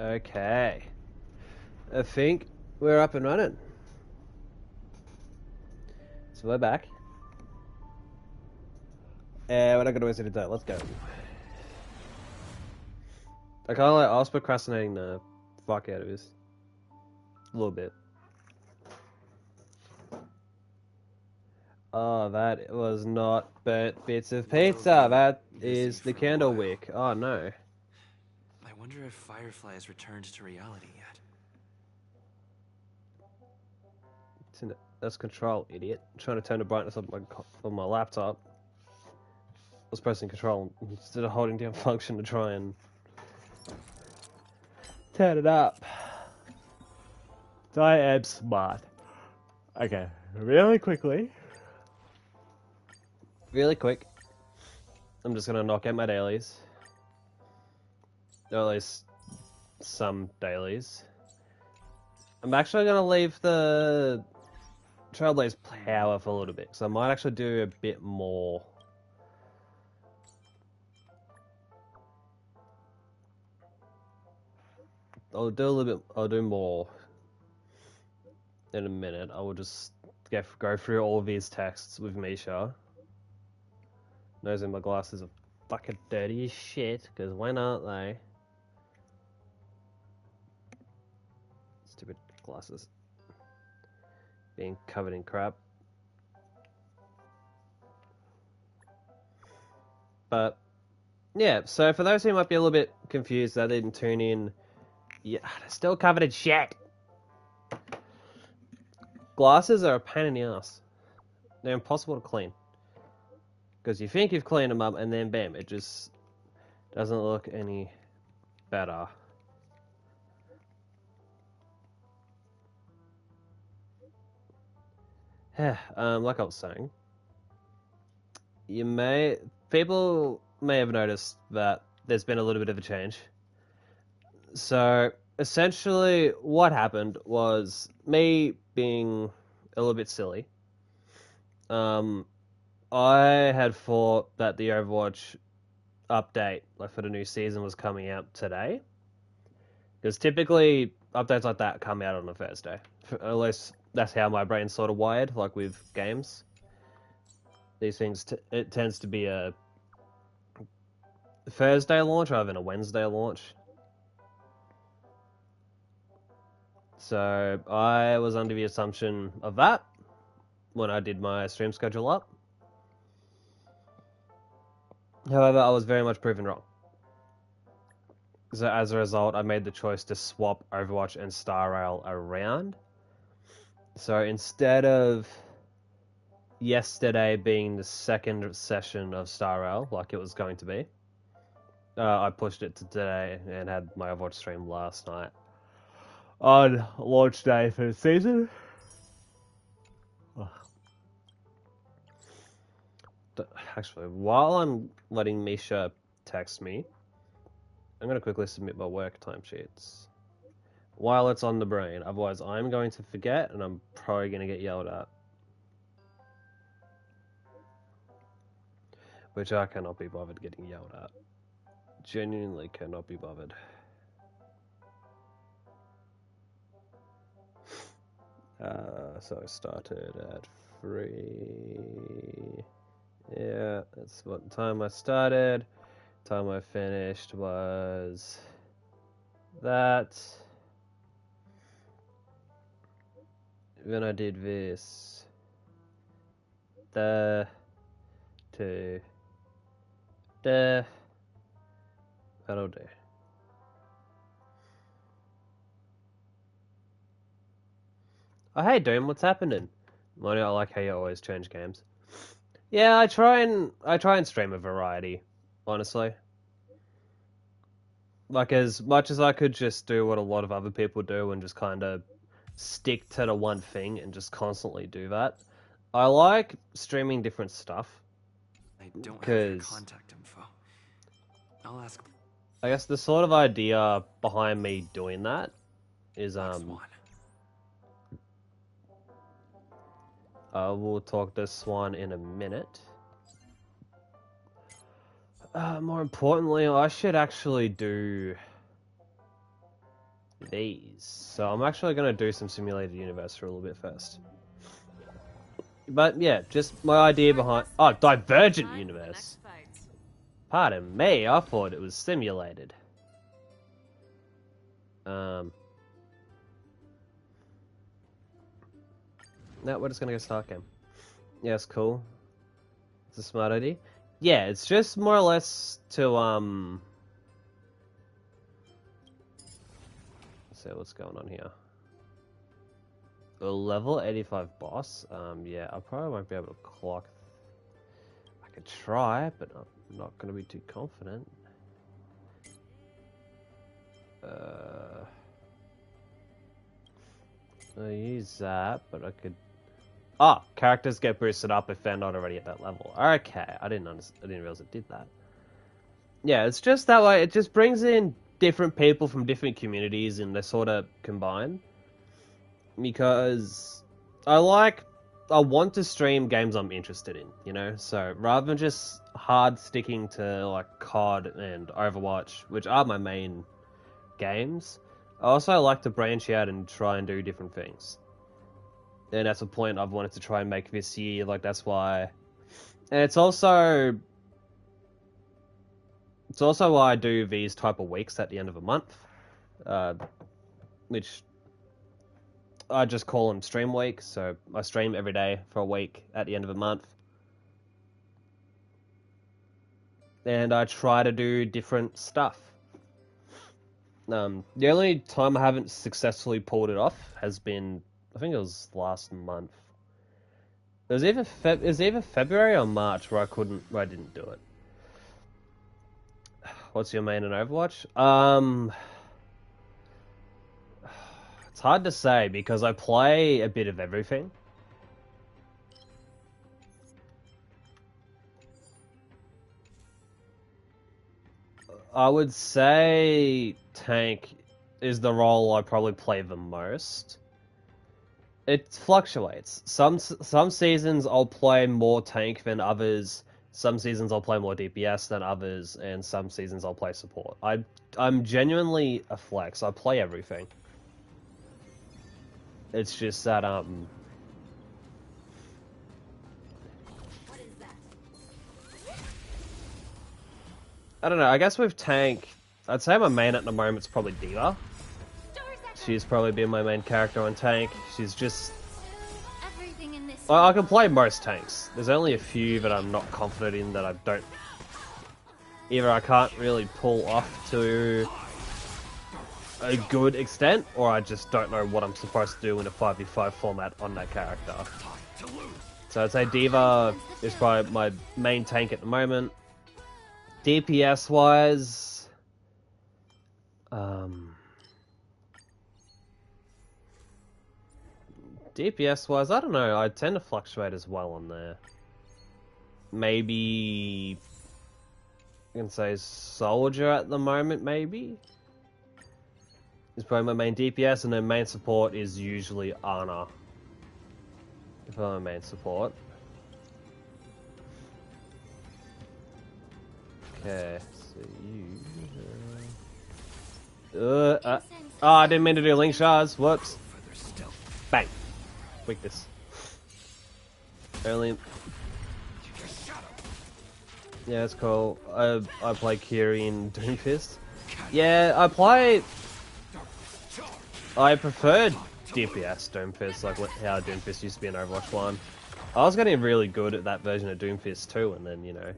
Okay. I think we're up and running. So we're back. We're not going to waste any time. Let's go. I was procrastinating the fuck out of this. A little bit. Oh, that was not burnt bits of pizza. That is the candle wick. Oh no. I wonder if Firefly has returned to reality yet. That's control, idiot. I'm trying to turn the brightness on my laptop. I was pressing control instead of holding down function to try and turn it up. I am smart. Okay, really quickly. Really quick. I'm just gonna knock out my dailies. Or at least some dailies. I'm actually gonna leave the Trailblaze power for a little bit, so I might actually do a bit more. I'll do more in a minute. I will just go through all of these texts with Misha. Knows that my glasses are fucking dirty as shit, because when aren't they? Stupid glasses. Being covered in crap. But, yeah, so for those who might be a little bit confused that they didn't tune in, yeah, they're still covered in shit. Glasses are a pain in the ass. They're impossible to clean. Because you think you've cleaned them up, and then bam, it just doesn't look any better. Like I was saying, people may have noticed that there's been a little bit of a change. So essentially, what happened was me being a little bit silly. I had thought that the Overwatch update, like for the new season, was coming out today, because typically updates like that come out on a Thursday. At least that's how my brain's sort of wired. Like with games, these things it tends to be a Thursday launch rather than a Wednesday launch. So I was under the assumption of that when I did my stream schedule up. However, I was very much proven wrong. So as a result, I made the choice to swap Overwatch and Star Rail around. So instead of yesterday being the second session of Star Rail, like it was going to be, I pushed it to today and had my Overwatch stream last night on launch day for the season. Actually, while I'm letting Misha text me, I'm going to quickly submit my work timesheets while it's on the brain. Otherwise, I'm going to forget, and I'm probably going to get yelled at. Which I cannot be bothered getting yelled at. Genuinely cannot be bothered. So I started at 3. Yeah, that's what time I started. Time I finished was that. Then I did this. The. To. The. That'll do. Oh, hey, Doom, what's happening? I like how you always change games. Yeah, I try and stream a variety, honestly. Like, as much as I could just do what a lot of other people do and just kind of stick to the one thing and just constantly do that, I like streaming different stuff. I don't have your contact info. I'll ask. I guess the sort of idea behind me doing that is we'll talk to Swan in a minute. More importantly, I should actually do these. So I'm actually going to do some Simulated Universe for a little bit first. But yeah, just my idea behind... Oh, Divergent Universe. Pardon me, I thought it was simulated. No, we're just gonna go start game. Yeah, it's cool. It's a smart idea. Yeah, it's just more or less to, let's see what's going on here. A level 85 boss. Yeah, I probably won't be able to clock. I could try, but I'm not gonna be too confident. I'll use that, but I could... Oh, characters get boosted up if they're not already at that level. Okay, I didn't realize it did that. Yeah, it's just that way. It just brings in different people from different communities and they sort of combine. Because I want to stream games I'm interested in, you know? So rather than just hard sticking to like COD and Overwatch, which are my main games, I also like to branch out and try and do different things. And that's a point I've wanted to try and make this year. Like, that's why... And it's also why I do these type of weeks at the end of a month. Which I just call them stream weeks. So I stream every day for a week at the end of a month. And I try to do different stuff. The only time I haven't successfully pulled it off has been... I think it was last month. It was either February or March where I didn't do it. What's your main in Overwatch? It's hard to say because I play a bit of everything. I would say tank is the role I probably play the most. It fluctuates. Some seasons I'll play more tank than others. Some seasons I'll play more DPS than others, and some seasons I'll play support. I'm genuinely a flex. I play everything. It's just that What is that? I don't know. I guess with tank, I'd say my main at the moment is probably D.Va. She's probably been my main character on tank. She's just... I can play most tanks. There's only a few that I'm not confident in that I don't... Either I can't really pull off to a good extent, or I just don't know what I'm supposed to do in a 5v5 format on that character. So I'd say D.Va is probably my main tank at the moment. DPS-wise... DPS-wise, I don't know. I tend to fluctuate as well on there. Maybe... I can say Soldier at the moment, maybe? Is probably my main DPS, and then main support is usually Ana. If I'm my main support. Okay, so you... I didn't mean to do link shards. Whoops. Bang. Weakness. Only... Yeah, it's cool. I play Kiri in Doomfist. Yeah, I preferred DPS Doomfist, like how Doomfist used to be in Overwatch 1. I was getting really good at that version of Doomfist too, and then, you know,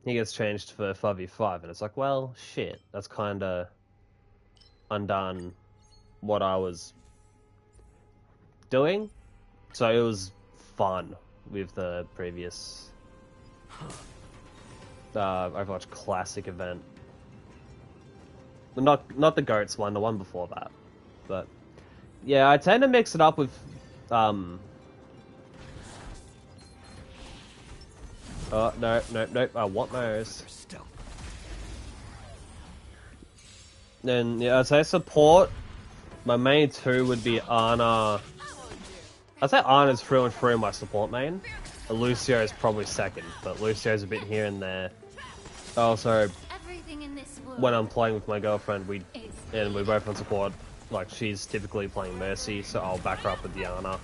he gets changed for 5v5, and it's like, well, shit, that's kinda undone what I was doing. So it was fun with the previous Overwatch Classic event. Not the GOATS one, the one before that. But yeah, I tend to mix it up with oh no, I want those. Then yeah, I'd say support. My main two would be Ana. I'd say Ana's through and through my support main. Lucio is probably second, but Lucio's a bit here and there. Also, when I'm playing with my girlfriend, we're both on support. like she's typically playing Mercy, so I'll back her up with Diana.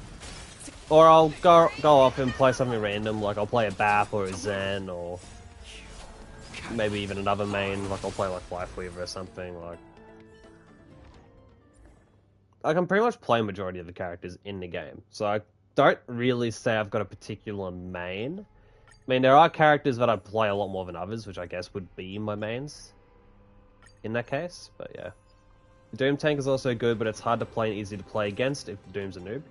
Or I'll go off and play something random, like I'll play a Bap or a Zen, or maybe even another main, like I'll play like Lifeweaver or something. Like I can pretty much play majority of the characters in the game, so I don't really say I've got a particular main. I mean, there are characters that I play a lot more than others, which I guess would be my mains in that case, but yeah. Doom Tank is also good, but it's hard to play and easy to play against if Doom's a noob.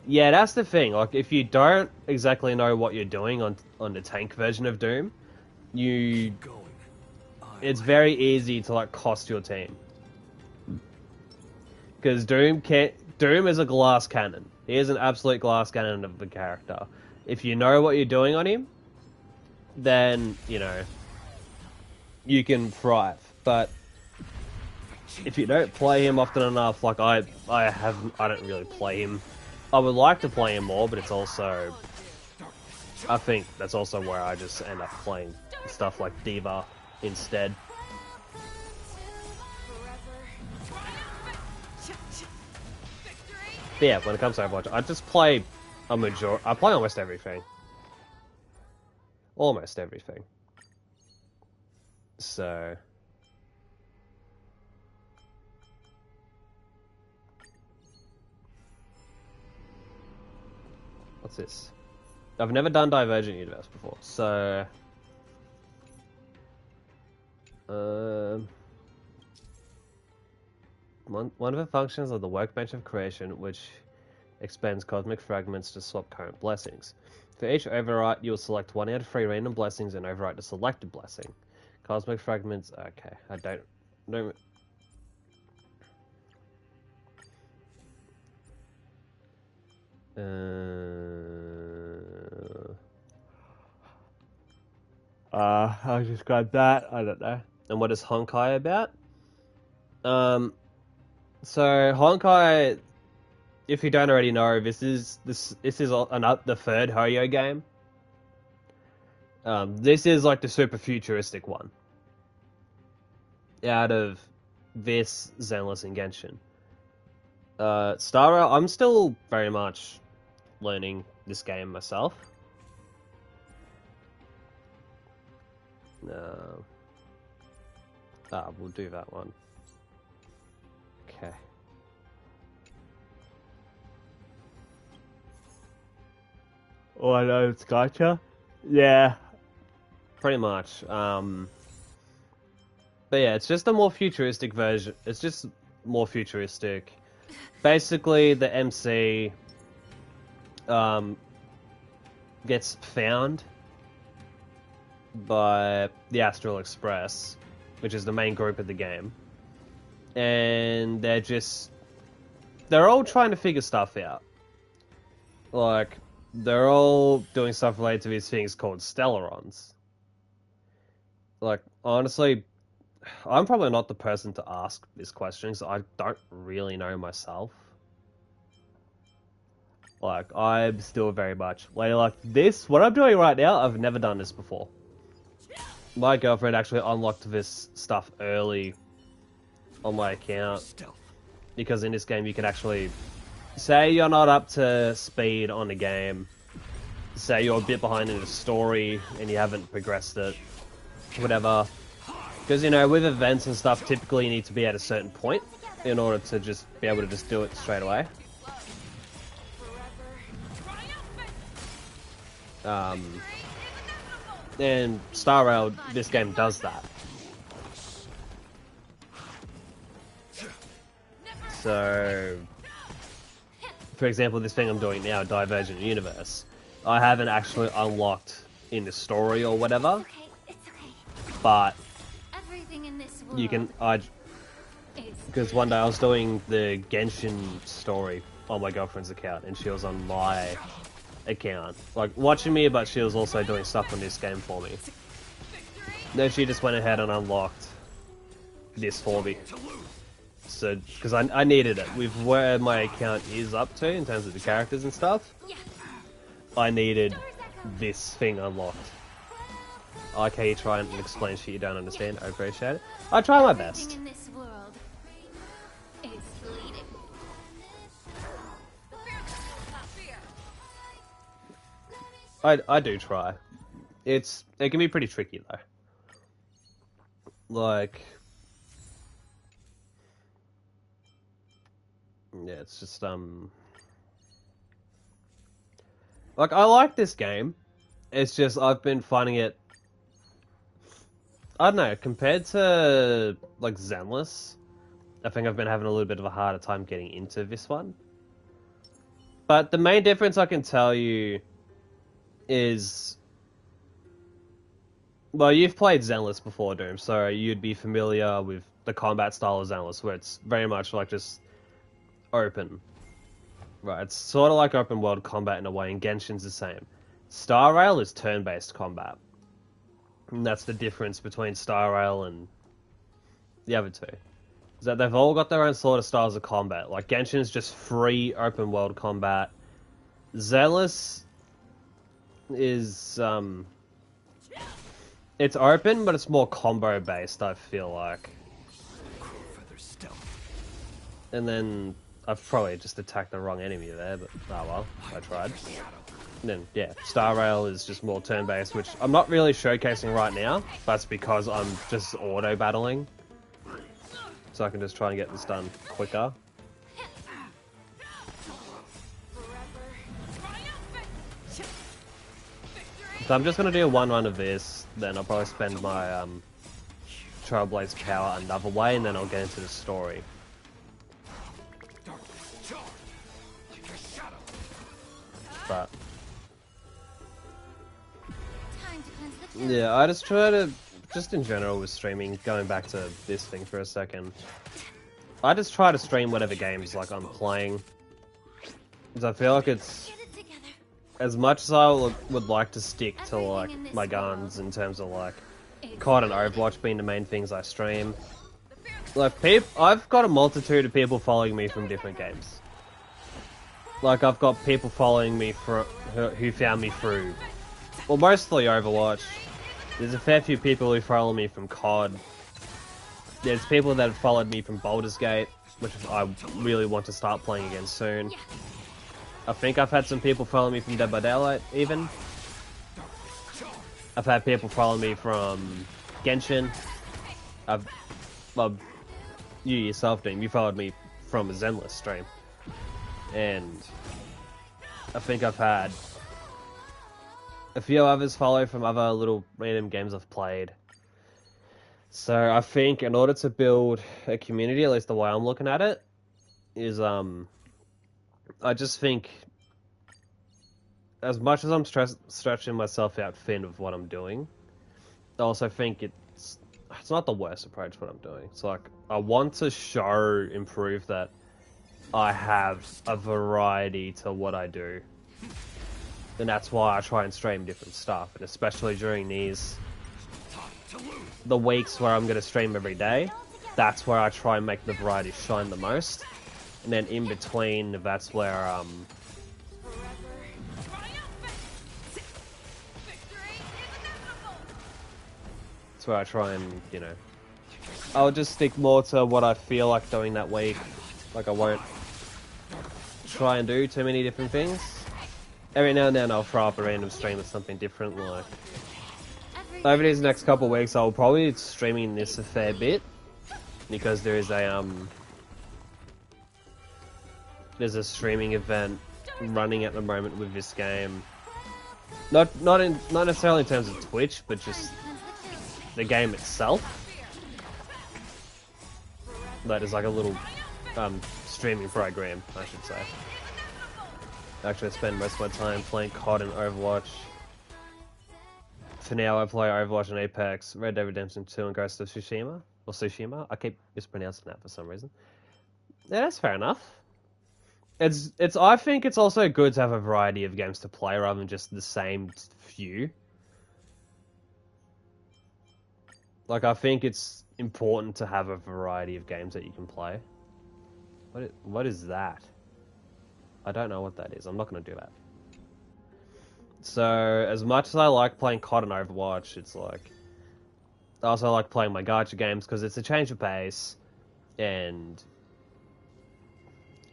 Yeah, that's the thing. Like, if you don't exactly know what you're doing on the tank version of Doom, it's very easy to like cost your team. Because Doom is a glass cannon. He is an absolute glass cannon of the character. If you know what you're doing on him, then you know you can thrive. But if you don't play him often enough, like I don't really play him. I would like to play him more, but it's also, I think that's also where I just end up playing stuff like Diva instead. But yeah, when it comes to Overwatch, I just play I play almost everything. Almost everything. So what's this? I've never done Divergent Universe before, so one of the functions of the Workbench of Creation, which expends cosmic fragments to swap current blessings. For each overwrite, you will select 1 out of 3 random blessings and overwrite the selected blessing. Cosmic fragments. Okay, I don't. I'll just grab that. I don't know. And what is Honkai about? So Honkai, if you don't already know, this is the third Hoyo game. This is like the super futuristic one out of this, Zenless, and Genshin. Star Rail, I'm still very much learning this game myself. We'll do that one. Okay. Oh, I know it's gotcha. Yeah. Pretty much. But yeah, it's just a more futuristic version. It's just more futuristic. Basically, the MC gets found by the Astral Express, which is the main group of the game. And they're all trying to figure stuff out. Like, they're all doing stuff related to these things called Stellarons. Like, honestly, I'm probably not the person to ask this question, because I don't really know myself. Like, I'm still very much like this. What I'm doing right now, I've never done this before. My girlfriend actually unlocked this stuff early on my account, because in this game you can actually say you're not up to speed on the game, say you're a bit behind in the story and you haven't progressed it, whatever. Because, you know, with events and stuff, typically you need to be at a certain point in order to just be able to just do it straight away. And Star Rail, this game does that. So, for example, this thing I'm doing now, Divergent Universe, I haven't actually unlocked in the story or whatever, but you can, because one day I was doing the Genshin story on my girlfriend's account, and she was on my account, like, watching me, but she was also doing stuff on this game for me. Then she just went ahead and unlocked this for me. So, because I needed it. With where my account is up to, in terms of the characters and stuff, I needed this thing unlocked. I like how you try and explain shit you don't understand. I appreciate it. I try my best. I do try. It can be pretty tricky though. Like, yeah, it's just like I like this game. It's just I've been finding it. I don't know, compared to like Zenless, I think I've been having a little bit of a harder time getting into this one. But the main difference I can tell you is, well, you've played Zenless before, Doom, so you'd be familiar with the combat style of Zenless, where it's very much like just open. Right, it's sort of like open world combat in a way, and Genshin's the same. Star Rail is turn-based combat. And that's the difference between Star Rail and the other two. Is that they've all got their own sort of styles of combat. Like, Genshin's just free open world combat. Zenless is, it's open, but it's more combo-based, I feel like. And then I've probably just attacked the wrong enemy there, but oh well, I tried. And then, yeah, Star Rail is just more turn-based, which I'm not really showcasing right now. That's because I'm just auto-battling. So I can just try and get this done quicker. So I'm just going to do one run of this, then I'll probably spend my Trailblaze power another way, and then I'll get into the story. But yeah, I just try to, just in general with streaming, going back to this thing for a second, I just try to stream whatever games like I'm playing. Because I feel like it's, as much as I would like to stick to like my guns in terms of like COD and Overwatch being the main things I stream, like I've got a multitude of people following me from different games. Like, I've got people following me who found me through, well, mostly Overwatch. There's a fair few people who follow me from COD. There's people that have followed me from Baldur's Gate, which I really want to start playing again soon. I think I've had some people follow me from Dead by Daylight, even. I've had people follow me from Genshin. Well, you yourself, Dean, you followed me from a Zenless stream. And I think I've had a few others follow from other little random games I've played. So I think in order to build a community, at least the way I'm looking at it, is I just think as much as I'm stretching myself out thin with what I'm doing, I also think it's not the worst approach what I'm doing. It's like I want to improve that I have a variety to what I do. And that's why I try and stream different stuff. And especially during the weeks where I'm going to stream every day, that's where I try and make the variety shine the most. And then in between, that's where, that's where I try and, you know, I'll just stick more to what I feel like doing that week. Like, I won't try and do too many different things. Every now and then I'll throw up a random stream with something different. Like, over these next couple of weeks I'll probably be streaming this a fair bit, because there is a there's a streaming event running at the moment with this game. Not necessarily in terms of Twitch, but just the game itself. That is like a little streaming program, I should say. Actually, I spend most of my time playing COD and Overwatch. For now, I play Overwatch and Apex, Red Dead Redemption 2 and Ghost of Tsushima. Or Tsushima. I keep mispronouncing that for some reason. Yeah, that's fair enough. I think it's also good to have a variety of games to play rather than just the same few. Like, I think it's important to have a variety of games that you can play. What is that? I don't know what that is. I'm not going to do that. So, as much as I like playing COD and Overwatch, it's like, I also like playing my gacha games because it's a change of pace, and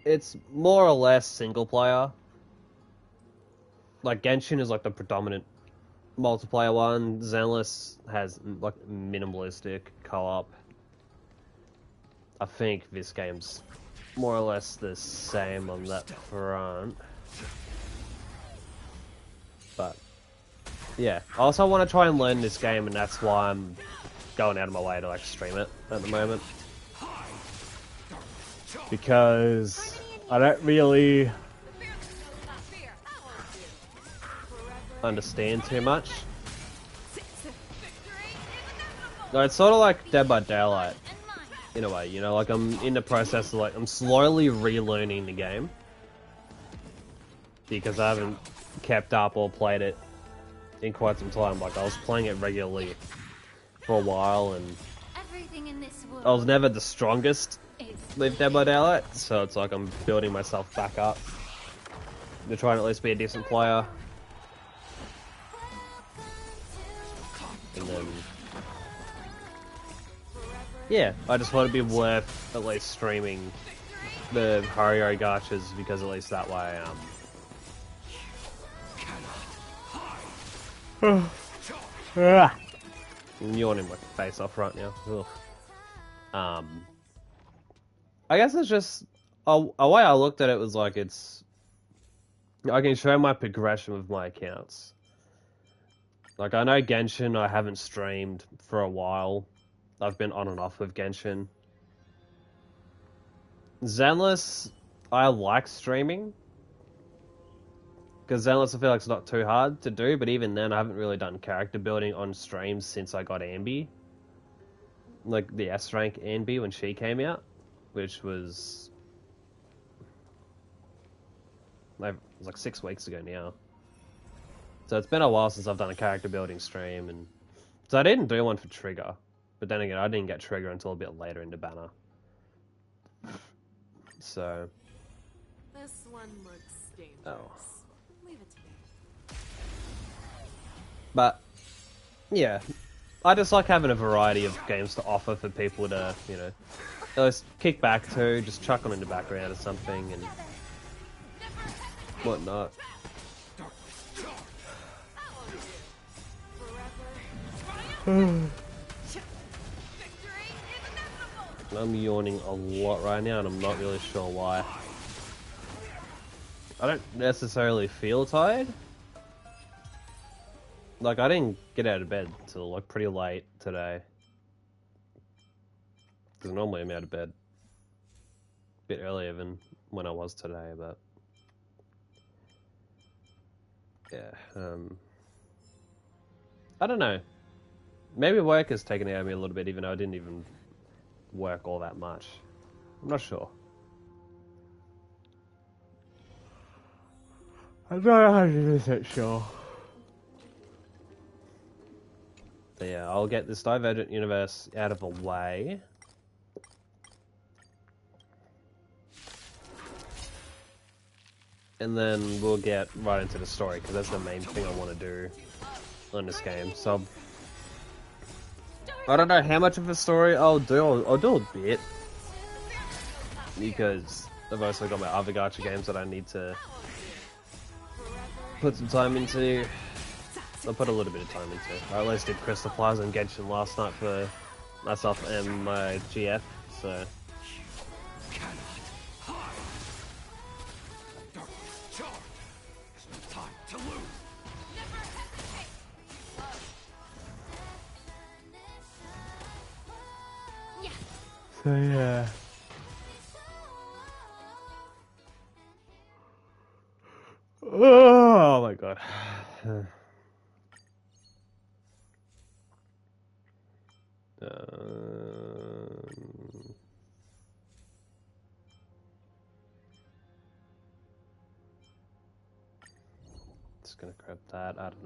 it's more or less single player. like Genshin is like the predominant multiplayer one. Zenless has like minimalistic co-op. I think this game's more or less the same on that front. But yeah, I also want to try and learn this game, and that's why I'm going out of my way to like stream it at the moment. Because I don't really understand too much. No, it's sort of like Dead by Daylight in a way, you know, like I'm in the process of like I'm slowly relearning the game because I haven't kept up or played it in quite some time. Like I was playing it regularly for a while, and I was never the strongest with Dead by Daylight, so it's like I'm building myself back up to try and at least be a decent player. And then, yeah, I just want to be worth at least streaming the Hario gachas, because at least that way, I'm yawning my face off right now. Ugh. I guess it's just a way I looked at it was like I can show my progression with my accounts. Like I know Genshin I haven't streamed for a while. I've been on and off with Genshin. Zenless, I like streaming. Because Zenless I feel like it's not too hard to do, but even then I haven't really done character building on streams since I got Ambi. Like the S rank Ambi when she came out, which was like 6 weeks ago now. So it's been a while since I've done a character building stream, and so I didn't do one for Trigger. But then again, I didn't get Trigger until a bit later into Banner. So This one looks dangerous. Oh. Leave it to me. But yeah, I just like having a variety of games to offer for people to, you know, just kick back to, just chuck on in the background or something and whatnot. I'm yawning a lot right now, and I'm not really sure why. I don't necessarily feel tired. Like, I didn't get out of bed till like pretty late today. Because normally I'm out of bed a bit earlier than when I was today, but yeah, I don't know. Maybe work has taken it out of me a little bit, even though I didn't even work all that much. I'm not sure. I'm not 100% sure. But yeah, I'll get this Divergent Universe out of the way. And then we'll get right into the story, because that's the main thing I want to do on this game. So I don't know how much of a story I'll do. I'll do a bit, because I've also got my other gacha games that I need to put some time into. I'll put a little bit of time into. I at least did Crystal Plaza and Genshin last night for myself and my GF, so. So yeah. Oh my god. Just gonna grab that, I don't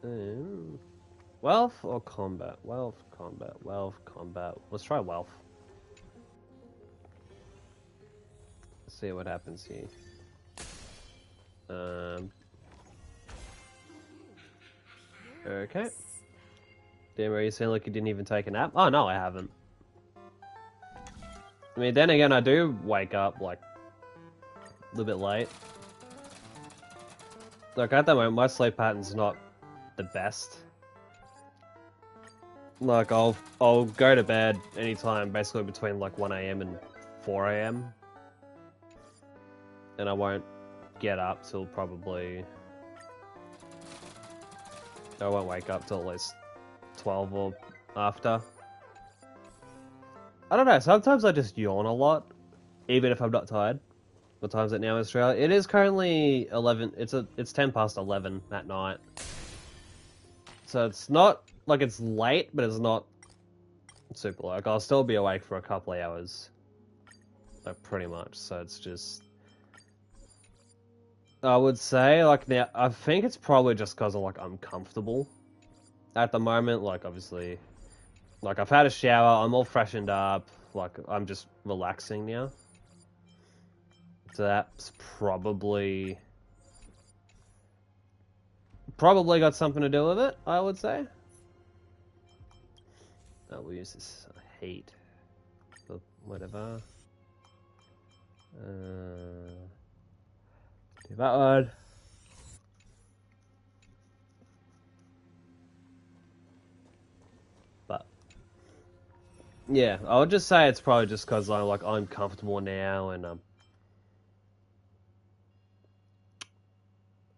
know. Wealth or combat? Wealth, combat, wealth, combat. Let's try wealth. Let's see what happens here. Okay. Damn, you sound like you didn't even take a nap? Oh, no, I haven't. I mean, then again, I do wake up, like, a little bit late. Like at the moment, my sleep pattern's not the best. Like I'll go to bed anytime, basically between like 1 AM and 4 AM, and I won't get up till probably. I won't wake up till at least 12 or after. I don't know. Sometimes I just yawn a lot, even if I'm not tired. What time is it now in Australia? It is currently 11. It's 10 past 11 at night. So it's not like it's late, but it's not super late. Like, I'll still be awake for a couple of hours, like pretty much. So it's just, I would say like now. I think it's probably just because I'm comfortable at the moment. Like obviously, like I've had a shower. I'm all freshened up. Like I'm just relaxing now. So that's probably got something to do with it, I would say. Oh, we'll use this heat. Or whatever. Do that one. But yeah, I would just say it's probably just because I'm comfortable now and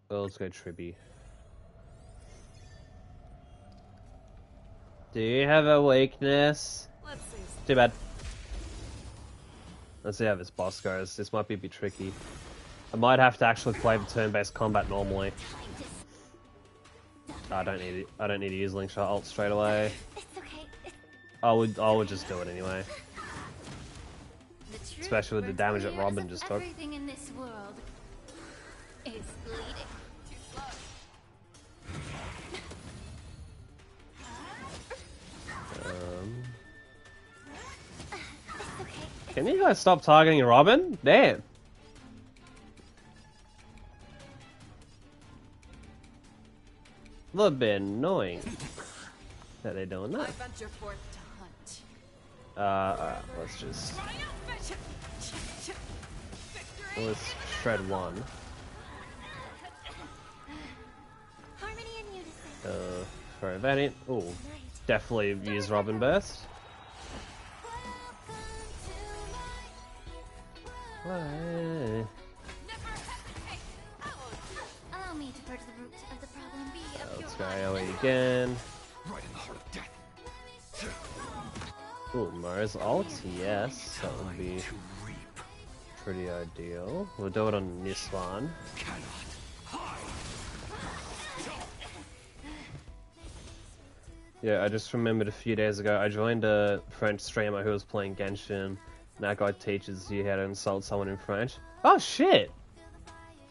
well, let's go Tribby. Do you have a weakness? Let's see. Too bad. Let's see how this boss goes. This might be a bit tricky. I might have to actually play the turn-based combat normally. I don't need it. I don't need to use Link Shot ult straight away. I would just do it anyway. Especially with the damage that Robin just took. Everything in this world is bleeding. Can you guys stop targeting Robin? Damn. A little bit annoying that they're doing that. I venture forth to hunt. Let's just... Let's shred one. For a variant. Ooh, definitely use Robin Burst. Why? Allow me to purge the root of the problem. Let's go AoE again. Right in the heart of death. Ooh, Mo's ult, yes, that would be To reap. pretty ideal. We'll do it on this one. Cannot hide. Yeah, I just remembered a few days ago, I joined a French streamer who was playing Genshin, and that guy teaches you how to insult someone in French. Oh shit!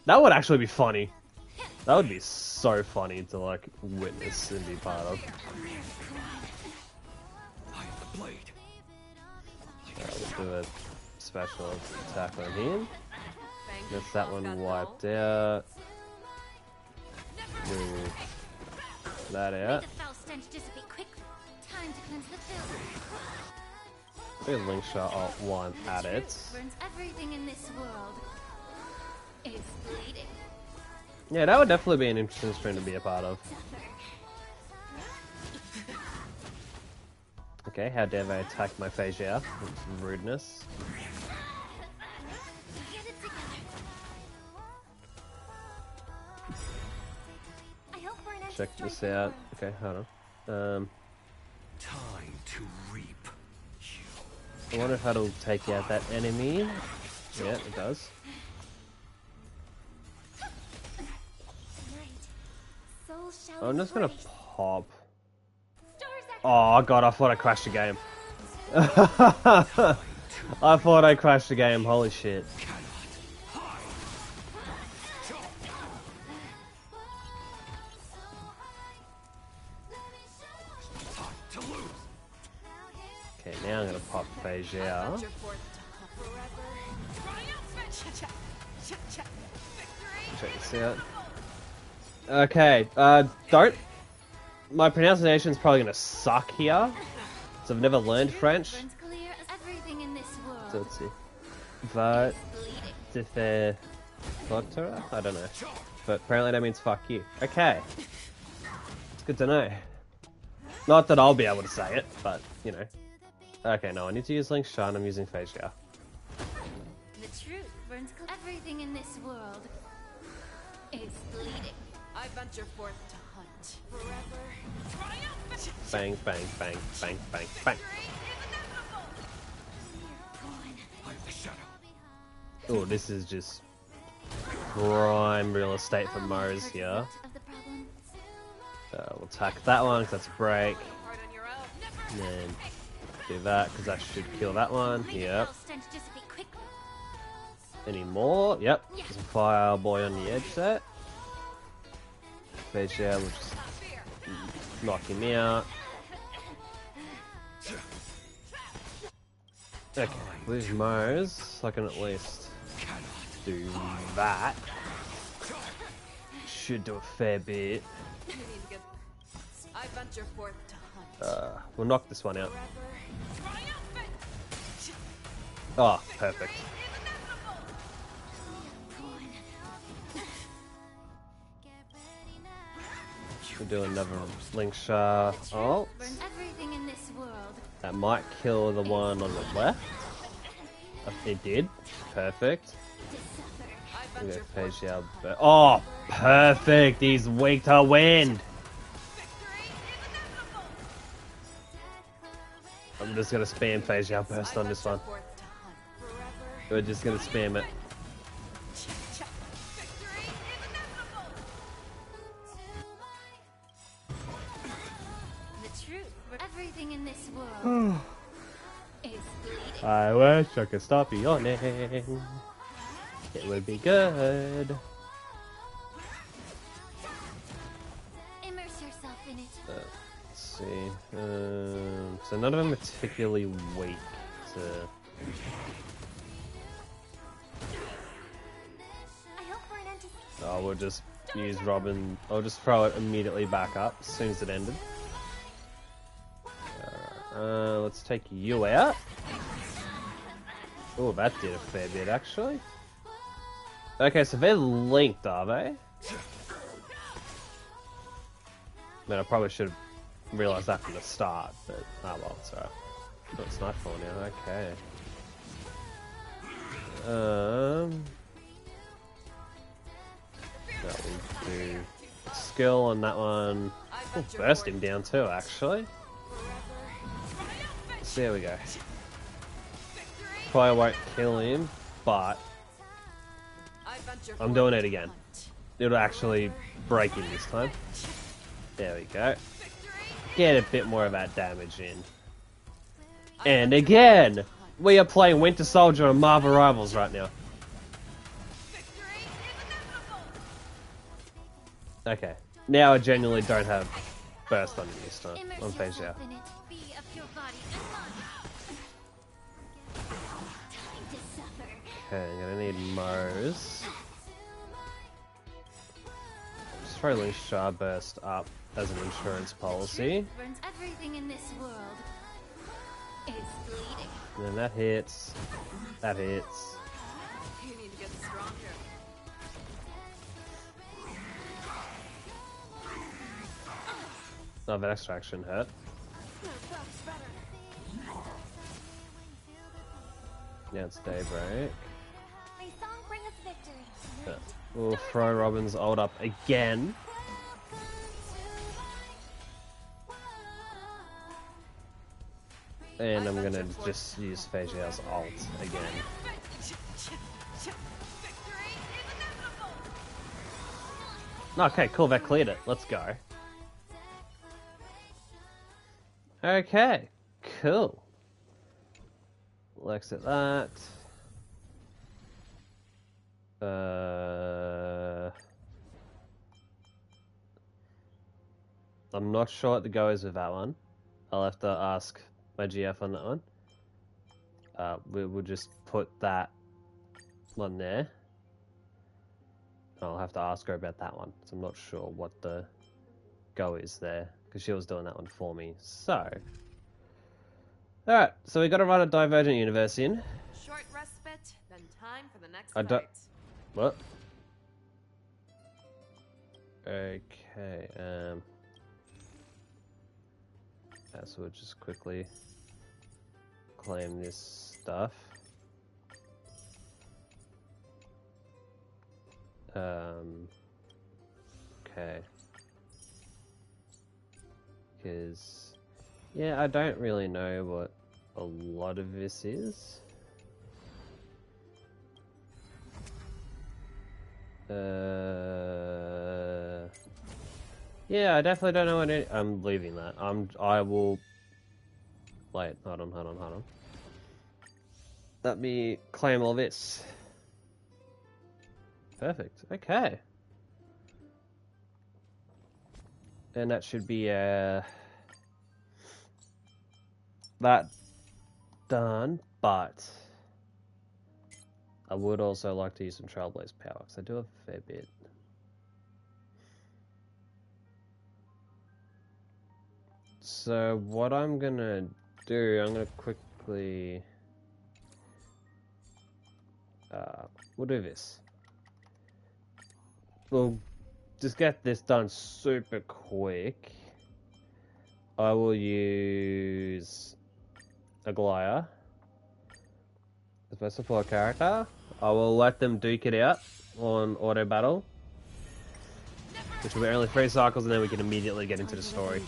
That would actually be funny. That would be so funny to like witness and be part of. I am the blade. We'll do a special attack on him. Thank Gets you, that boss one got wiped ult. out. Move that out. The foul stench dissipate quickly. Time to cleanse the filth. Good Link Shot ult one at it. Burns everything in this world. It's bleeding. Yeah, that would definitely be an interesting stream to be a part of. Okay, how dare they attack my Phasea? It's rudeness. Get it together. I hope we're an Check this out. Okay, hold on. Time to reap. I wonder if that'll take out that enemy. Yeah, it does. I'm just gonna pop. Oh god, I thought I crashed the game. I thought I crashed the game, holy shit. Okay, now I'm gonna pop Phasea. Venture forth to hunt. Check this out. Okay, don't. My pronunciation's probably gonna suck here. So I've never learned French. Burns clear as everything in this world. So let's see. Va Bleeding. te faire Kotora? I don't know. But apparently that means fuck you. Okay. It's good to know. Not that I'll be able to say it, but, you know. Okay, no, I need to use Link Shine. I'm using Phase Gap. The truth burns. Everything in this world is bleeding. I venture forth to hunt. Forever. Bang, bang, bang, bang, bang, bang. Oh, this is just prime real estate for Mars here. We'll attack that one because that's a break. And then do that because that should kill that one. Yep. Any more? Yep. There's a fire boy on the edge there. Phase Share will just knock him out. Okay, with Mars, I can at least do that. Should do a fair bit. I venture forth to hunt. We'll knock this one out. Oh, perfect. We'll do another Link Shard ult. Everything in this world. That might kill the one on the left. It did. Perfect. We'll go Phase Shard. Oh, perfect. He's weak to wind. I'm just gonna spam Phase Shard burst on this one. We're just gonna spam it. The truth, everything in this world is bleeding. I wish I could stop yawning. It would be good. Immerse yourself in it. Let's see. So none of them particularly weak to. I hope we're an anti. Oh, we'll just use Robin. I'll just throw it immediately back up as soon as it ended. Let's take you out. Oh, that did a fair bit actually. Okay, so they're linked, are they? I mean, I probably should have realised that from the start, but oh well, it's alright. Oh, it's nightfall now. Okay. That will do skill on that one. We'll burst him down too, actually. So there we go. Probably won't kill him, but I'm doing it again. It'll actually break him this time. There we go. Get a bit more of that damage in. And again, we are playing Winter Soldier and Marvel Rivals right now. Okay, now I genuinely don't have burst on him this time. On Phase Share. Okay, I'm gonna need Mars. Just throw Link Shard Burst up as an insurance policy. Everything in this world is bleeding. And then that hits. That hits. You need to get stronger. Oh, that extraction hurt. Yeah, it's Daybreak. May song bring us victory. Yeah. We'll throw Robin's ult up again. And I'm gonna just use Phase Share's ult again. Okay, cool, that cleared it. Let's go. Okay, cool. We'll exit that. I'm not sure what the go is with that one. I'll have to ask my GF on that one. We'll just put that one there. I'll have to ask her about that one, so I'm not sure what the go is there, because she was doing that one for me. So, alright, so we got to run a Divergent Universe in. Short respite, then time for the next I don't. fight. What? Okay, so we'll just quickly claim this stuff. Okay. Because, yeah, I don't really know what a lot of this is. Yeah, I definitely don't know what I'm leaving that. I will... Wait, hold on. Let me claim all this. Perfect, okay. And that should be, that done, but... I would also like to use some Trailblaze power, because I do have a fair bit. So what I'm gonna do, I'm gonna quickly... we'll do this. We'll just get this done super quick. I will use Aglaya as my support character. I will let them duke it out on auto battle, which will be only 3 cycles, and then we can immediately get into the story.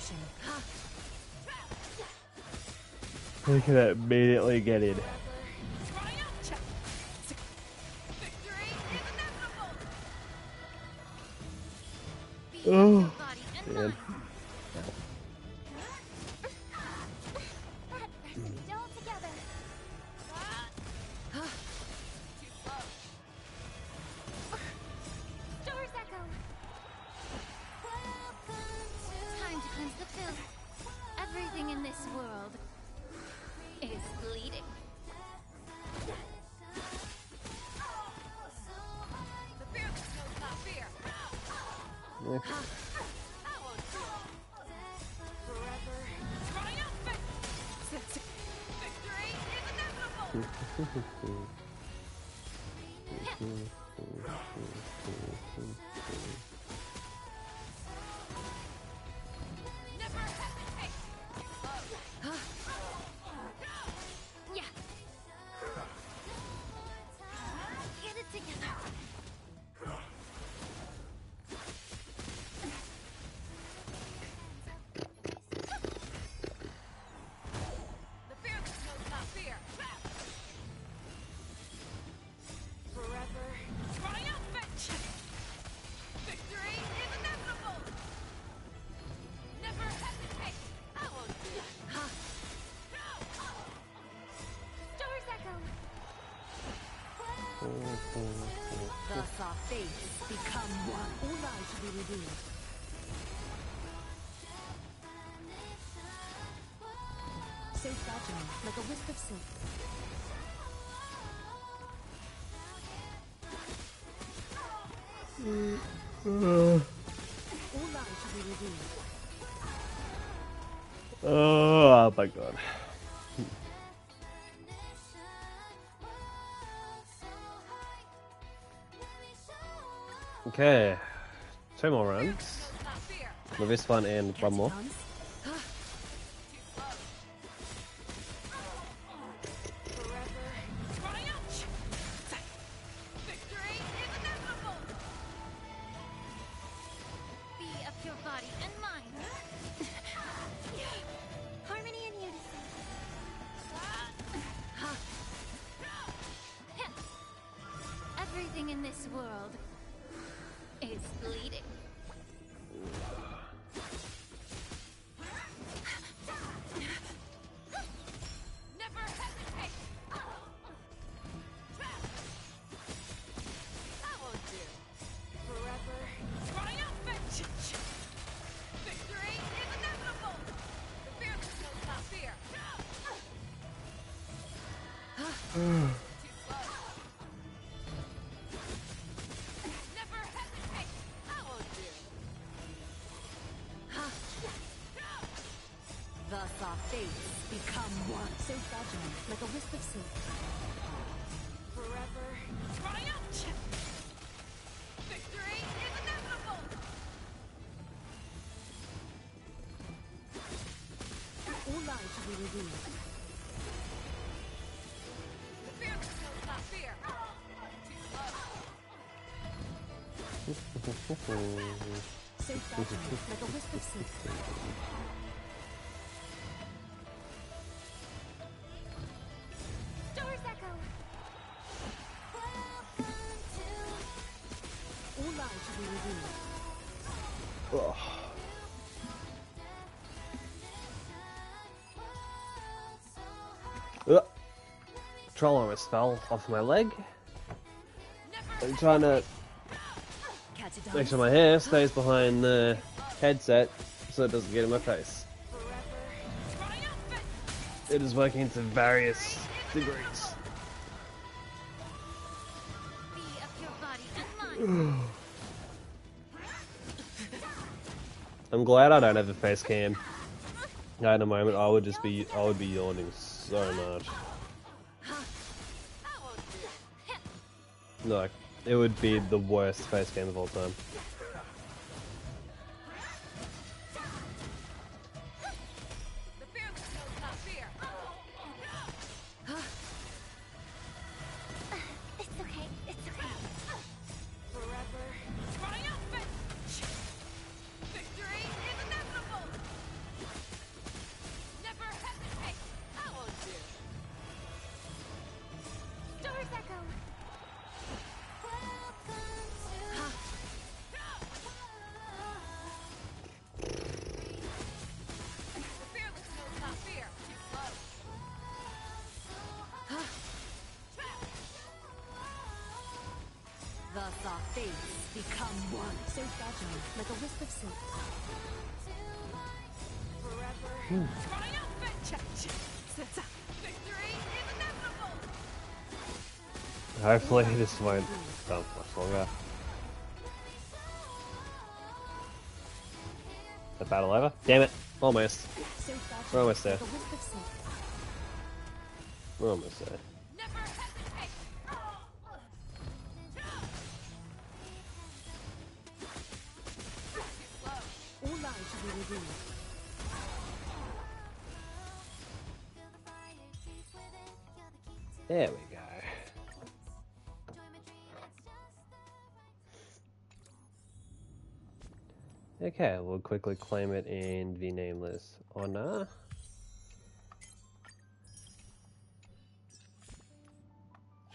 We can immediately get in. Oh, man. Time to cleanse the filth. Everything in this world is bleeding. The fear knows not fear. Forever triumphant. Victory is inevitable. Never hesitate. Yeah. Get it together. The fearless knows not fear. Forever triumphant. Victory is inevitable. Never hesitate. I won't do it. Stars echo. Thus our fates become one. All lies to be revealed. So fragile, like a wisp of silk. All lies to be revealed. Oh my god. Okay, 2 more rounds. Well, this one and one more. Be of your body and mind. Harmony and unison. Everything in this world is bleeding. Never hesitate. That won't do. Forever triumphant. Victory is inevitable. The fearless knows not fear. Never hesitate. That won't do. Thus our fates become one. So fragile, like a wisp of silk. Forever triumphant. Victory is inevitable. lives will be revealed. The fear that knows not fear. Too slow. Safe battle, like a wisp of sleep. Doors echo. All lives will be revealed. Ugh. Ugh. Troll almost fell off my leg. I'm trying to Catch it make down. sure my hair stays behind the headset so it doesn't get in my face. It is working to various degrees. Be of your body and mind. I'm glad I don't have a face cam. At the moment, I would be yawning so much. Like, it would be the worst face cam of all time. The fear that knows not fear. It's okay. It's okay. Forever triumphant. Victory is inevitable. Never hesitate. I won't do. Doors echo. The fearless knows not fear. Too slow. Thus our fates become one. Safe battle, like a wisp of sleep. Forever triumphant. Victory is inevitable. Hopefully this won't last much longer. The battle over? Damn it! Almost. Safe battle, We're almost there. like a wisp of sleep. We're almost there. Never hesitate. All lives will be revealed. There we go. Okay, we'll quickly claim it in the nameless honor.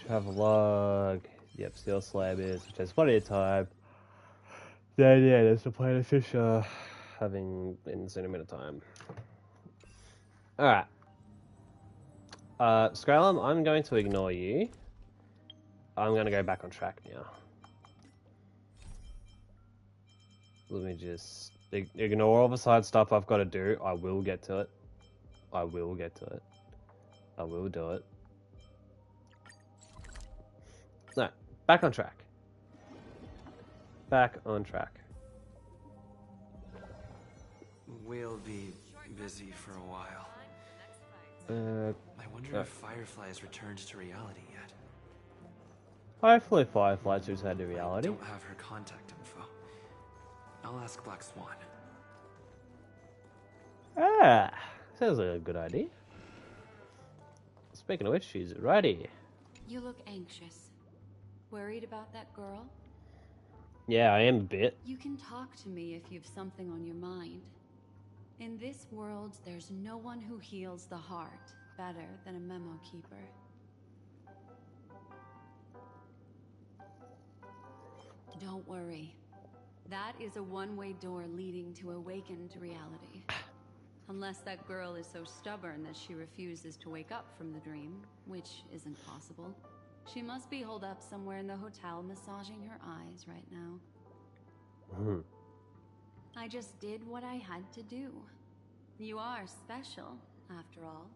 Travel log. Yep, steel slab is, which has plenty of time. Then yeah, there's the planet Fisher having in a minute of time. Alright. Skrellum, I'm going to ignore you. I'm going to go back on track now. Let me just ignore all the side stuff I've got to do. I will get to it. I will get to it. I will do it. No, back on track. Back on track. We'll be busy for a while. I wonder if Firefly has returned to reality yet. Hopefully Firefly's returned to I reality. don't have her contact info. I'll ask Black Swan. Ah, sounds like a good idea. Speaking of which, she's ready. You look anxious. Worried about that girl? Yeah, I am a bit. You can talk to me if you've something on your mind. In this world, there's no one who heals the heart better than a memo keeper. Don't worry. That is a one-way door leading to awakened reality. Unless that girl is so stubborn that she refuses to wake up from the dream, which isn't possible. She must be holed up somewhere in the hotel massaging her eyes right now. I just did what I had to do. You are special, after all.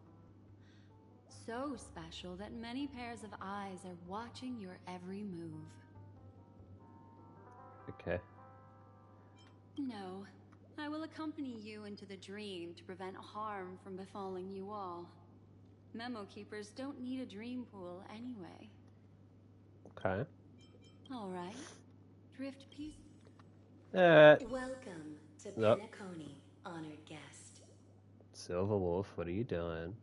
So special that many pairs of eyes are watching your every move. Okay. No, I will accompany you into the dream to prevent harm from befalling you all. Memo keepers don't need a dream pool anyway. Okay. All right. Drift peace. Welcome to Nope. Penacony, honored guest. Silverwolf, what are you doing?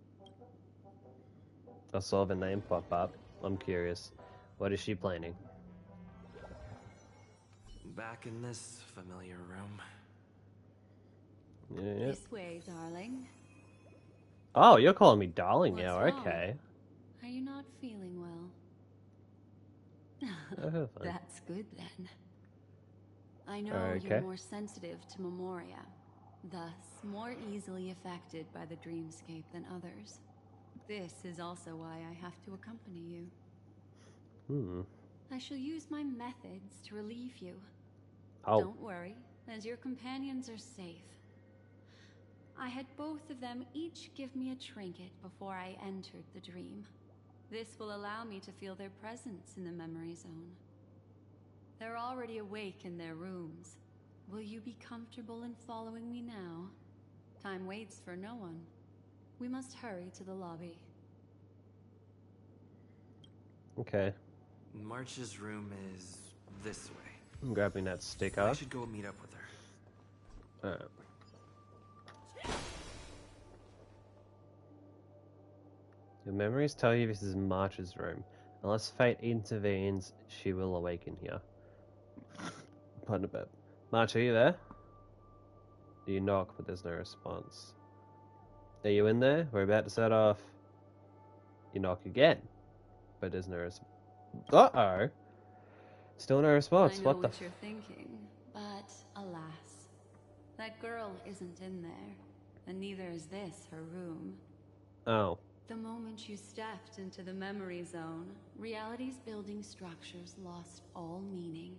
I saw the name pop up. I'm curious. What is she planning? Back in this familiar room. Yeah. This way, darling. Oh, you're calling me darling What's now. wrong? Okay. Are you not feeling well? Oh, fine. That's good then. I know Okay. you're more sensitive to Memoria, thus more easily affected by the dreamscape than others. This is also why I have to accompany you. I shall use my methods to relieve you. Oh. Don't worry, as your companions are safe. I had both of them each give me a trinket before I entered the dream. This will allow me to feel their presence in the memory zone. They're already awake in their rooms. Will you be comfortable in following me now? Time waits for no one. We must hurry to the lobby. Okay. March's room is this way. I'm grabbing that sticker. I should go meet up with her. Alright. Your memories tell you this is March's room. Unless fate intervenes, she will awaken here. Pardon a bit. March, are you there? You knock, but there's no response. Are you in there? We're about to set off. You knock again, but there's no response. Uh-oh. Still no response. I know What the? you're thinking, but alas, that girl isn't in there, and neither is this her room. Oh. The moment you stepped into the memory zone, reality's building structures lost all meaning.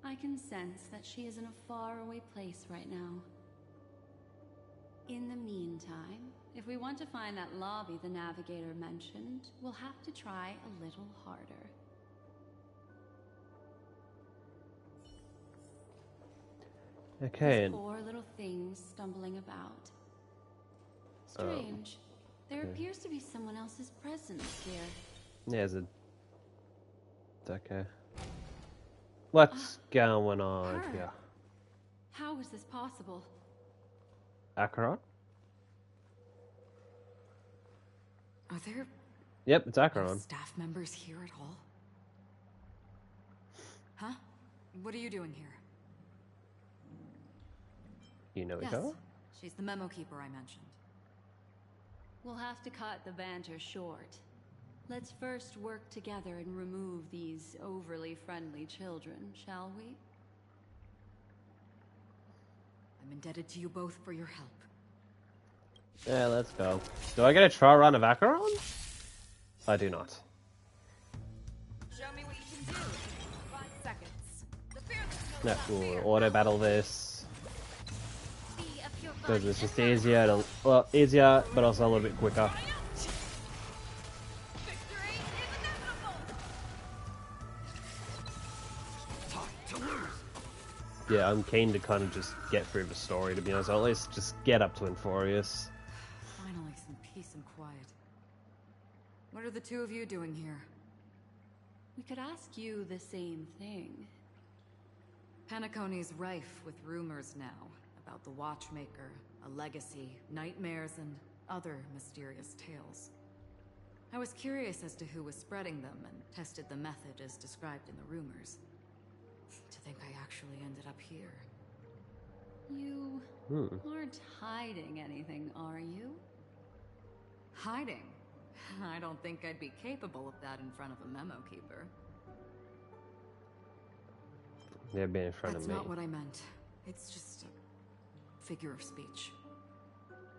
I can sense that she is in a faraway place right now. In the meantime, if we want to find that lobby the navigator mentioned, we'll have to try a little harder. Okay. This poor little thing stumbling about. Strange. There appears to be someone else's presence here. Yeah, there's a... Okay. What's going on her. here? How is this possible? Acheron? Are there Yep, it's no Acheron. staff members here at all? Huh? What are you doing here? You know each Yes, other? she's the memo keeper I mentioned. We'll have to cut the banter short. Let's first work together and remove these overly friendly children, shall we? I'm indebted to you both for your help. Yeah, let's go. Do I get a trial run of Acheron? I do not. Show me what you can do. 5 seconds. The fearless No, we'll auto battle this. Be of your Because body it's just and easier to, well, easier, but also a little bit quicker. victory is inevitable. Yeah, I'm keen to kind of just get through the story, to be honest. Or at least just get up to Inforius. Finally, some peace and quiet. What are the two of you doing here? We could ask you the same thing. Penacony's rife with rumors now about the Watchmaker, a legacy, nightmares, and other mysterious tales. I was curious as to who was spreading them and tested the method as described in the rumors. To think I actually ended up here. You aren't hiding anything, are you? Hiding? I don't think I'd be capable of that in front of a memo keeper. They're being in front That's of me. not what I meant. It's just a figure of speech.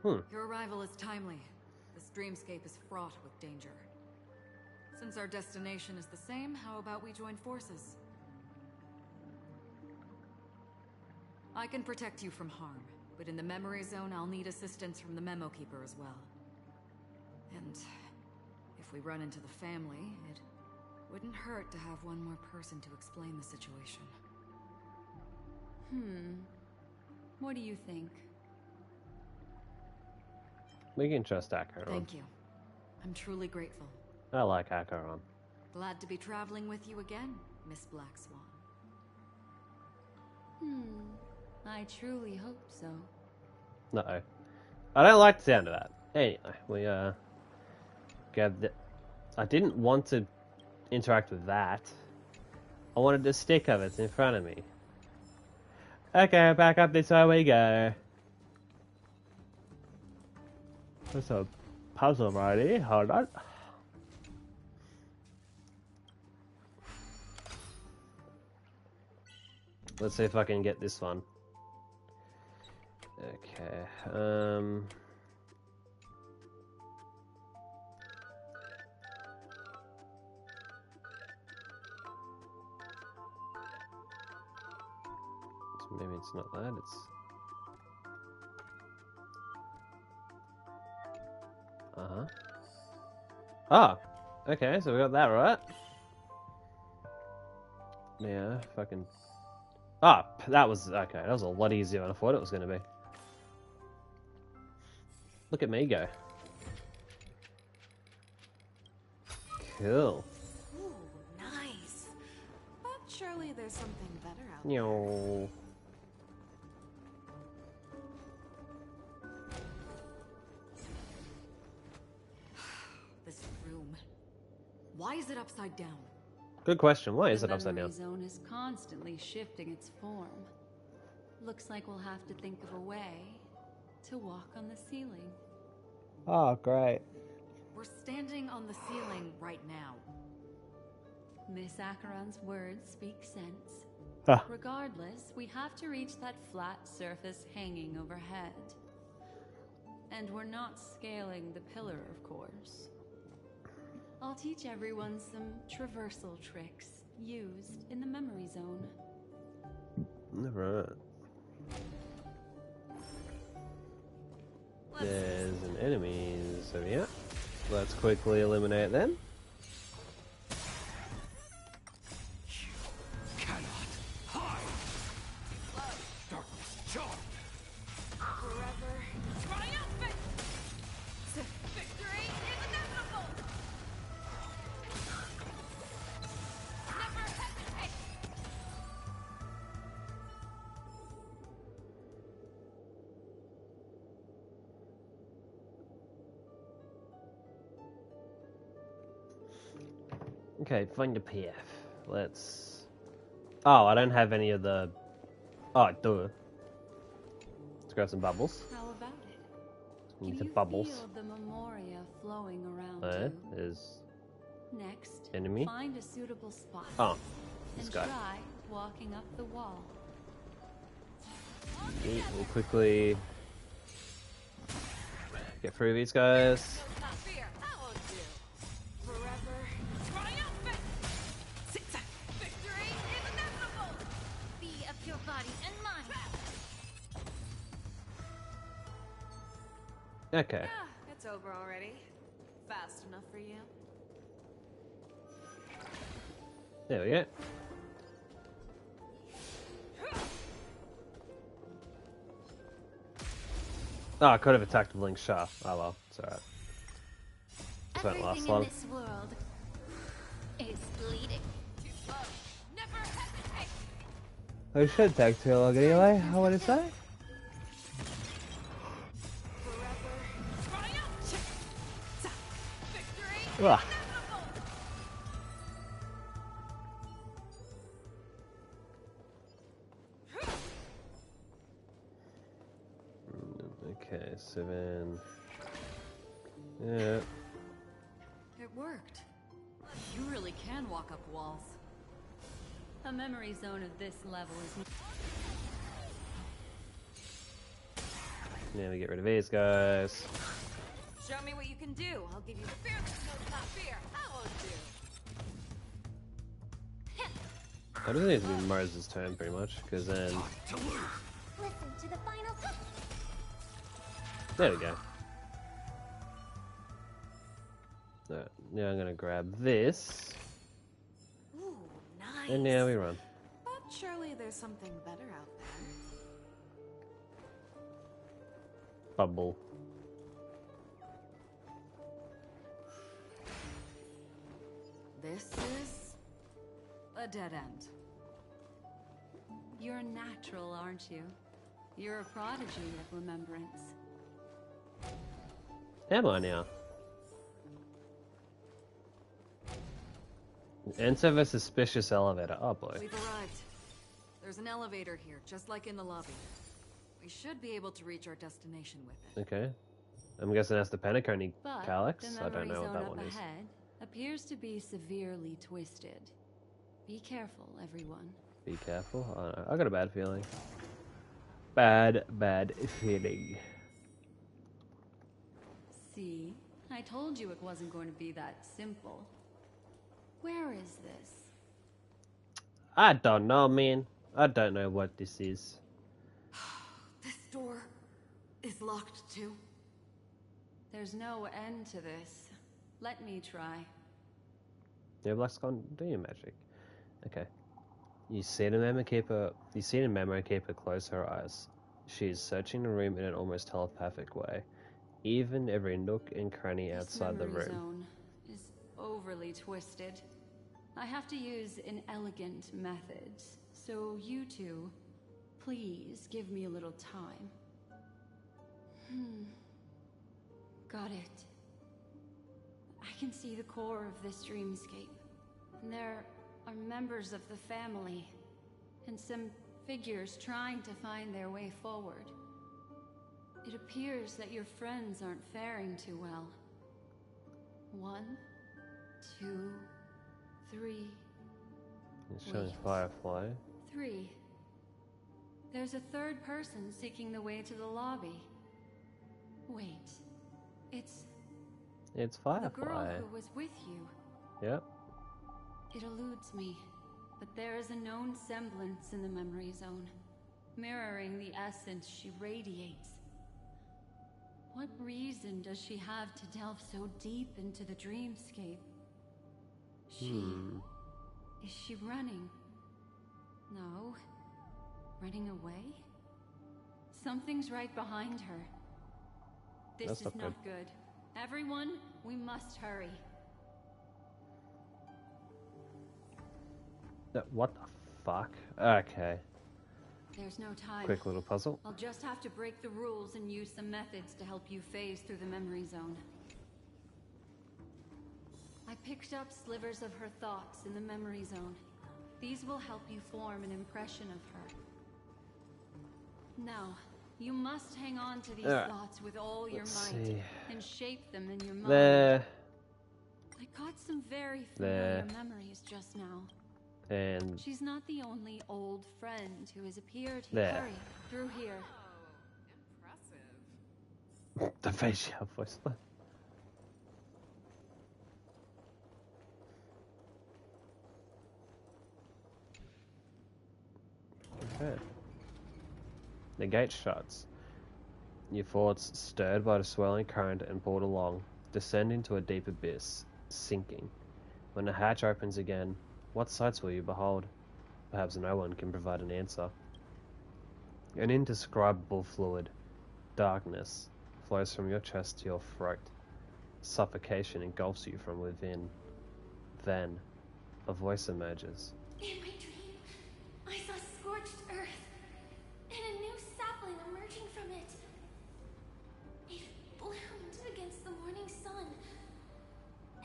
Your arrival is timely. This dreamscape is fraught with danger. Since our destination is the same, how about we join forces? I can protect you from harm, but in the memory zone I'll need assistance from the memo keeper as well. And if we run into the family, it wouldn't hurt to have one more person to explain the situation. What do you think? We can trust Acheron. Thank you. I'm truly grateful. I like Acheron. Glad to be traveling with you again, Miss Black Swan. I truly hope so. Uh-oh. I don't like the sound of that. Anyway, we grabbed the... I didn't want to interact with that. I wanted the stick of it in front of me. Okay, back up this way we go. That's a puzzle, righty. Hold on. Let's see if I can get this one. Okay, maybe it's not that, it's... Uh-huh. Ah! Okay, so we got that right. Yeah, fucking... Ah! That was... Okay, that was a lot easier than I thought it was going to be. Look at me go. Cool. Ooh, nice. But surely there's something better out there. Yo. This room. Why is it upside down? Good question. Why is The it upside memory down? zone is constantly shifting its form. Looks like we'll have to think of a way to walk on the ceiling. Oh, great. We're standing on the ceiling right now. Miss Acheron's words speak sense. Ah. Regardless, we have to reach that flat surface hanging overhead. And we're not scaling the pillar, of course. I'll teach everyone some traversal tricks used in the memory zone. Right. There's an enemy over here. Let's quickly eliminate them. Cannot hide. Darkness charmed. Forever. Triumphant! Victory is inevitable! Never hesitate! Okay, find the PF. Let's... Oh, I don't have any of the... Oh, duh. Let's grab some bubbles. How about it? Need Can the you bubbles. feel the memoria flowing around There you? is Next, enemy. find a suitable spot. Oh, this and guy. try walking up the wall. Neat. We'll quickly get through these guys. No top fear, that won't do. Forever triumphant! Victory is inevitable! Be of your body and mind. Okay. Yeah, it's over already. Fast enough for you? There we go. Oh, I could have attacked with Link's Shaft. Oh well, it's alright. This won't last Everything in long. this world is bleeding. Never hesitate! I should take too long anyway, I want to say. Triumphant! Victory is Ugh. inevitable! Okay, so then... Yeah. It worked. You really can walk up walls. A memory zone of this level is... Now we get rid of these guys. Show me what you can do. I'll give you the Fear there's no top fear, that won't do. That doesn't need to be Mars' turn, pretty much, because then... To lose. Listen to the final touch. There we go. So, now I'm gonna grab this, Ooh, nice. and now we run. But surely there's something better out there. Bubble. This is a dead end. You're natural, aren't you? You're a prodigy of remembrance. Am I now? Enter the suspicious elevator. Oh boy. We've arrived. There's an elevator here, just like in the lobby. We should be able to reach our destination with it. Okay. I'm guessing that's the Penacony But Calyx. the I don't memory know what zone that up one is. ahead appears to be severely twisted. Be careful, everyone. Be careful. I don't know. I got a bad feeling. Bad feeling. See? I told you it wasn't going to be that simple. Where is this? I don't know, man. I don't know what this is. This door is locked too. There's no end to this. Let me try. Yeah, Black's gone. Do your magic. Okay. You see the memory keeper close her eyes. She is searching the room in an almost telepathic way. Even every nook and cranny outside the This memory room. zone is overly twisted. I have to use inelegant methods. So you two, please give me a little time. Got it. I can see the core of this dreamscape. And there are members of the family, and some figures trying to find their way forward. It appears that your friends aren't faring too well. 1, 2, 3. It's showing Wait. Firefly. 3. There's a third person seeking the way to the lobby. Wait. It's It's the girl Firefly. who was with you. Yep. It eludes me, but there is a known semblance in the memory zone, mirroring the essence she radiates. What reason does she have to delve so deep into the dreamscape? Is she running? No. Running away? Something's right behind her. This That's is not not good. Everyone, we must hurry. What the fuck? Okay. There's no time. Quick little puzzle. I'll just have to break the rules and use some methods to help you phase through the memory zone. I picked up slivers of her thoughts in the memory zone. These will help you form an impression of her. Now, you must hang on to these thoughts with all your Let's might see. and shape them in your mind. There. I caught some very familiar memories just now. And She's not the only old friend who has appeared here. There. Hurry, through here. the facial voice. Okay. The gate shuts. Your thoughts, stirred by the swirling current and pulled along, descend into a deep abyss, sinking. When the hatch opens again, what sights will you behold? Perhaps no one can provide an answer. An indescribable fluid, darkness, flows from your chest to your throat. Suffocation engulfs you from within. Then, a voice emerges. In my dream, I saw scorched earth and a new sapling emerging from it. It bloomed against the morning sun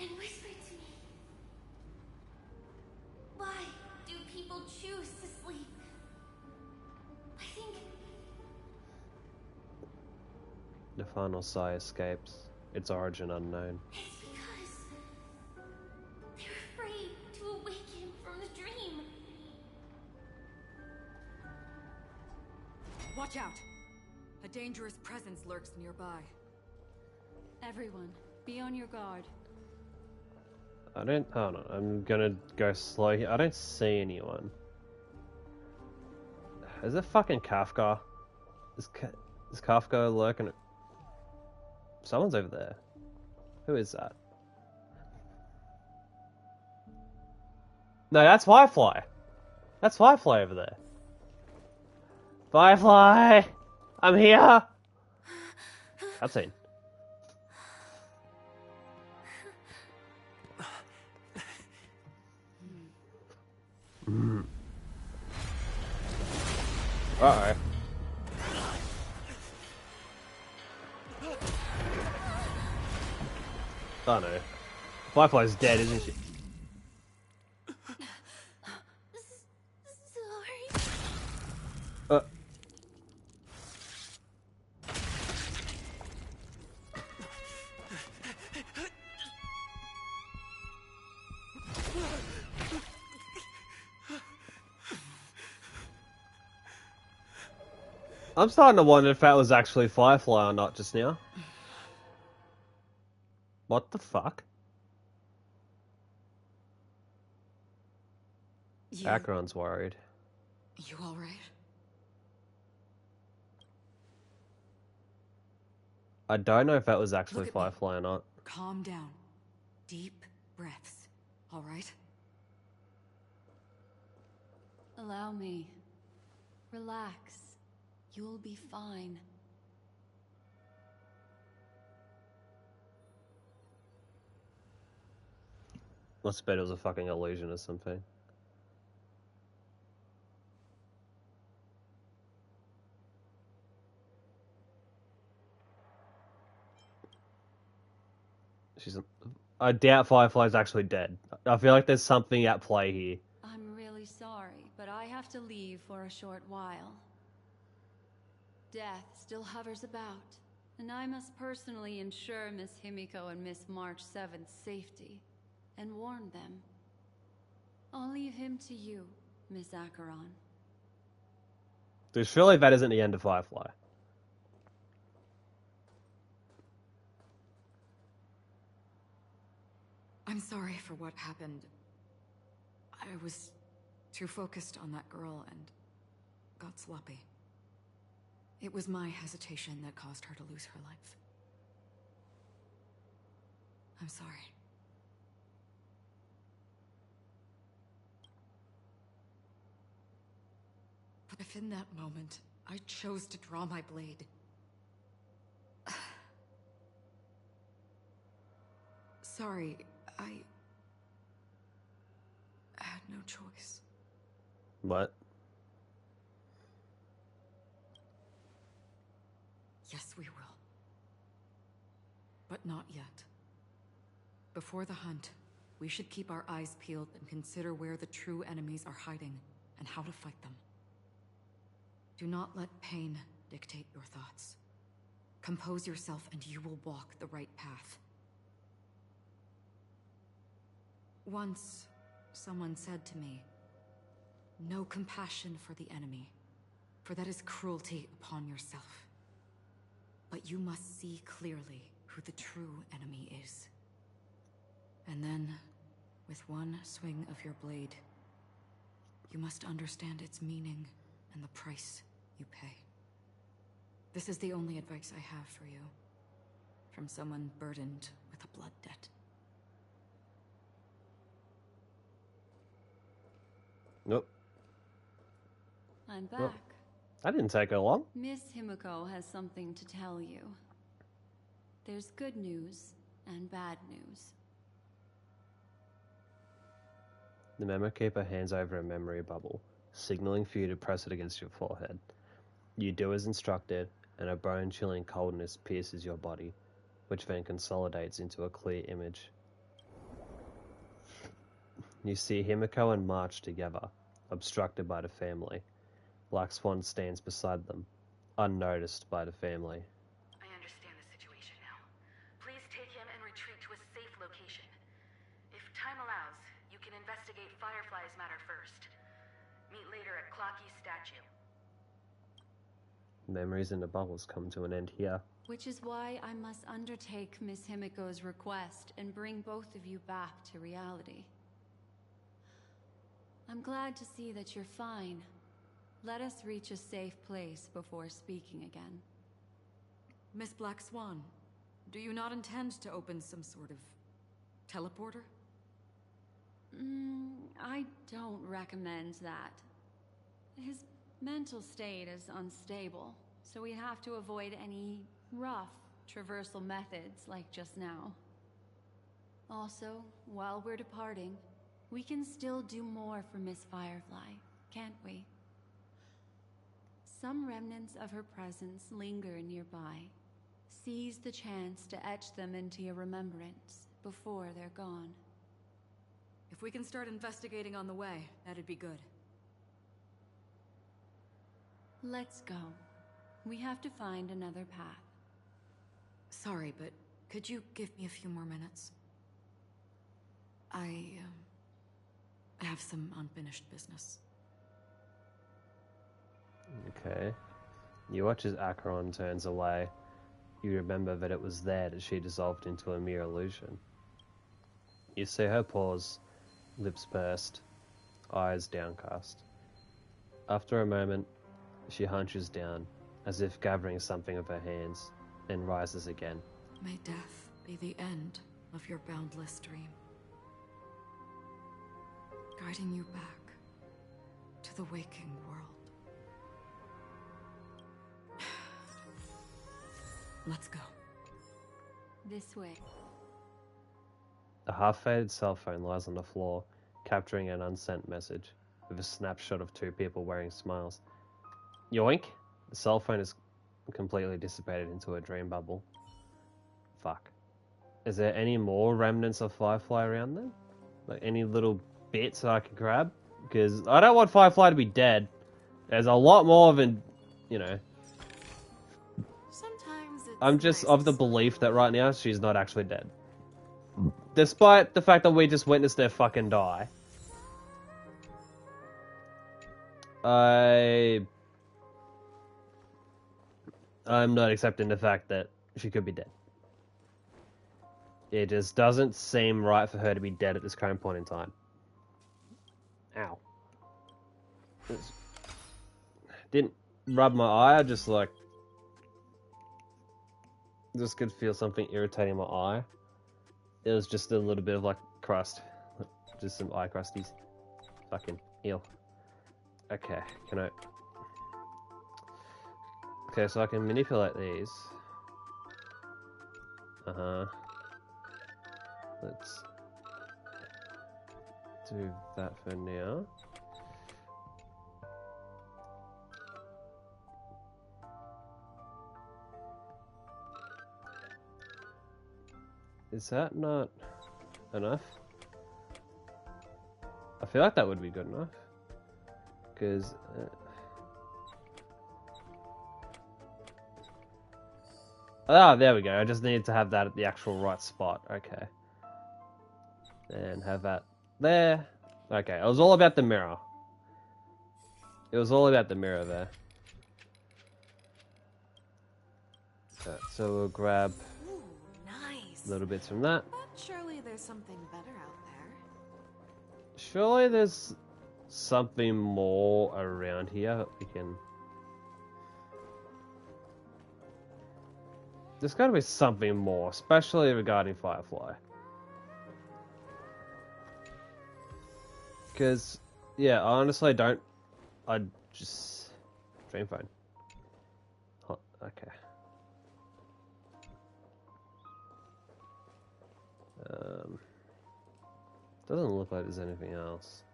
and whispered to me, "Why do people choose to sleep?" I think The final sigh escapes, its origin unknown. it's because they're afraid to awaken from the dream. Watch out! A dangerous presence lurks nearby. Everyone, be on your guard. Hold on, I'm gonna go slow here. I don't see anyone. Is it fucking Kafka? Is Kafka lurking? Someone's over there. Who is that? No, that's Firefly. That's Firefly over there. Firefly! I'm here! Cutscene. Uh-oh. Oh no. Firefly's dead, isn't she? Sorry. I'm starting to wonder if that was actually Firefly or not just now. What the fuck? Acheron's worried. You alright? I don't know if that was actually Firefly or not. Calm down. Deep breaths. Alright? Allow me. Relax. You'll be fine. Let's bet it was a fucking illusion or something. I doubt Firefly's actually dead. I feel like there's something at play here. I'm really sorry, but I have to leave for a short while. Death still hovers about, and I must personally ensure Miss Himiko and Miss March 7th's safety, and warn them. I'll leave him to you, Miss Acheron. Dude, surely that isn't the end of Firefly. I'm sorry for what happened. I was too focused on that girl and got sloppy. It was my hesitation that caused her to lose her life. I'm sorry. But if in that moment I chose to draw my blade, sorry, I had no choice. What? Yes, we will. But not yet. Before the hunt, we should keep our eyes peeled and consider where the true enemies are hiding and how to fight them. Do not let pain dictate your thoughts. Compose yourself and you will walk the right path. Once, someone said to me, "No compassion for the enemy, for that is cruelty upon yourself. But you must see clearly who the true enemy is. And then, with one swing of your blade, you must understand its meaning and the price you pay." This is the only advice I have for you, from someone burdened with a blood debt. Nope. I'm back. Oh. That didn't take her long. Miss Himiko has something to tell you. There's good news and bad news. The memo keeper hands over a memory bubble, signaling for you to press it against your forehead. You do as instructed, and a bone-chilling coldness pierces your body, which then consolidates into a clear image. You see Himiko and March together, obstructed by the family. Black Swan stands beside them, unnoticed by the family. I understand the situation now. Please take him and retreat to a safe location. If time allows, you can investigate Firefly's matter first. Meet later at Clocky's statue. Memories in the bubbles come to an end here. Which is why I must undertake Miss Himiko's request and bring both of you back to reality. I'm glad to see that you're fine. Let us reach a safe place before speaking again. Miss Black Swan, do you not intend to open some sort of teleporter? I don't recommend that. His mental state is unstable, so we have to avoid any rough traversal methods like just now. Also, while we're departing, we can still do more for Miss Firefly, can't we? Some remnants of her presence linger nearby. Seize the chance to etch them into your remembrance before they're gone. If we can start investigating on the way, that'd be good. Let's go. We have to find another path. Sorry, but could you give me a few more minutes? I have some unfinished business. Okay. You watch as Acheron turns away. You remember that it was there that she dissolved into a mere illusion. You see her pause, lips pursed, eyes downcast. After a moment, she hunches down, as if gathering something with her hands, then rises again. May death be the end of your boundless dream, guiding you back to the waking world. Let's go. This way. A half-faded cell phone lies on the floor, capturing an unsent message, with a snapshot of two people wearing smiles. Yoink! The cell phone is completely dissipated into a dream bubble. Fuck. Is there any more remnants of Firefly around them? Like any little bits that I can grab? Because I don't want Firefly to be dead. There's a lot more than, you know. Sometimes it's I'm just nice of the to belief that right now she's not actually dead. Despite the fact that we just witnessed her fucking die. I'm not accepting the fact that she could be dead. It just doesn't seem right for her to be dead at this current point in time. Ow. Didn't rub my eye, I just like... Just could feel something irritating in my eye. It was just a little bit of like crust. Just some eye crusties. Fucking eel. Okay, can I... Okay, so I can manipulate these. Let's do that for now. Is that not enough? I feel like that would be good enough. Because... Ah, there we go. I just needed to have that at the actual right spot. Okay. And have that there. Okay, it was all about the mirror. It was all about the mirror there. Right, so we'll grab nice. little bits from that. But surely there's something better out there. Surely there's something more around here that we can... There's got to be something more, especially regarding Firefly. Because, yeah, I honestly don't... I just... Dream phone. Oh, okay. Doesn't look like there's anything else.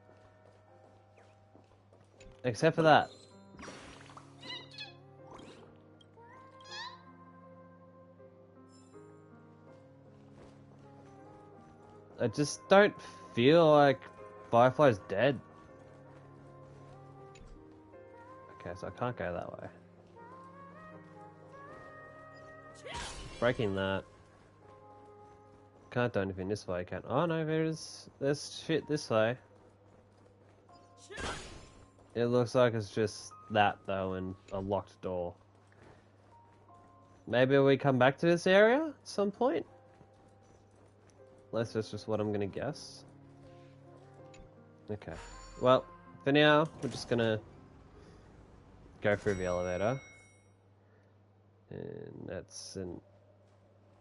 Except for that. I just don't feel like Firefly's dead. Okay, so I can't go that way. Breaking that. Can't do anything this way, can... Oh no, there's shit this way. It looks like it's just that though, and a locked door. Maybe we come back to this area at some point? Unless that's just what I'm gonna guess. Okay. Well, for now, we're just gonna go through the elevator. And that's an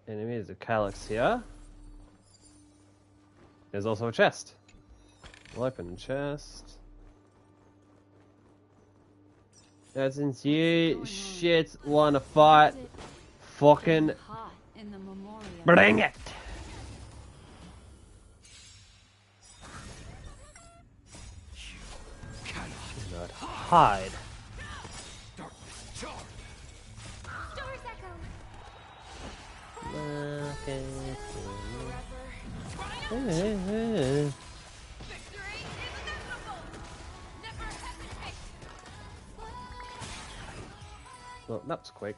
enemy. There's a calyx here. There's also a chest. We'll open the chest. Now, since you shit wanna fight, fucking bring it! Not hide. Well, that was quick.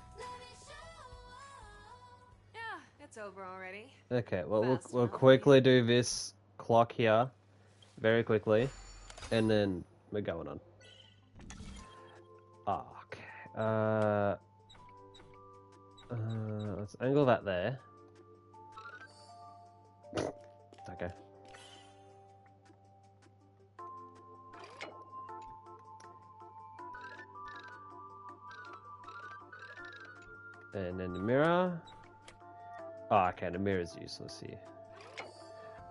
Yeah, it's over already. Okay, well, Fast we'll enough, quickly do this clock here, very quickly, and then we're going on. Okay. Let's angle that there. Okay. And then the mirror. Oh, okay, the mirror's useless here.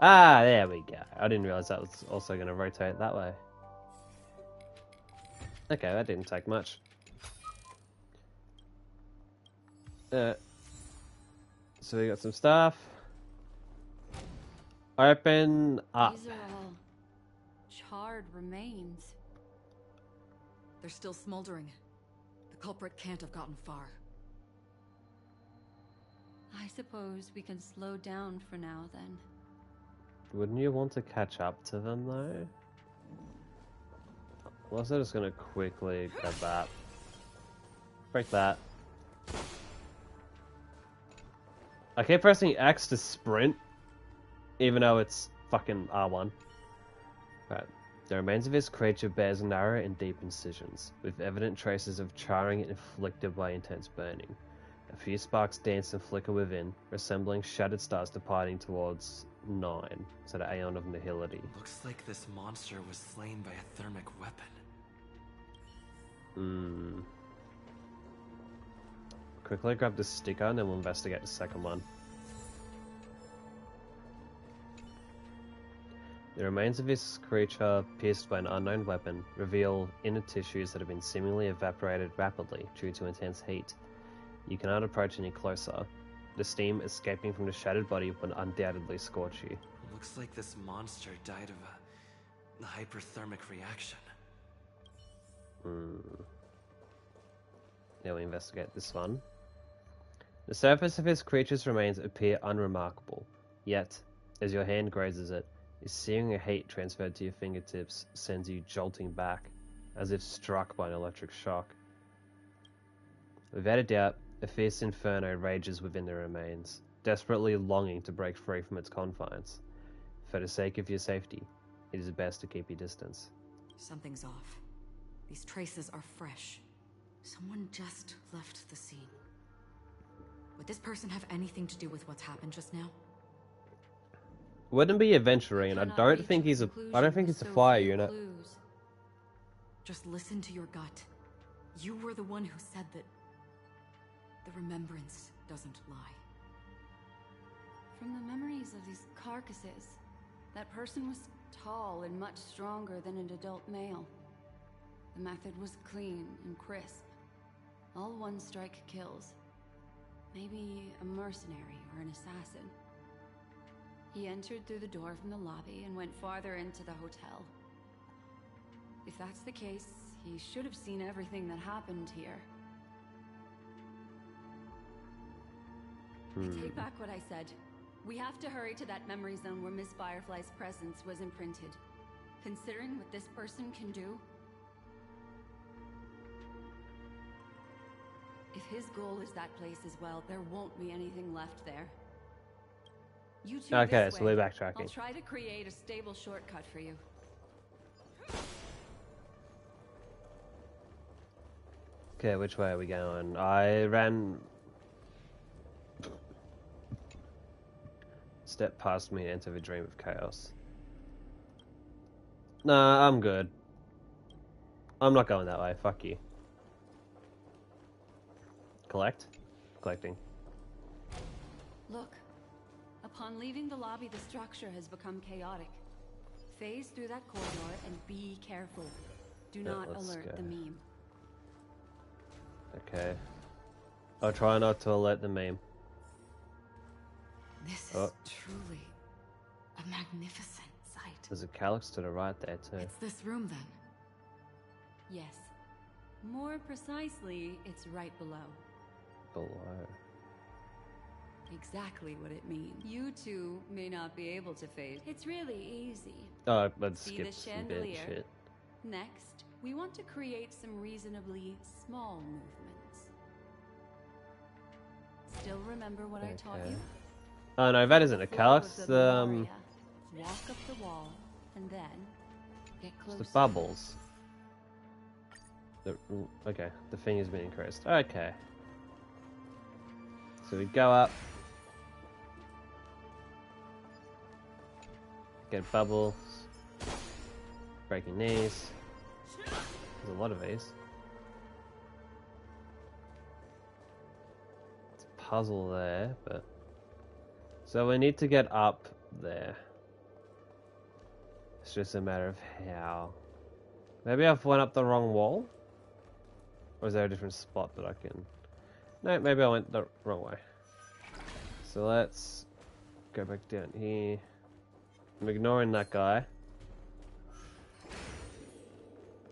Ah, there we go. I didn't realize that was also going to rotate that way. Okay, that didn't take much. So we got some stuff. Open up. These are all charred remains. They're still smoldering. The culprit can't have gotten far. I suppose we can slow down for now then. Wouldn't you want to catch up to them though? I'm also just gonna quickly grab that. Break that. I keep pressing X to sprint, even though it's fucking R1. Right. The remains of this creature bears narrow and deep incisions, with evident traces of charring inflicted by intense burning. A few sparks dance and flicker within, resembling shattered stars departing towards 9, so the Aeon of Nihility. Looks like this monster was slain by a thermic weapon. Quickly grab the sticker and then we'll investigate the second one. The remains of this creature, pierced by an unknown weapon, reveal inner tissues that have been seemingly evaporated rapidly due to intense heat. You cannot approach any closer. The steam escaping from the shattered body would undoubtedly scorch you. Looks like this monster died of a hyperthermic reaction. Now we investigate this one. The surface of this creature's remains appear unremarkable, yet, as your hand grazes it, the searing heat transferred to your fingertips sends you jolting back, as if struck by an electric shock. Without a doubt, a fierce inferno rages within the remains, desperately longing to break free from its confines. For the sake of your safety, it is best to keep your distance. Something's off. These traces are fresh. Someone just left the scene. Would this person have anything to do with what's happened just now? Wouldn't be adventuring, and I don't think he's a fire unit. Just listen to your gut. You were the one who said that the remembrance doesn't lie. From the memories of these carcasses, that person was tall and much stronger than an adult male. The method was clean and crisp. All one strike kills. Maybe a mercenary or an assassin. He entered through the door from the lobby and went farther into the hotel. If that's the case, he should have seen everything that happened here. I take back what I said. We have to hurry to that memory zone where Miss Firefly's presence was imprinted. Considering what this person can do, if his goal is that place as well, there won't be anything left there. You two Okay, this so way. we're backtracking. I'll try to create a stable shortcut for you. Okay, which way are we going? I ran... Step past me and enter a dream of chaos. Nah, I'm good. I'm not going that way, fuck you. Collect? Collecting. Look. Upon leaving the lobby, the structure has become chaotic. Phase through that corridor and be careful. Do not alert the meme. Okay. I'll try not to alert the meme. This is truly a magnificent sight. There's a calyx to the right there too. It's this room then? Yes. More precisely, it's right below. Below. exactly what it means. You two may not be able to face. It's really easy. Oh, let's See skip the some bit chandelier? shit. Next, we want to create some reasonably small movements. Still remember what I taught you? Oh no, that isn't a Flow cast. of the Bavaria. Walk up the wall, and then get It's close. the bubbles. Okay, the thing is being increased. Okay. So we go up. Get bubbles. Breaking knees. There's a lot of these. It's a puzzle there, but... So we need to get up there. It's just a matter of how. Maybe I've went up the wrong wall? Or is there a different spot that I can... No, maybe I went the wrong way. So let's go back down here. I'm ignoring that guy.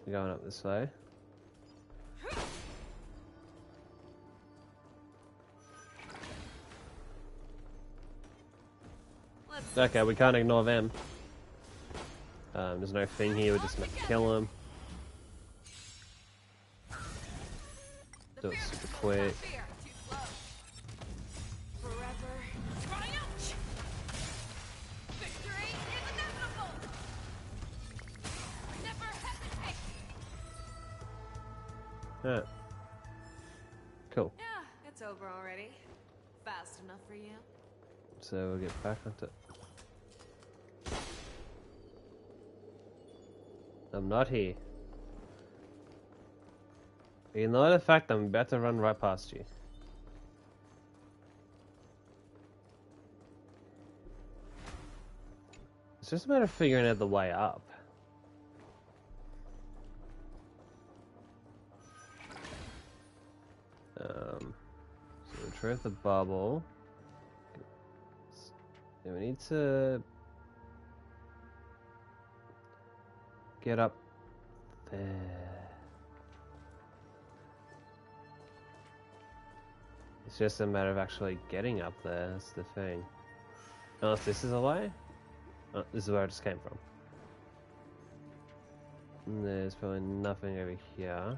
I'm going up this way. Okay, we can't ignore them. There's no thing here, we're just gonna kill them. Do it super quick. Yeah. Cool. Yeah, it's over already. Fast enough for you? So we'll get back onto... I'm not here. You know the fact I'm about to run right past you. It's just a matter of figuring out the way up. So retrieve the bubble. And we need to get up there. It's just a matter of actually getting up there, that's the thing. Unless this is a way? Oh, this is where I just came from. And there's probably nothing over here.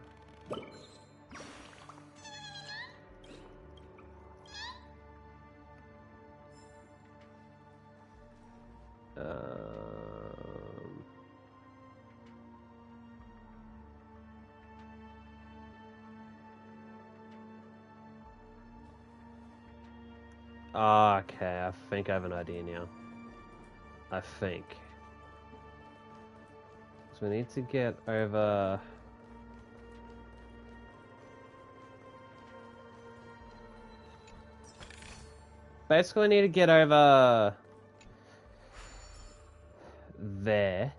Okay, I think I have an idea now. I think. So we need to get over... Basically, we need to get over... there.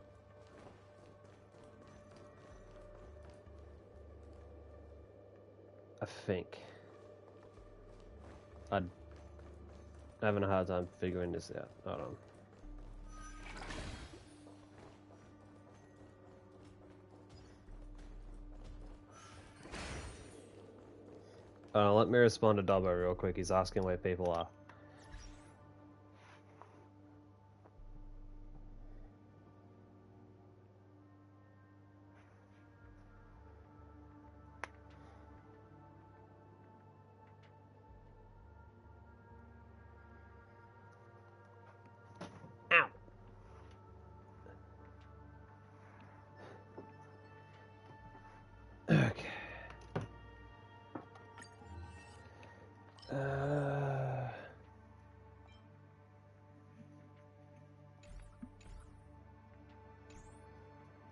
I think. I'm having a hard time figuring this out. Hold on. Let me respond to Dobbo real quick. He's asking where people are. Ow! Okay.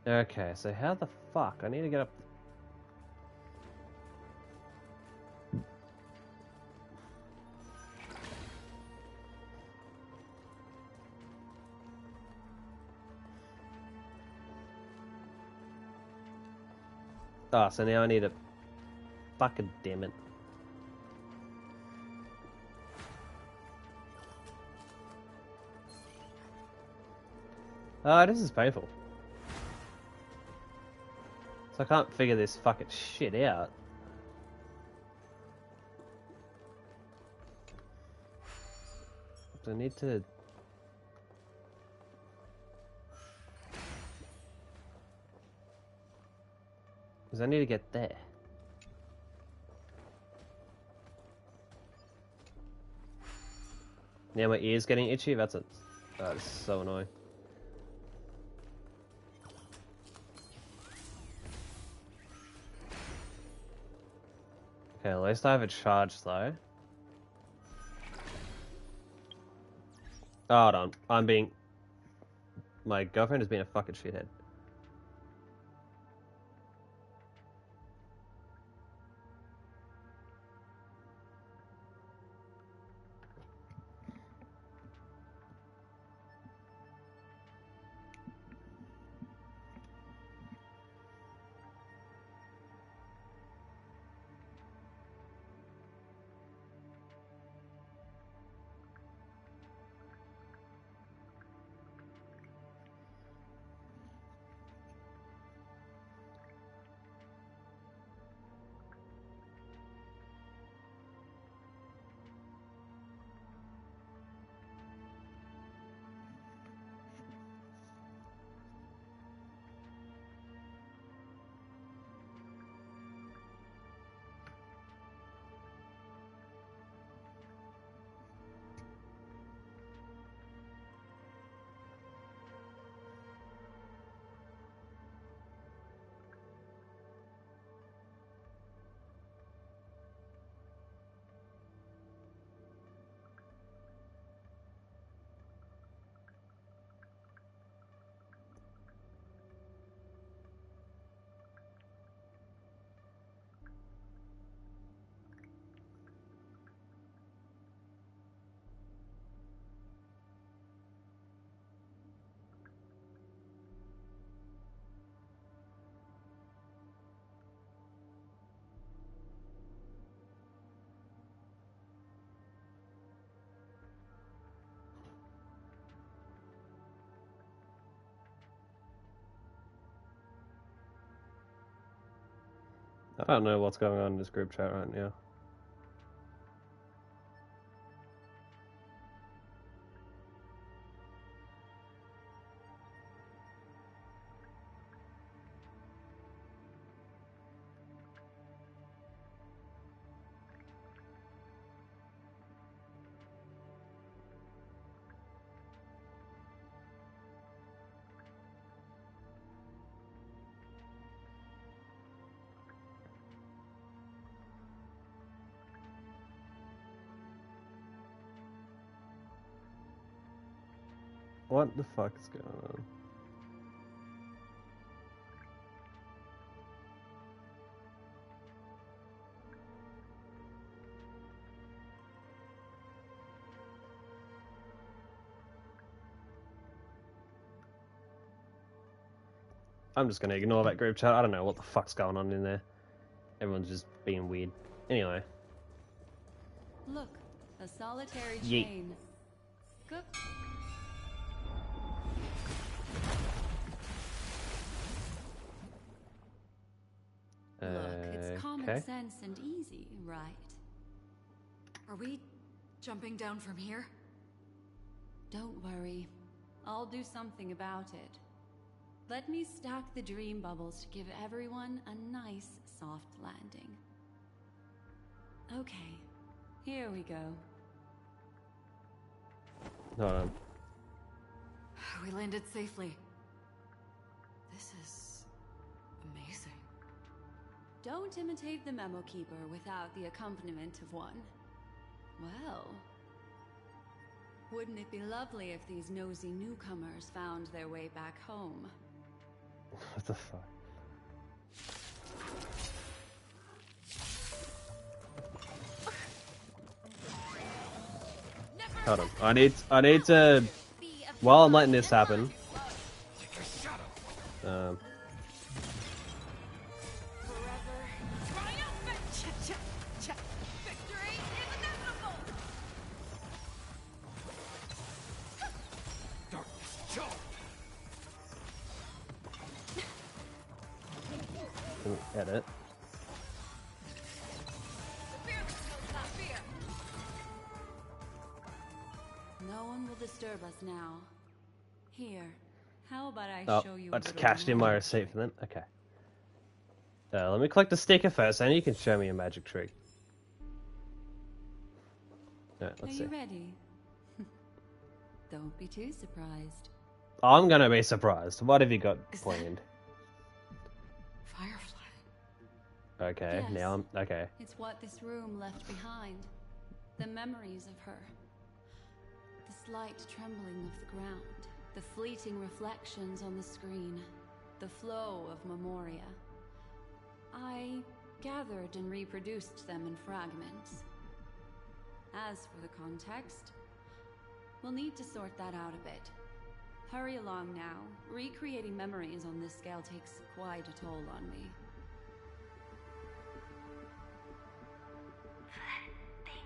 Okay, so how the fuck? I need to get up... Oh, so now I need to... Fucking damn it. This is painful. So I can't figure this fucking shit out. I need to... Because I need to get there. Yeah, my ear's getting itchy. That's so annoying. Okay, at least I have a charge though. Oh, hold on. My girlfriend has been a fucking shithead. I don't know what's going on in this group chat right now. What the fuck is going on? I'm just gonna ignore that group chat. I don't know what the fuck's going on in there. Everyone's just being weird. Anyway. Look, a solitary Yeet. chain. Good. Look, it's common sense and easy, right? Are we jumping down from here? Don't worry. I'll do something about it. Let me stack the dream bubbles to give everyone a nice, soft landing. Okay, here we go. Hold on. We landed safely. This is amazing. Don't imitate the memo keeper without the accompaniment of one. Well, wouldn't it be lovely if these nosy newcomers found their way back home? What the fuck? Hold on. I need to. While I'm letting this happen. Edit. No disturb us now. Here, how about I show you? I just cashed in my receipt for them. Okay. Let me collect the sticker first, and you can show me a magic trick. Alright, let's see. Are you ready? Don't be too surprised. I'm gonna be surprised. What have you got planned? Firefly. Okay, Yes. now I'm... Okay. It's what this room left behind. The memories of her. The slight trembling of the ground. The fleeting reflections on the screen. The flow of memoria. I gathered and reproduced them in fragments. As for the context, we'll need to sort that out a bit. Hurry along now. Recreating memories on this scale takes quite a toll on me. That thing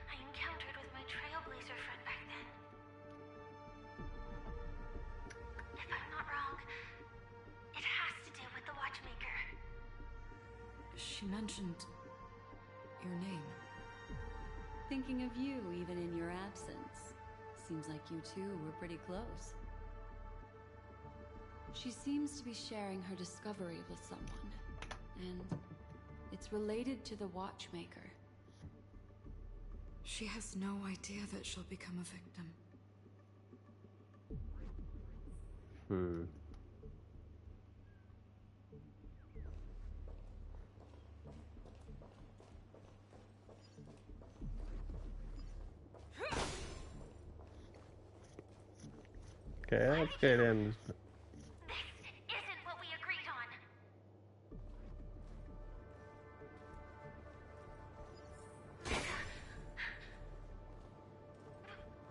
I encountered with my trailblazer friend back then. If I'm not wrong, it has to do with the Watchmaker. She mentioned your name. Thinking of you even in your absence. Seems like you two were pretty close. She seems to be sharing her discovery with someone, and it's related to the Watchmaker. She has no idea that she'll become a victim. Okay, let's get in. This isn't what we agreed on.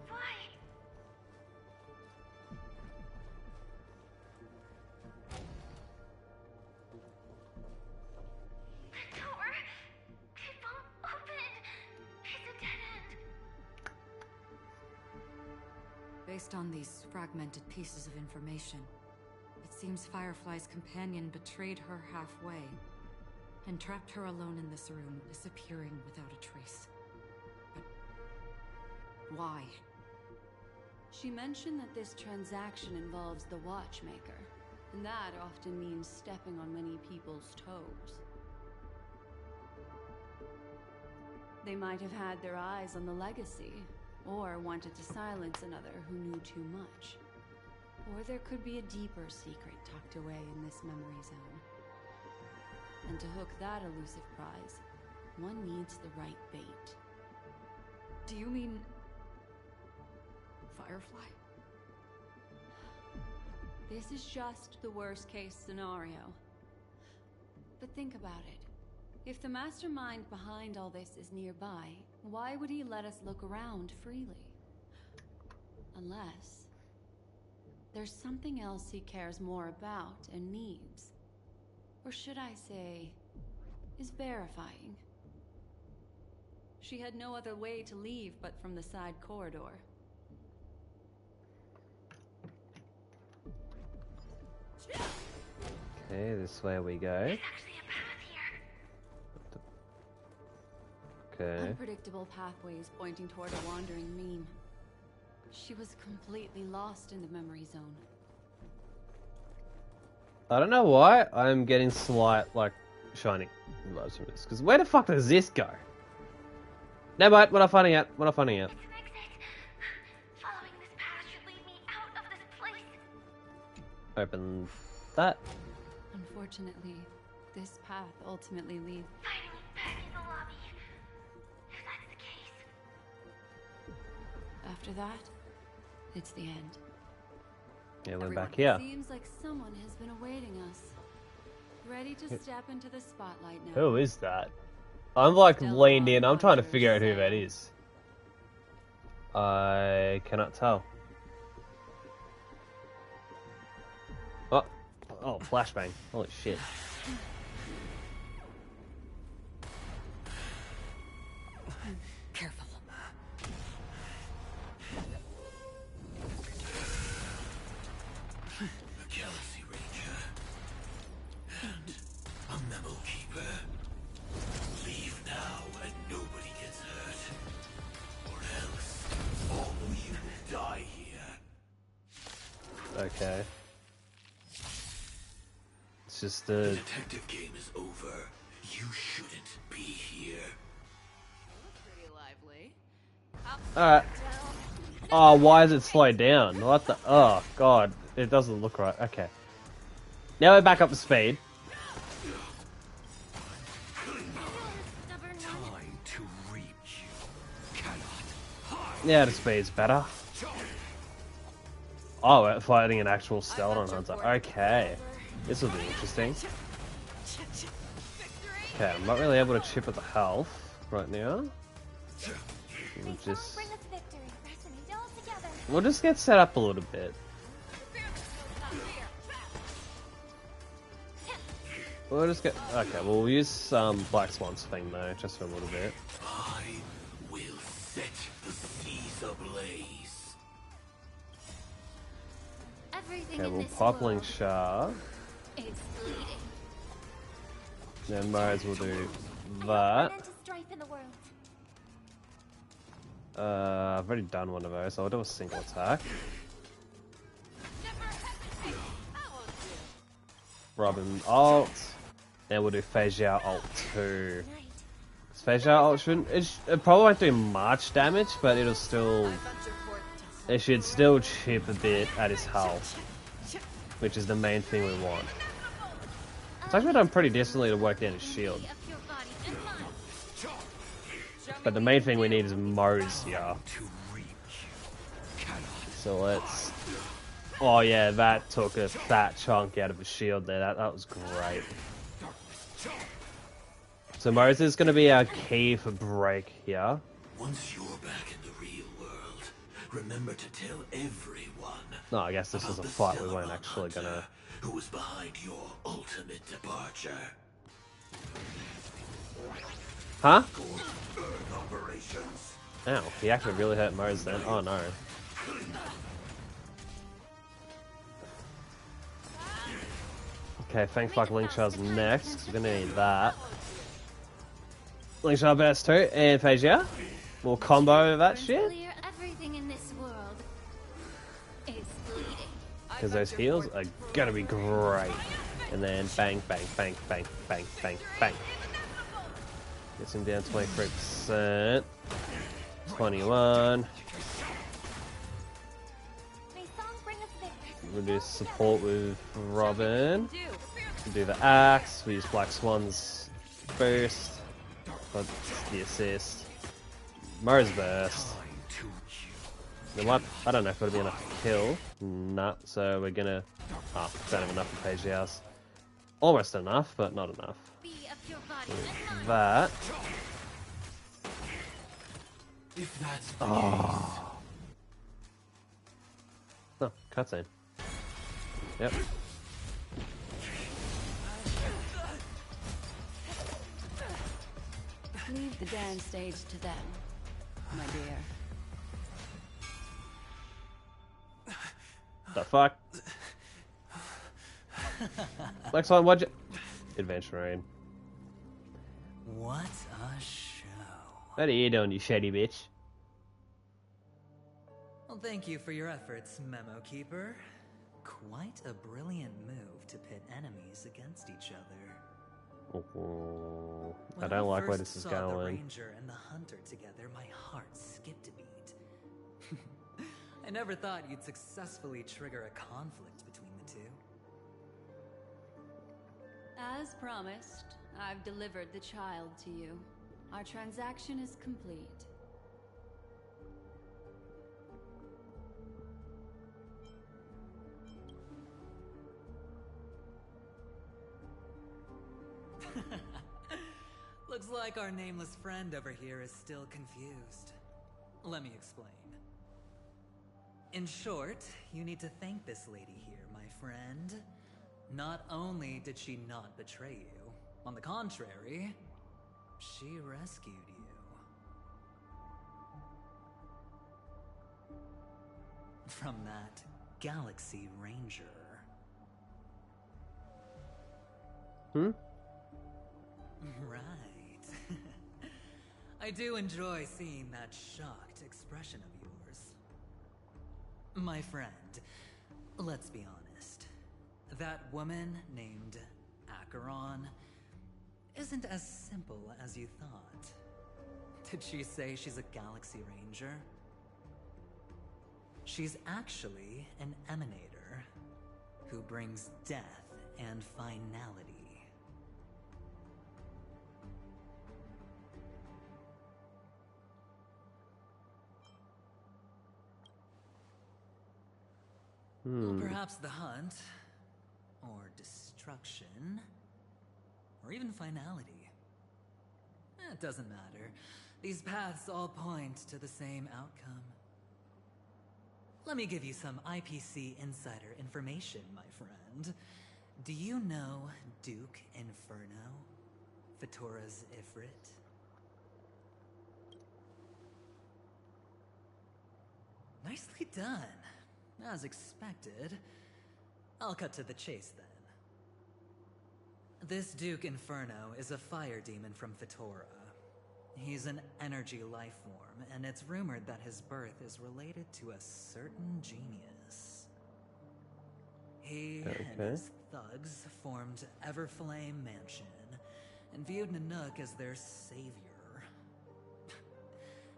Why? The door, it won't open. It's a dead end. Based on these fragmented pieces of information, it seems Firefly's companion betrayed her halfway and trapped her alone in this room, disappearing without a trace. But why? She mentioned that this transaction involves the Watchmaker, and that often means stepping on many people's toes. They might have had their eyes on the legacy, or wanted to silence another who knew too much. Or there could be a deeper secret tucked away in this memory zone. And to hook that elusive prize, one needs the right bait. Do you mean Firefly? This is just the worst case scenario. But think about it. If the mastermind behind all this is nearby, why would he let us look around freely? Unless there's something else he cares more about and needs. Or should I say, is verifying. She had no other way to leave but from the side corridor. Okay, this way we go. There's actually a path here. Okay. Unpredictable pathways pointing toward a wandering meme. She was completely lost in the memory zone. I don't know why I'm getting slight, like, shining vibes from this. Because where the fuck does this go? No, but we're not finding out. We're not finding out. It's an exit. Following this path should lead me out of this place. Open that. Unfortunately, this path ultimately leads. Finally back in the lobby. If that's the case. After that, it's the end. Yeah, we're Everyone, back here. Seems like someone has been awaiting us. Ready to step into the spotlight now. Who is that? I'm like leaned in. I'm trying to figure out who that is. I cannot tell. Oh, flashbang. Holy shit. Careful. A Galaxy Ranger and a Memo Keeper. Leave now and nobody gets hurt. Or else all of you will die Okay. It's just The a... detective game is over. You shouldn't be here. Pretty lively. Alright. Oh, why is it slowed down? What the... Oh, God. It doesn't look right. Okay. Now we're back up to speed. Time to reach. Cannot. Yeah, the speed's better. Oh, we're fighting an actual skeleton hunter. Okay. This will be interesting. Okay, I'm not really able to chip at the health right now. We'll just get set up a little bit. We'll just get... Okay, we'll use Black Swan's thing though, just for a little bit. I will set the seas ablaze. Okay, we'll pop Link Shard. Then Mars will do that. I've already done one of those, so I'll do a single attack. Robin ult. Then we'll do Phasya ult too. Phasya ult shouldn't... It probably won't do much damage, but it'll still... It should still chip a bit at his health. Which is the main thing we want. It's actually done pretty decently to work down his shield. But the main thing we need is Mose here. So let's... Oh yeah, that took a fat chunk out of his shield there. That was great. So Mose is going to be our key for break here. Once you're back in the real world, remember to tell everyone. No, I guess this is a fight we weren't actually going to... Who was behind your ultimate departure? Huh? Earth operations. Ow, he actually really hurt Mose then. Oh no. Okay, Fang Fuck Link Shard's next. We're gonna need that. Link Shard burst 2 and Phasya. We'll combo that shit. Because those heals are gonna be great. And then bang, bang, bang, bang, bang, bang, bang. Gets him down 23%. 21. We'll do support with Robin. We'll do the axe. We use Black Swan's burst. But the assist. Mars burst. Then what? I don't know if it'll be enough to kill. Nah, so we're gonna... Ah, don't have enough for Phasya's. Almost enough, but not enough. That. If that's Oh. Oh, cutscene. Yep. Leave the dance stage to them, my dear. The fuck? Black Swan, what'd you... Adventure Rain. What a show. What are you doing, you shady bitch? Well, thank you for your efforts, Memo Keeper. Quite a brilliant move to pit enemies against each other. I don't like where this is The going. ranger and the hunter together, my heart skipped a beat. I never thought you'd successfully trigger a conflict between the two. As promised, I've delivered the child to you. Our transaction is complete. Looks like our nameless friend over here is still confused. Let me explain. In short, you need to thank this lady here, my friend. Not only did she not betray you, on the contrary, she rescued you. From that Galaxy Ranger. Hmm? Right. I do enjoy seeing that shocked expression of yours. My friend, Let's be honest. That woman named Acheron isn't as simple as you thought. Did she say she's a Galaxy Ranger? She's actually an emanator who brings death and finality. Well, perhaps the hunt, or destruction, or even finality. It doesn't matter. These paths all point to the same outcome. Let me give you some IPC insider information, my friend. Do you know Duke Inferno? Fatora's Ifrit? Nicely done. As expected. I'll cut to the chase then. This Duke Inferno is a fire demon from Fatora. He's an energy life form, and it's rumored that his birth is related to a certain genius. He and his thugs formed Everflame Mansion, and viewed Nanook as their savior.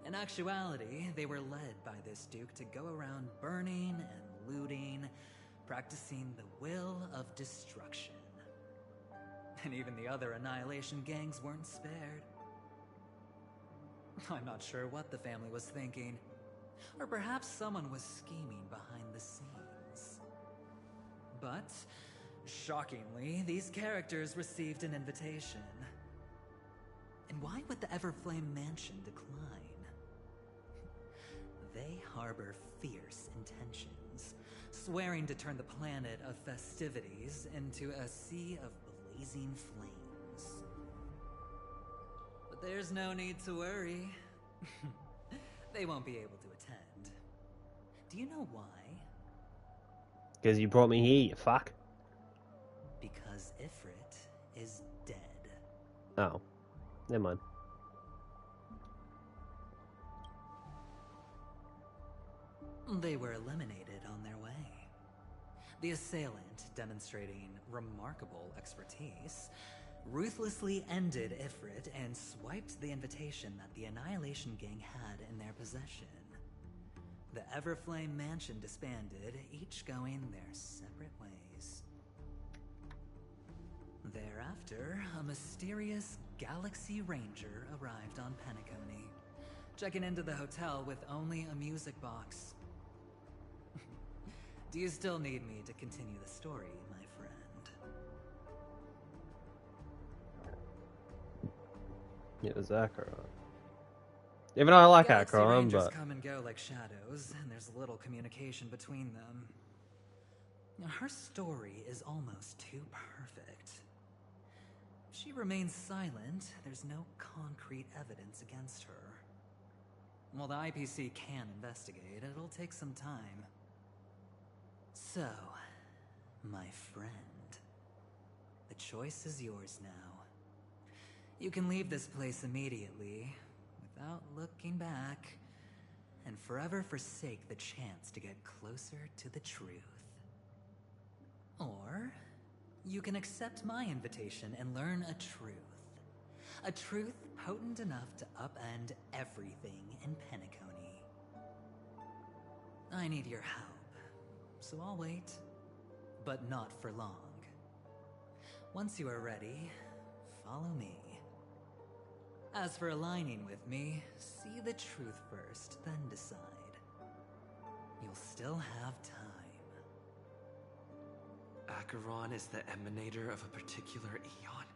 In actuality, they were led by this Duke to go around burning and looting, practicing the will of destruction. And even the other Annihilation gangs weren't spared. I'm not sure what the family was thinking. Or perhaps someone was scheming behind the scenes. But, shockingly, these characters received an invitation. And why would the Everflame Mansion decline? They harbor fierce intentions, swearing to turn the planet of festivities into a sea of blazing flames. But there's no need to worry. They won't be able to attend. Do you know why? Because you brought me here, you fuck. Because Ifrit is dead. Oh. Never mind. They were eliminated on their way. The assailant, demonstrating remarkable expertise, ruthlessly ended Ifrit and swiped the invitation that the Annihilation Gang had in their possession. The Everflame Mansion disbanded, each going their separate ways. Thereafter, a mysterious Galaxy Ranger arrived on Penacony, checking into the hotel with only a music box. Do you still need me to continue the story, my friend? Yeah, Acheron. Even though I like Galaxy Acheron, Rangers but come and go like shadows, and there's little communication between them. Her story is almost too perfect. If she remains silent, there's no concrete evidence against her. While the IPC can investigate, it'll take some time. So, my friend, the choice is yours now. You can leave this place immediately, without looking back, and forever forsake the chance to get closer to the truth. Or, you can accept my invitation and learn a truth. A truth potent enough to upend everything in Penacony. I need your help. So I'll wait, but not for long. Once you are ready, follow me. As for aligning with me, see the truth first, then decide. You'll still have time. Acheron is the emanator of a particular eon?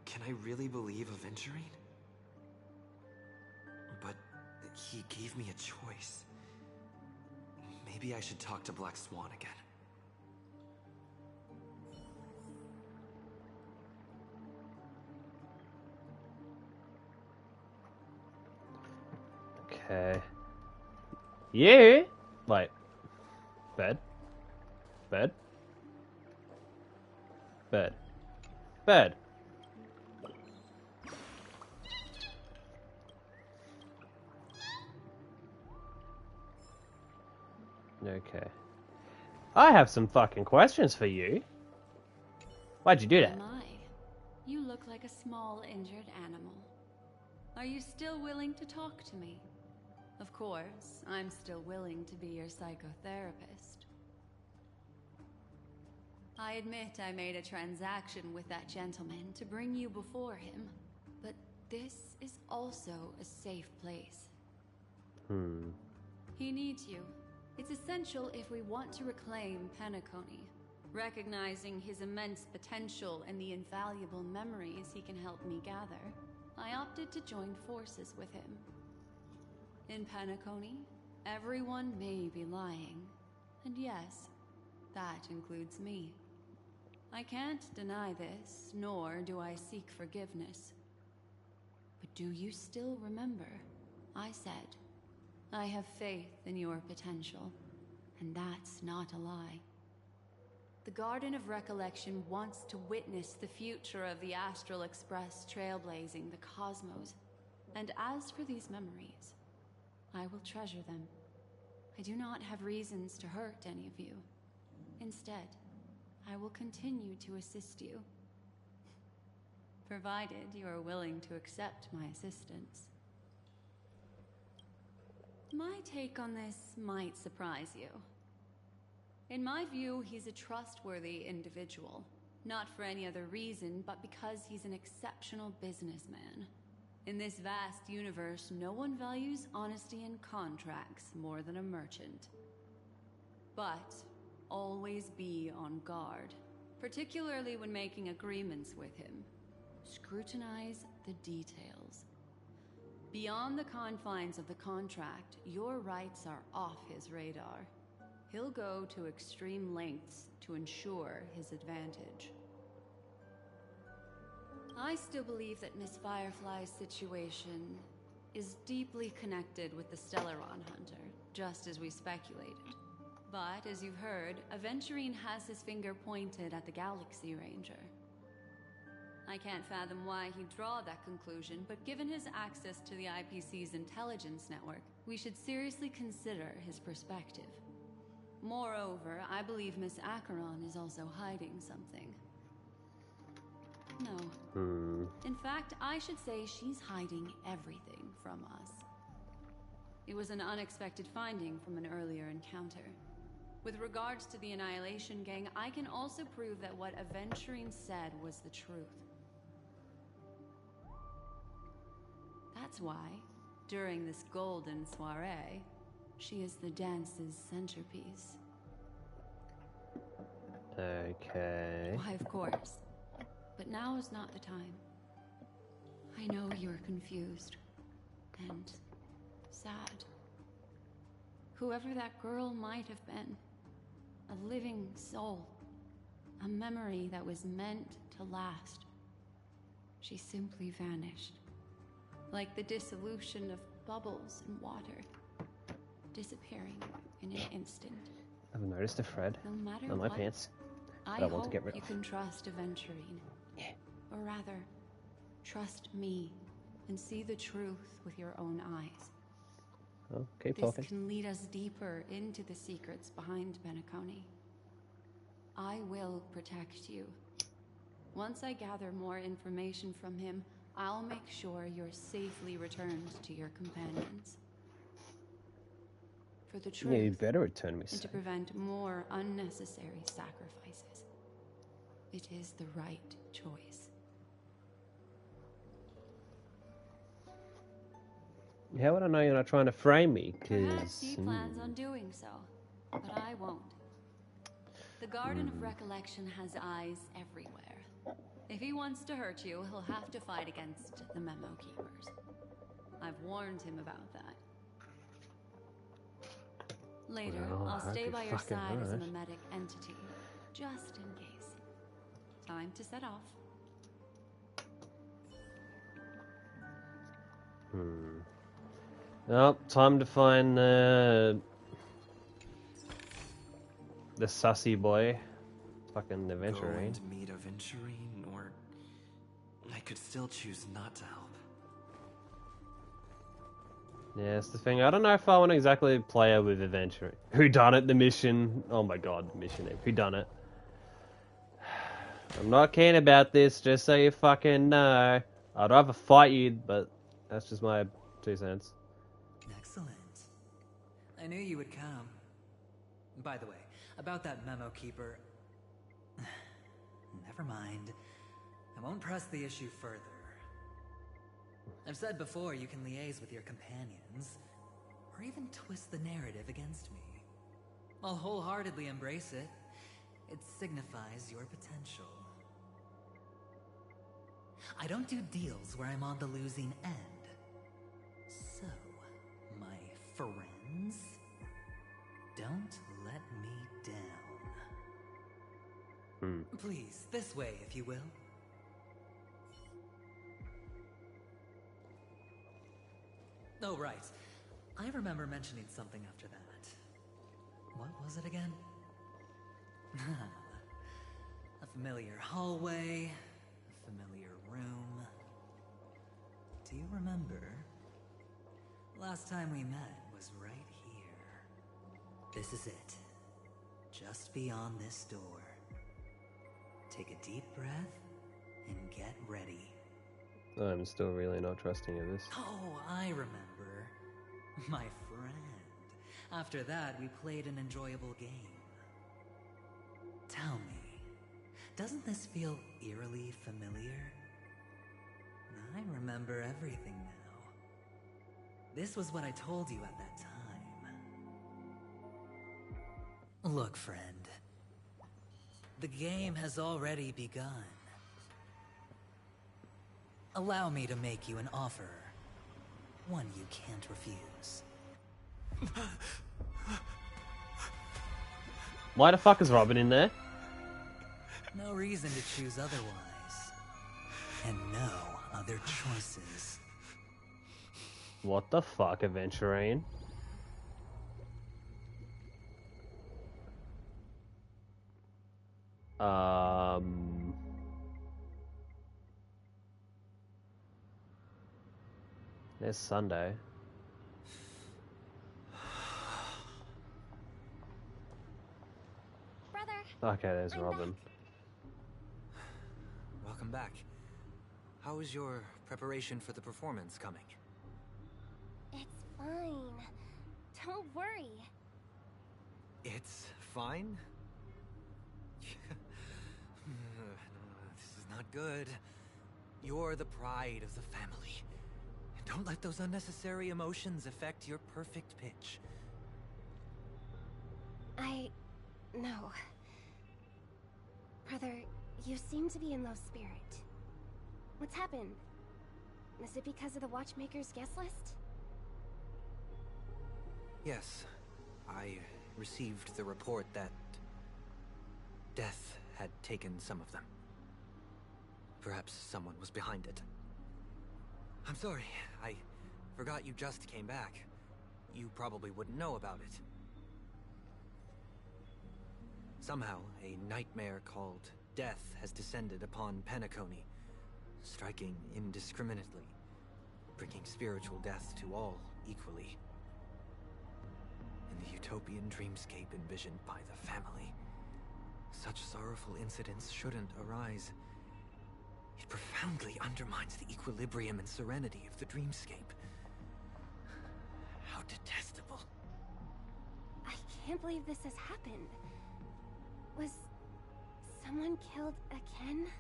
Can I really believe a Venturine? But he gave me a choice. Maybe I should talk to Black Swan again. okay. Yeah. Wait. Bed. Bed. Bed. Bed. Okay. I have some fucking questions for you. Why'd you do that? My, you look like a small injured animal. Are you still willing to talk to me? Of course, I'm still willing to be your psychotherapist. I admit I made a transaction with that gentleman to bring you before him, but this is also a safe place. He needs you. It's essential if we want to reclaim Penacony, recognizing his immense potential and the invaluable memories he can help me gather. I opted to join forces with him. In Penacony, everyone may be lying, and yes, that includes me. I can't deny this, nor do I seek forgiveness. But do you still remember? I said, I have faith in your potential, and that's not a lie. The Garden of Recollection wants to witness the future of the Astral Express trailblazing the cosmos. And as for these memories, I will treasure them. I do not have reasons to hurt any of you. Instead, I will continue to assist you, provided you are willing to accept my assistance. My take on this might surprise you. In my view, he's a trustworthy individual, not for any other reason, but because he's an exceptional businessman. In this vast universe, no one values honesty in contracts more than a merchant. But always be on guard, particularly when making agreements with him. Scrutinize the details. Beyond the confines of the contract, your rights are off his radar. He'll go to extreme lengths to ensure his advantage. I still believe that Miss Firefly's situation is deeply connected with the Stellaron Hunter, just as we speculated. But, as you've heard, Aventurine has his finger pointed at the Galaxy Ranger. I can't fathom why he'd draw that conclusion, but given his access to the IPC's intelligence network, we should seriously consider his perspective. Moreover, I believe Miss Acheron is also hiding something. No. In fact, I should say she's hiding everything from us. It was an unexpected finding from an earlier encounter. With regards to the Annihilation Gang, I can also prove that what Aventurine said was the truth. That's why, during this golden soiree, she is the dance's centerpiece. Okay. Why, of course. But now is not the time. I know you're confused and sad. Whoever that girl might have been, a living soul, a memory that was meant to last. She simply vanished, like the dissolution of bubbles in water, disappearing in an instant. I've noticed a thread No matter on my what, pants I that I want to hope get rid you of. can trust Aventurine. Yeah. Or rather, trust me and see the truth with your own eyes. Oh, keep This talking. can lead us deeper into the secrets behind Penacony. I will protect you. Once I gather more information from him, I'll make sure you're safely returned to your companions. For the truth, Yeah, you better return me and safe. to prevent more unnecessary sacrifices. It is the right choice. How would I know you're not trying to frame me? Perhaps he Because plans on doing so, but I won't. The Garden of Recollection has eyes everywhere. If he wants to hurt you, he'll have to fight against the Memo Keepers. I've warned him about that. Later, Well, I'll I stay could by your fucking side as a rush. memetic entity, just in case. Time to set off. Oh, time to find the sussy boy. Fucking Go Aventurine. and meet Aventurine, or I could still choose not to help. Yeah, it's the thing. I don't know if I want to exactly play her with adventure. Who done it? The mission. Oh my god, the mission. Who done it? I'm not keen about this, just so you fucking know. I'd rather fight you, but that's just my 2 cents. Excellent. I knew you would come. By the way, about that memo keeper... Never mind. I won't press the issue further. I've said before you can liaise with your companions, or even twist the narrative against me. I'll wholeheartedly embrace it. It signifies your potential. I don't do deals where I'm on the losing end. So, my friends, don't let me down. Please, this way, if you will. Oh, right. I remember mentioning something after that. What was it again? A familiar hallway, a familiar room. Do you remember? Last time we met was right here. This is it. Just beyond this door. Take a deep breath and get ready. I'm still really not trusting of this. Oh, I remember. My friend. After that, we played an enjoyable game. Tell me, doesn't this feel eerily familiar? I remember everything now. This was what I told you at that time. Look, friend. The game has already begun. Allow me to make you an offer. One you can't refuse. Why the fuck is Robin in there? No reason to choose otherwise. And no other choices. What the fuck, Aventurine? There's Sunday. Brother. Okay, there's Robin. Welcome back. How is your preparation for the performance coming? It's fine. Don't worry. It's fine? This is not good. You're the pride of the family. Don't let those unnecessary emotions affect your perfect pitch. No. Brother, you seem to be in low spirit. What's happened? Is it because of the Watchmaker's guest list? Yes. I received the report that death had taken some of them. Perhaps someone was behind it. I'm sorry, I forgot you just came back. You probably wouldn't know about it. Somehow, a nightmare called death has descended upon Penacony, striking indiscriminately, bringing spiritual death to all equally. In the utopian dreamscape envisioned by the family, such sorrowful incidents shouldn't arise. It profoundly undermines the equilibrium and serenity of the dreamscape. How detestable. I can't believe this has happened. Was someone killed again?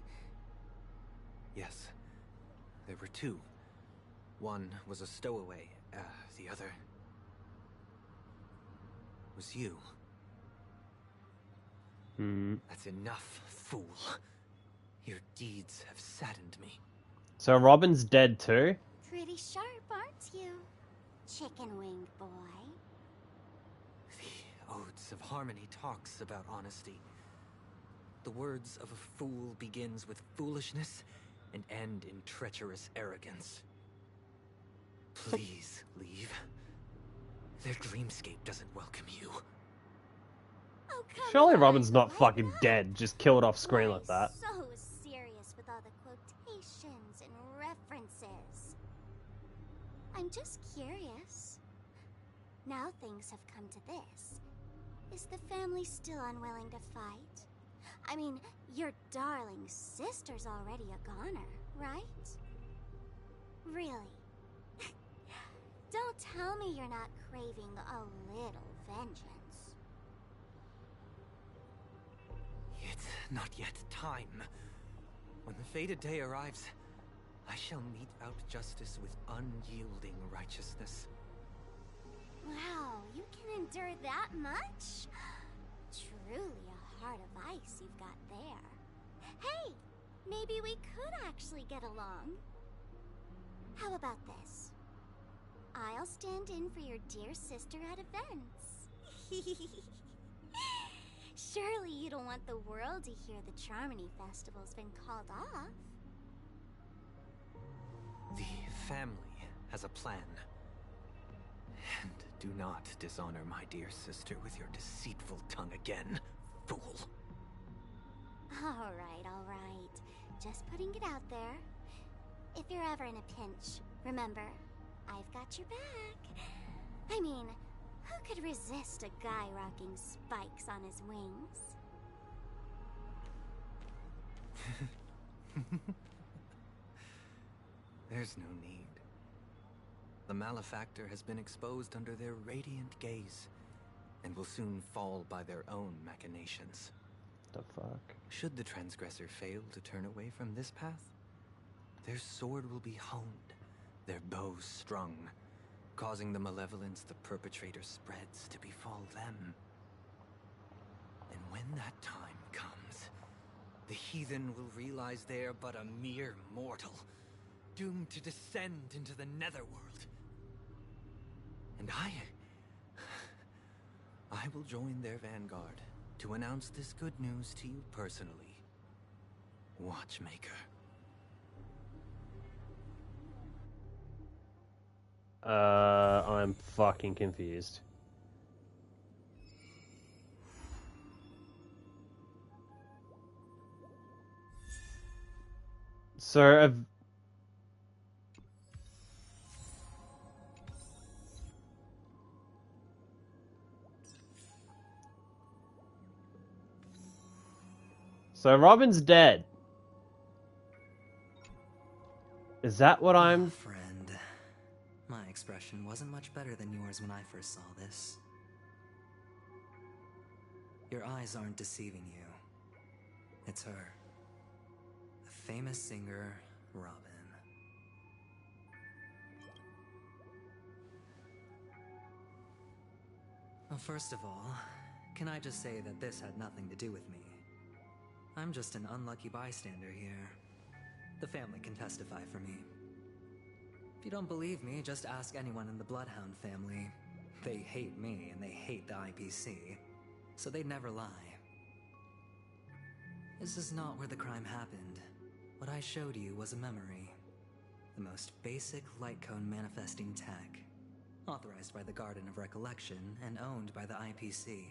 Yes. There were two. One was a stowaway. The other was you. That's enough, fool. Your deeds have saddened me. So Robin's dead too? Pretty sharp, aren't you, chicken-winged boy? The Odes of Harmony talks about honesty. The words of a fool begins with foolishness and end in treacherous arrogance. Please leave. Their dreamscape doesn't welcome you. Oh, come Surely on, Robin's not boy. fucking dead, just killed off screen Why like that. So serious with all the quotations and references. I'm just curious. Now things have come to this. Is the family still unwilling to fight? I mean, your darling sister's already a goner, right? Really? Don't tell me you're not craving a little vengeance. It's not yet time. When the fated day arrives, I shall mete out justice with unyielding righteousness. Wow, you can endure that much? Truly a heart of ice you've got there. Hey, maybe we could actually get along. How about this? I'll stand in for your dear sister at events. Surely you don't want the world to hear the Charmony Festival's been called off. The family has a plan. And do not dishonor my dear sister with your deceitful tongue again, fool. All right. Just putting it out there. If you're ever in a pinch, remember, I've got your back. I mean, who could resist a guy rocking spikes on his wings? There's no need. The malefactor has been exposed under their radiant gaze, and will soon fall by their own machinations. The fuck? Should the transgressor fail to turn away from this path, their sword will be honed, their bow strung, causing the malevolence the perpetrator spreads to befall them. And when that time comes, the heathen will realize they are but a mere mortal, doomed to descend into the netherworld. And I will join their vanguard to announce this good news to you personally, Watchmaker. I'm fucking confused. So, Robin's dead. Is that what I'm... Friend, my expression wasn't much better than yours when I first saw this. Your eyes aren't deceiving you. It's her. The famous singer, Robin. Well, first of all, can I just say that this had nothing to do with me? I'm just an unlucky bystander here. The family can testify for me. If you don't believe me, just ask anyone in the Bloodhound family. They hate me and they hate the IPC, so they'd never lie. This is not where the crime happened. What I showed you was a memory. The most basic light cone manifesting tech. Authorized by the Garden of Recollection and owned by the IPC.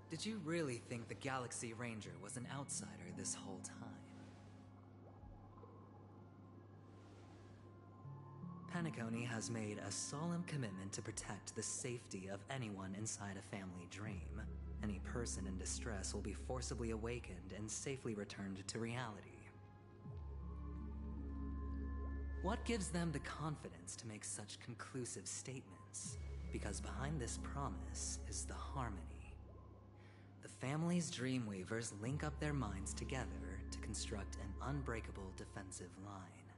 Did you really think the Galaxy Ranger was an outsider this whole time? Penacony has made a solemn commitment to protect the safety of anyone inside a family dream. Any person in distress will be forcibly awakened and safely returned to reality. What gives them the confidence to make such conclusive statements? Because behind this promise is the harmony. The family's Dreamweavers link up their minds together to construct an unbreakable defensive line.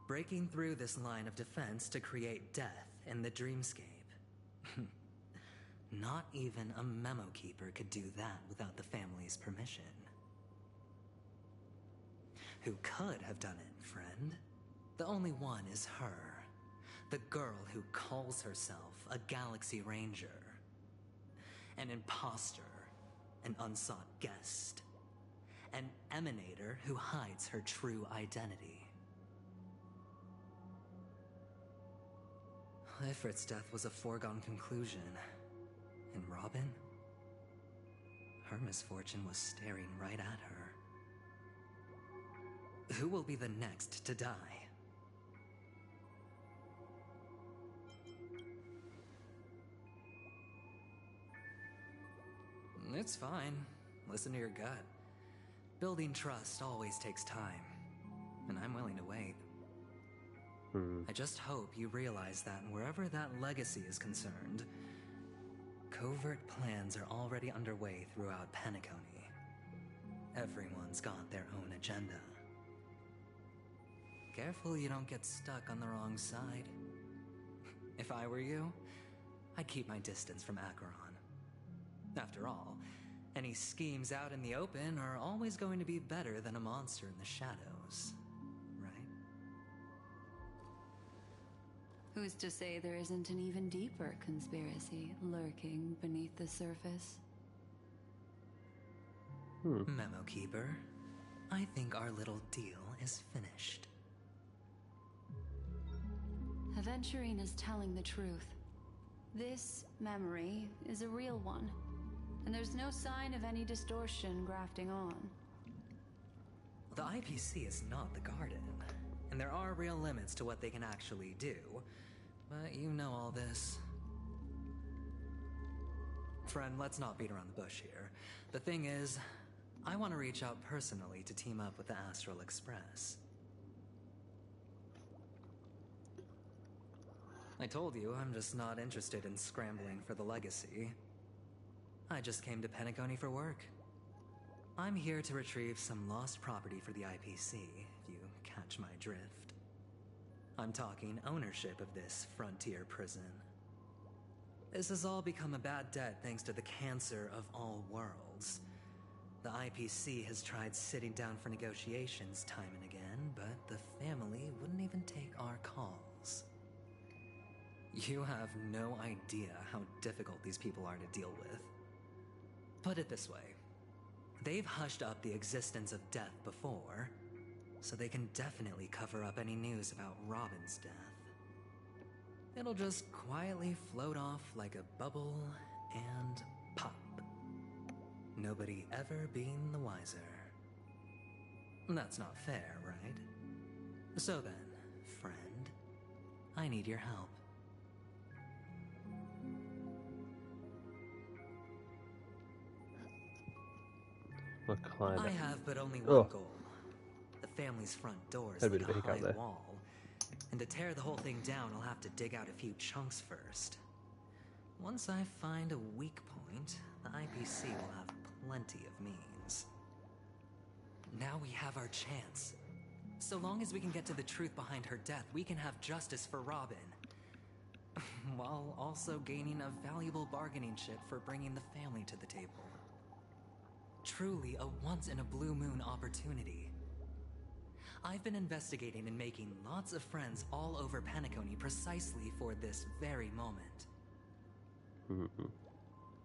Breaking through this line of defense to create death in the dreamscape. Not even a memo keeper could do that without the family's permission. Who could have done it, friend? The only one is her. The girl who calls herself a Galaxy Ranger. An imposter, an unsought guest, an emanator who hides her true identity. Ifrit's death was a foregone conclusion, and Robin? Her misfortune was staring right at her. Who will be the next to die? It's fine. Listen to your gut. Building trust always takes time, and I'm willing to wait. I just hope you realize that wherever that legacy is concerned, covert plans are already underway throughout Penacony. Everyone's got their own agenda. Careful you don't get stuck on the wrong side. If I were you, I'd keep my distance from Acheron. After all, any schemes out in the open are always going to be better than a monster in the shadows, right? Who's to say there isn't an even deeper conspiracy lurking beneath the surface? Memo Keeper, I think our little deal is finished. Aventurine is telling the truth. This memory is a real one, and there's no sign of any distortion grafting on. The IPC is not the Garden, and there are real limits to what they can actually do, but you know all this. Friend, let's not beat around the bush here. The thing is, I want to reach out personally to team up with the Astral Express. I told you I'm just not interested in scrambling for the legacy. I just came to Penacony for work. I'm here to retrieve some lost property for the IPC, if you catch my drift. I'm talking ownership of this frontier prison. This has all become a bad debt thanks to the cancer of all worlds. The IPC has tried sitting down for negotiations time and again, but the family wouldn't even take our calls. You have no idea how difficult these people are to deal with. Put it this way. They've hushed up the existence of death before, so they can definitely cover up any news about Robin's death. It'll just quietly float off like a bubble and pop. Nobody ever being the wiser. That's not fair, right? So then, friend, I need your help. I have but only one goal. The family's front door is like a high wall. And to tear the whole thing down, I'll have to dig out a few chunks first. Once I find a weak point, the IPC will have plenty of means. Now we have our chance. So long as we can get to the truth behind her death, we can have justice for Robin. While also gaining a valuable bargaining chip for bringing the family to the table. Truly a once-in-a-blue-moon opportunity. I've been investigating and making lots of friends all over Penacony precisely for this very moment.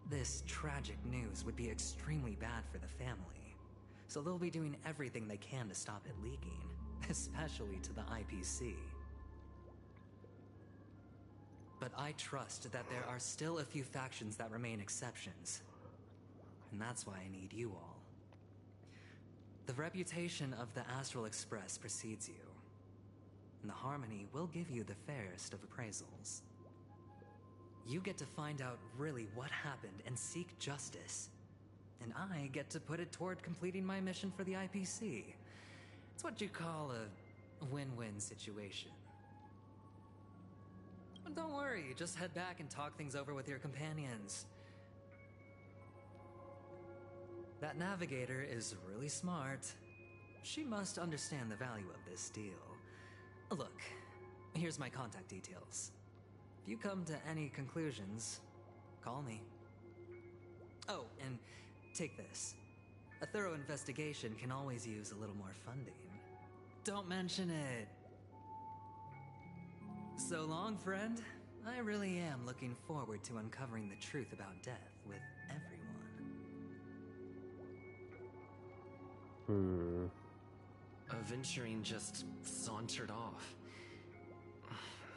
This tragic news would be extremely bad for the family, so they'll be doing everything they can to stop it leaking, especially to the IPC. But I trust that there are still a few factions that remain exceptions. And that's why I need you all. The reputation of the Astral Express precedes you, and the Harmony will give you the fairest of appraisals. You get to find out really what happened and seek justice, and I get to put it toward completing my mission for the IPC. It's what you call a win-win situation. But don't worry, just head back and talk things over with your companions. That navigator is really smart. She must understand the value of this deal. Look, here's my contact details. If you come to any conclusions, call me. Oh, and take this. A thorough investigation can always use a little more funding. Don't mention it. So long, friend. I really am looking forward to uncovering the truth about death with everyone. Aventurine just sauntered off.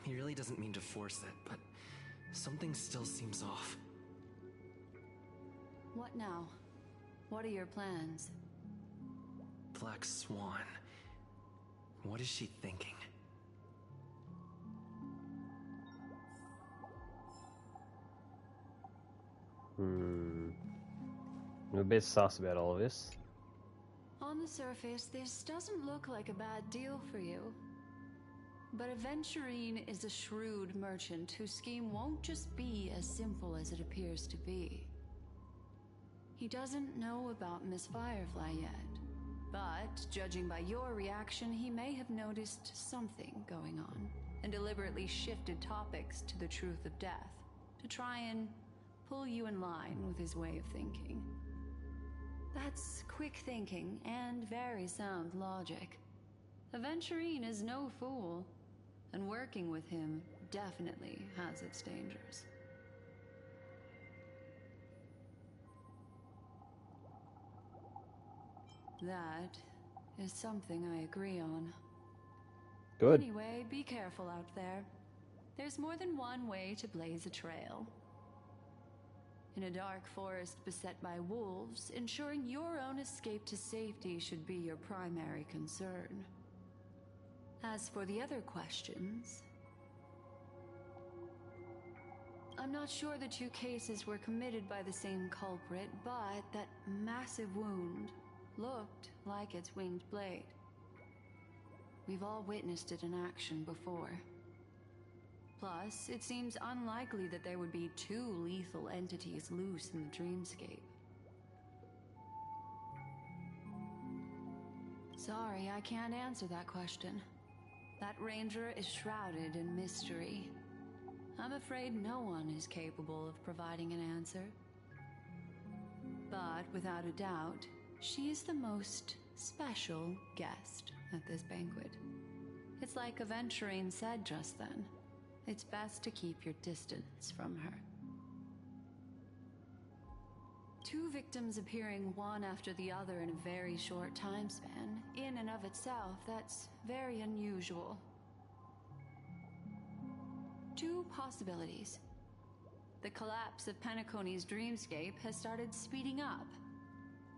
He really doesn't mean to force it, but something still seems off. What now? What are your plans? Black Swan. What is she thinking? I'm a bit sus about all of this. On the surface, this doesn't look like a bad deal for you. But Aventurine is a shrewd merchant whose scheme won't just be as simple as it appears to be. He doesn't know about Miss Firefly yet, but judging by your reaction, he may have noticed something going on and deliberately shifted topics to the truth of death to try and pull you in line with his way of thinking. That's quick thinking and very sound logic. Aventurine is no fool, and working with him definitely has its dangers. That is something I agree on. Good. Anyway, be careful out there. There's more than one way to blaze a trail. In a dark forest beset by wolves, ensuring your own escape to safety should be your primary concern. As for the other questions, I'm not sure the two cases were committed by the same culprit, but that massive wound looked like its winged blade. We've all witnessed it in action before. Plus, it seems unlikely that there would be two lethal entities loose in the dreamscape. Sorry, I can't answer that question. That ranger is shrouded in mystery. I'm afraid no one is capable of providing an answer. But without a doubt, she is the most special guest at this banquet. It's like Aventurine said just then. It's best to keep your distance from her. Two victims appearing one after the other in a very short time span, in and of itself, that's very unusual. Two possibilities. The collapse of Penacony's dreamscape has started speeding up,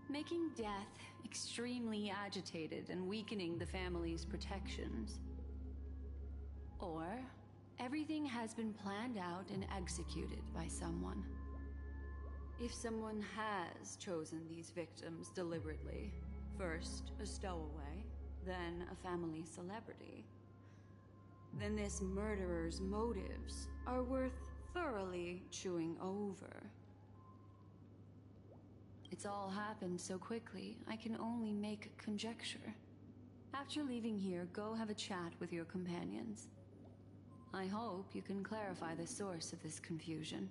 making death extremely agitated and weakening the family's protections. Or everything has been planned out and executed by someone. If someone has chosen these victims deliberately, first a stowaway, then a family celebrity, then this murderer's motives are worth thoroughly chewing over. It's all happened so quickly, I can only make conjecture. After leaving here, go have a chat with your companions. I hope you can clarify the source of this confusion.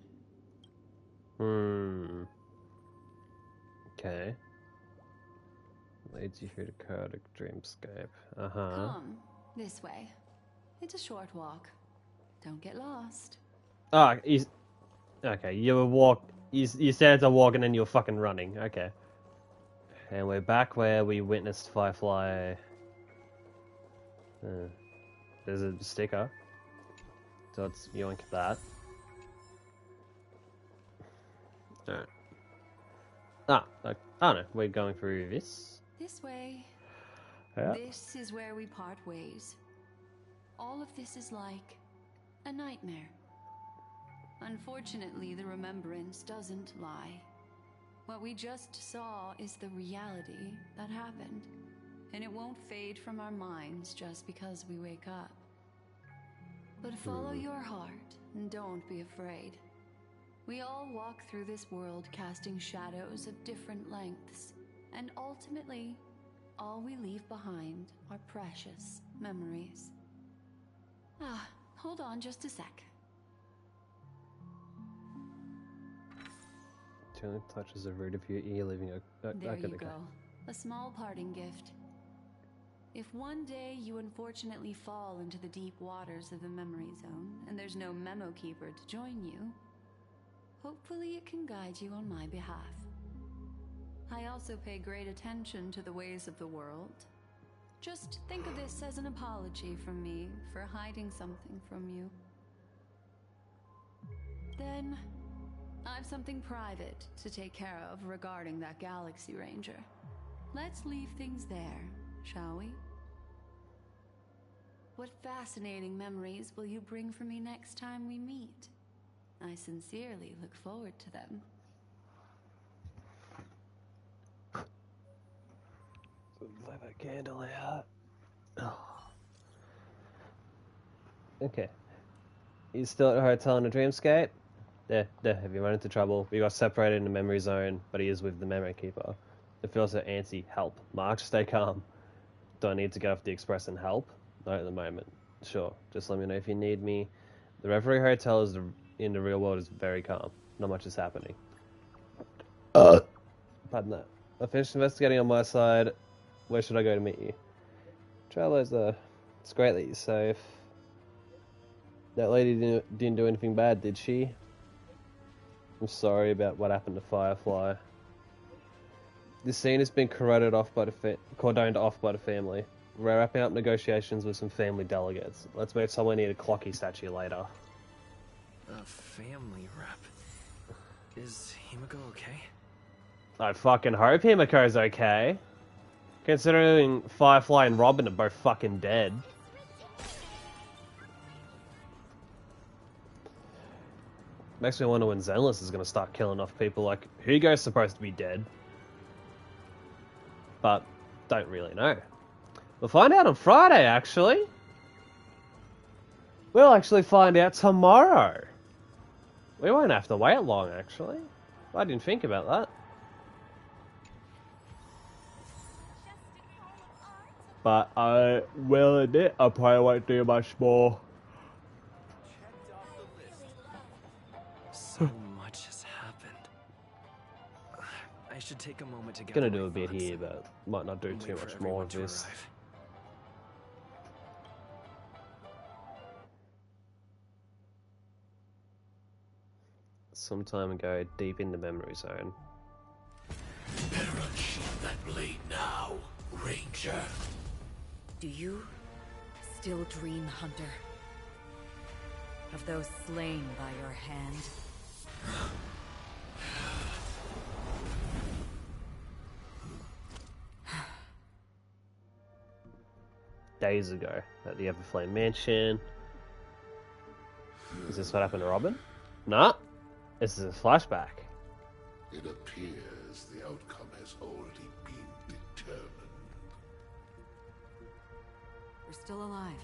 Okay. Leads you through the chaotic dreamscape. Come, this way. It's a short walk. Don't get lost. Ah, okay, you said it's a walk and then you were fucking running. Okay. And we're back where we witnessed Firefly. There's a sticker. So let's yoink that. Alright. I don't know. We're going through this. This way. Yeah. This is where we part ways. All of this is like a nightmare. Unfortunately, the remembrance doesn't lie. What we just saw is the reality that happened, and it won't fade from our minds just because we wake up. But follow your heart and don't be afraid. We all walk through this world casting shadows of different lengths, and ultimately, all we leave behind are precious memories. Hold on just a sec. Gently touches the root of your ear, leaving a... There you go. A small parting gift. If one day you unfortunately fall into the deep waters of the memory zone, and there's no memo keeper to join you, hopefully it can guide you on my behalf. I also pay great attention to the ways of the world. Just think of this as an apology from me for hiding something from you. Then, I've something private to take care of regarding that Galaxy Ranger. Let's leave things there, shall we? What fascinating memories will you bring for me next time we meet? I sincerely look forward to them. Blow that candle out. Oh. Okay. You still at the hotel in a dreamscape? There, have you run into trouble? We got separated in the memory zone, but he is with the memory keeper. It feels so antsy. Help. March, stay calm. Do I need to get off the express and help? No, at the moment. Sure, just let me know if you need me. The Reverie Hotel in the real world is very calm. Not much is happening. Pardon that. I finished investigating on my side. Where should I go to meet you? Travelers, it's great that you're safe. That lady didn't do anything bad, did she? I'm sorry about what happened to Firefly. This scene has been cordoned off by the family. We're wrapping up negotiations with some family delegates. Let's meet somewhere near the Clocky statue later. A family rep. Is Himiko okay? I fucking hope Himiko's okay. Considering Firefly and Robin are both fucking dead. Makes me wonder when Zenless is going to start killing off people. Like, Hugo's supposed to be dead. But, don't really know. We'll find out on Friday, actually. We'll actually find out tomorrow. We won't have to wait long, actually. I didn't think about that. But I will admit, I probably won't do much more. So much has happened. I should take a moment to get Gonna do a bit here, but might not do too much more of this. Some time ago, deep in the memory zone. Perish that blade now, Ranger. Do you still dream, Hunter? Of those slain by your hand? Days ago, at the Everflame Mansion. Is this what happened to Robin? Nah. This is a flashback. It appears the outcome has already been determined. We're still alive,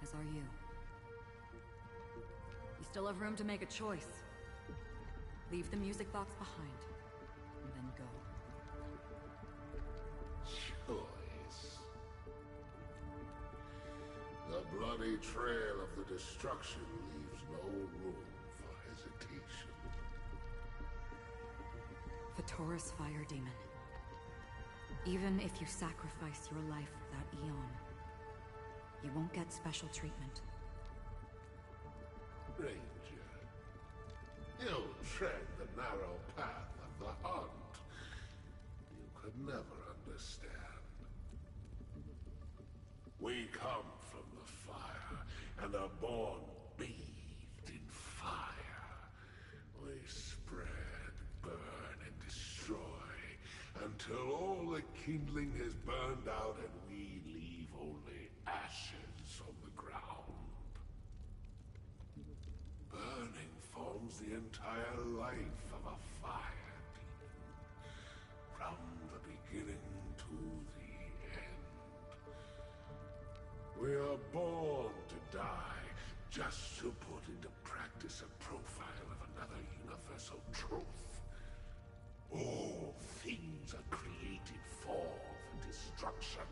as are you. You still have room to make a choice. Leave the music box behind, and then go. Choice. The bloody trail of the destruction leaves no room for hesitation. The Taurus Fire Demon. Even if you sacrifice your life for that eon, you won't get special treatment. Ranger, you tread the narrow path of the hunt. You could never understand. We come from the fire, and are born bathed in fire. We spread, burn, and destroy, until all the kindling is burned out and we leave only ashes on the ground. Burning forms the entire life of a fire demon, from the beginning to the end. We are born to die, just to put into practice a profile of another universal truth. All things are created for the destruction.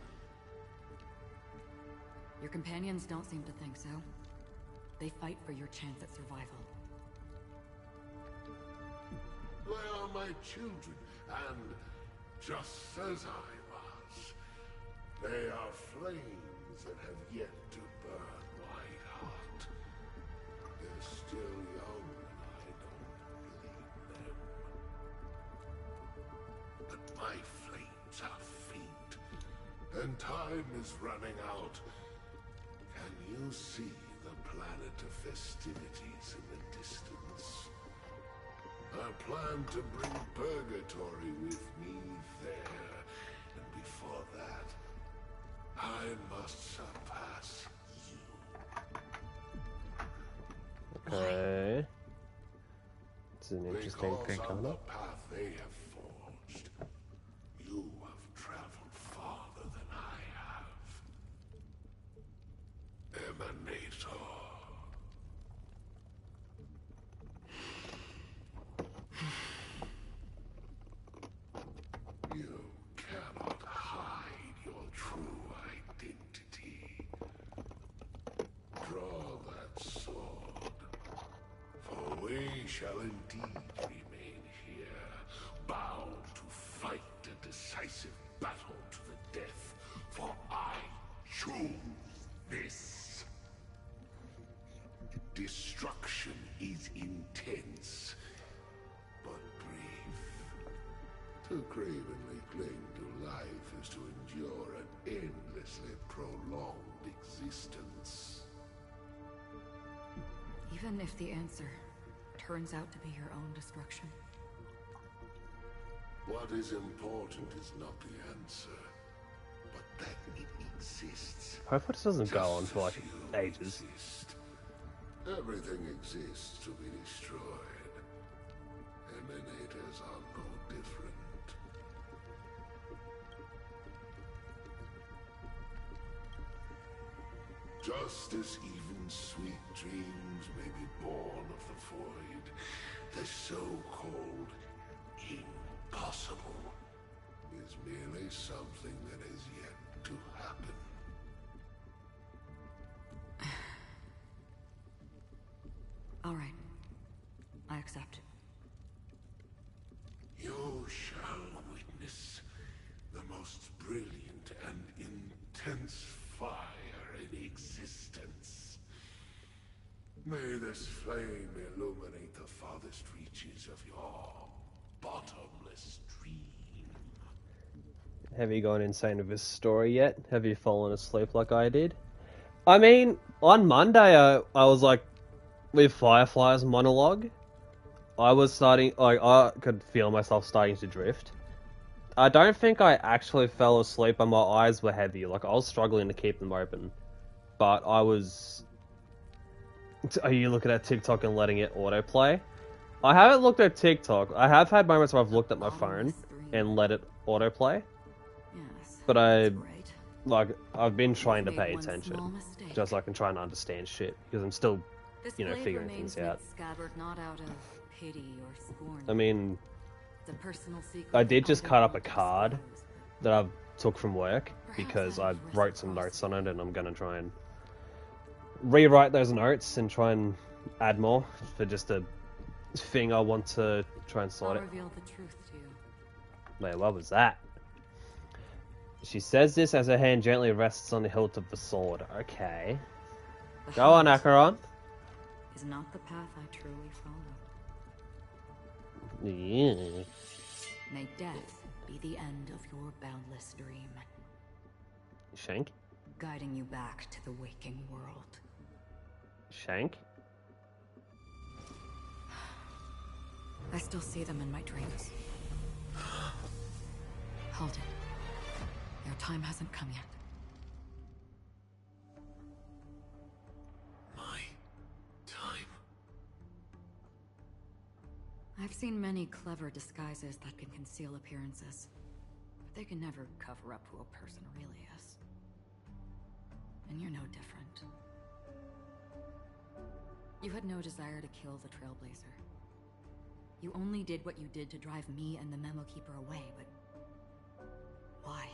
Your companions don't seem to think so. They fight for your chance at survival. They are my children, and just as I was, they are flames that have yet to burn white hot. They're still young, and I don't believe them. But my flames are faint, and time is running out. Can you see the planet of festivities in the distance? I plan to bring Purgatory with me there, and before that, I must surpass It's an interesting Because pick, on isn't the it? path they have forged, you have traveled farther than I have. Emanator. You cannot hide your true identity. Draw that sword, for we shall indeed remain here, bound to fight a decisive battle to the death, for I choose this. Destruction is intense, but brief. To cravenly cling to life is to endure an endlessly prolonged existence. Even if the answer turns out to be your own destruction. What is important is not the answer, but that it exists. Hopefully this doesn't go on for like ages. Everything exists to be destroyed. Emanators are no different. Just as even sweet dreams may be born of the void, the so-called impossible is merely something that is yet to happen. All right. I accept. You shall witness the most brilliant and intense fire in existence. May this flame illuminate the farthest reaches of your bottomless dream. Have you gone insane with this story yet? Have you fallen asleep like I did? I mean, on Monday I was like, with Firefly's monologue, I was starting, like, I could feel myself starting to drift. I don't think I actually fell asleep, but my eyes were heavy. Like, I was struggling to keep them open. But I was... Are you looking at TikTok and letting it autoplay? I haven't looked at TikTok. I have had moments where I've looked at my phone and let it autoplay. Yes, But I've been trying to pay attention. Just so I can try and understand shit. Because I'm still, you know, figuring things out. Not out of pity or scorn. I mean, It's a personal secret I did that just I cut don't up a want to card disclose. that I took from work Perhaps because out I of wrote some notes reciprocity. on it, and I'm gonna try and rewrite those notes and try and add more for just a thing I want to try and sort I'll it. reveal the truth to you. Wait, what was that? She says this as her hand gently rests on the hilt of the sword. Okay. The Go on, hunt Acheron. is not the path I truly follow. Yeah. May death be the end of your boundless dream, Shank? guiding you back to the waking world. Shank? I still see them in my dreams. Hold it. Your time hasn't come yet. My time. I've seen many clever disguises that can conceal appearances, but they can never cover up who a person really is. And you're no different. You had no desire to kill the Trailblazer. You only did what you did to drive me and the Memo Keeper away, but... why?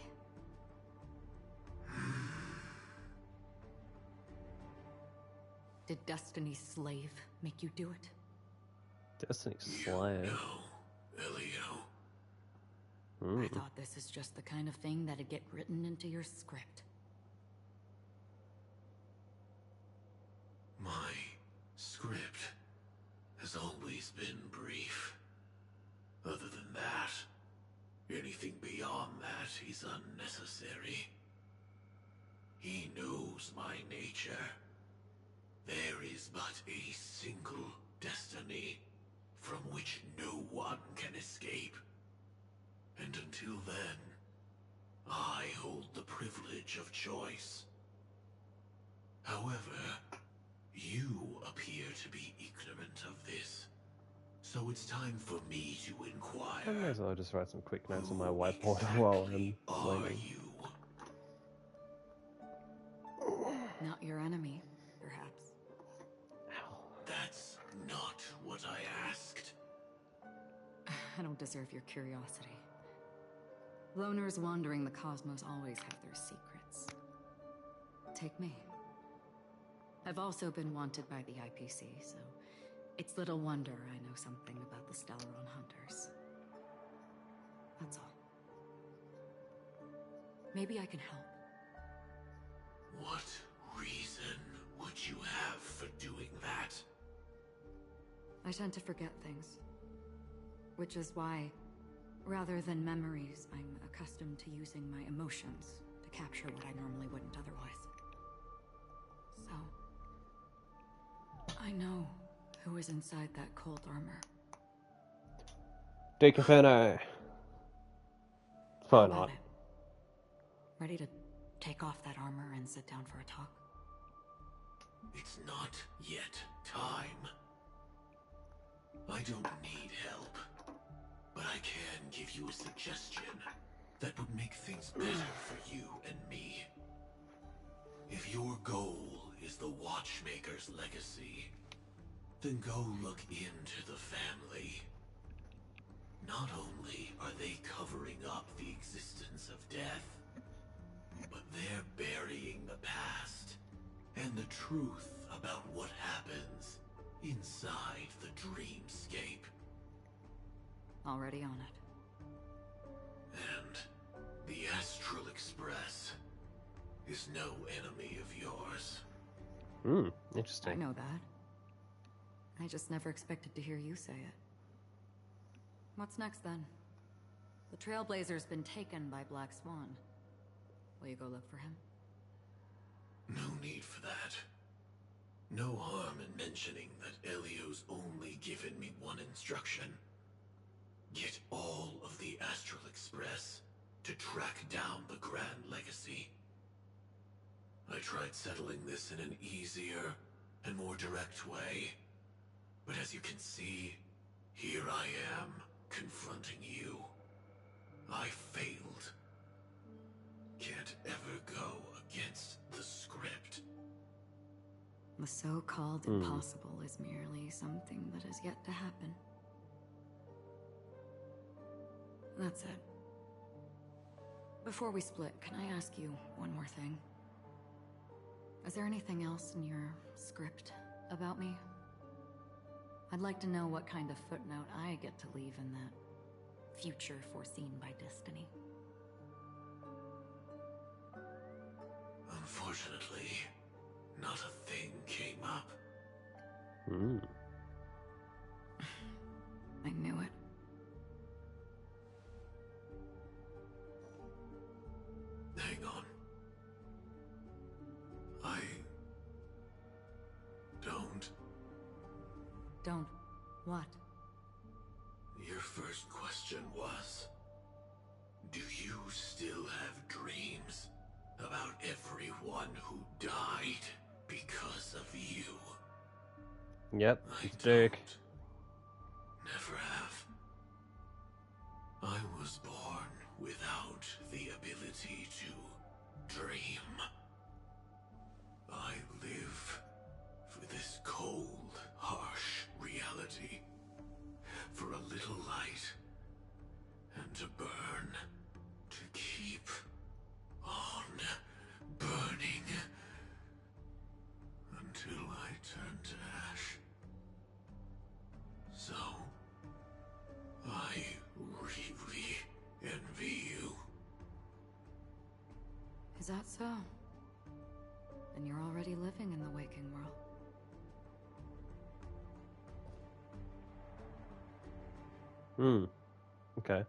Did Destiny's slave make you do it? Destiny Slayer. Elio. I thought this is just the kind of thing that'd get written into your script. My script has always been brief. Other than that, anything beyond that is unnecessary. He knows my nature. There is but a single destiny from which no one can escape. And until then, I hold the privilege of choice. However, you appear to be ignorant of this. So it's time for me to I inquire. may as well just write some quick notes on my whiteboard while I'm Are learning. you? Not your enemy, perhaps. That's not what I asked. I don't deserve your curiosity. Loners wandering the cosmos always have their secrets. Take me. I've also been wanted by the IPC, so it's little wonder I know something about the Stellaron Hunters. That's all. Maybe I can help. What reason would you have for doing that? I tend to forget things. Which is why, rather than memories, I'm accustomed to using my emotions to capture what I normally wouldn't otherwise. So, I know who is inside that cold armor. Dick Inferno. Probably How not. about it? Ready to take off that armor and sit down for a talk? It's not yet time. I don't need help, but I can give you a suggestion that would make things better for you and me. If your goal is the Watchmaker's legacy, then go look into the family. Not only are they covering up the existence of death, but they're burying the past and the truth about what happens inside the dreamscape. Already on it. And the Astral Express is no enemy of yours. Interesting. I know that. I just never expected to hear you say it. What's next then? The Trailblazer's been taken by Black Swan. Will you go look for him? No need for that. No harm in mentioning that Elio's only given me one instruction. Get all of the Astral Express to track down the Grand Legacy. I tried settling this in an easier and more direct way, but as you can see, here I am, confronting you. I failed. Can't ever go against the script. The so-called impossible is merely something that has yet to happen. That's it. Before we split, can I ask you one more thing? Is there anything else in your script about me? I'd like to know what kind of footnote I get to leave in that future foreseen by destiny. Unfortunately, not a thing came up. I knew it. Hang on. I don't. Don't. What? Your first question was, do you still have dreams about everyone who died because of you? Yep, it's Dick. Never have. I was born without the ability to dream. I live for this cold, harsh reality. For a little light, and to burn, to keep on burning, until I turn to ash. So, I really envy you. Is that so? Then you're already living in the waking world. Okay.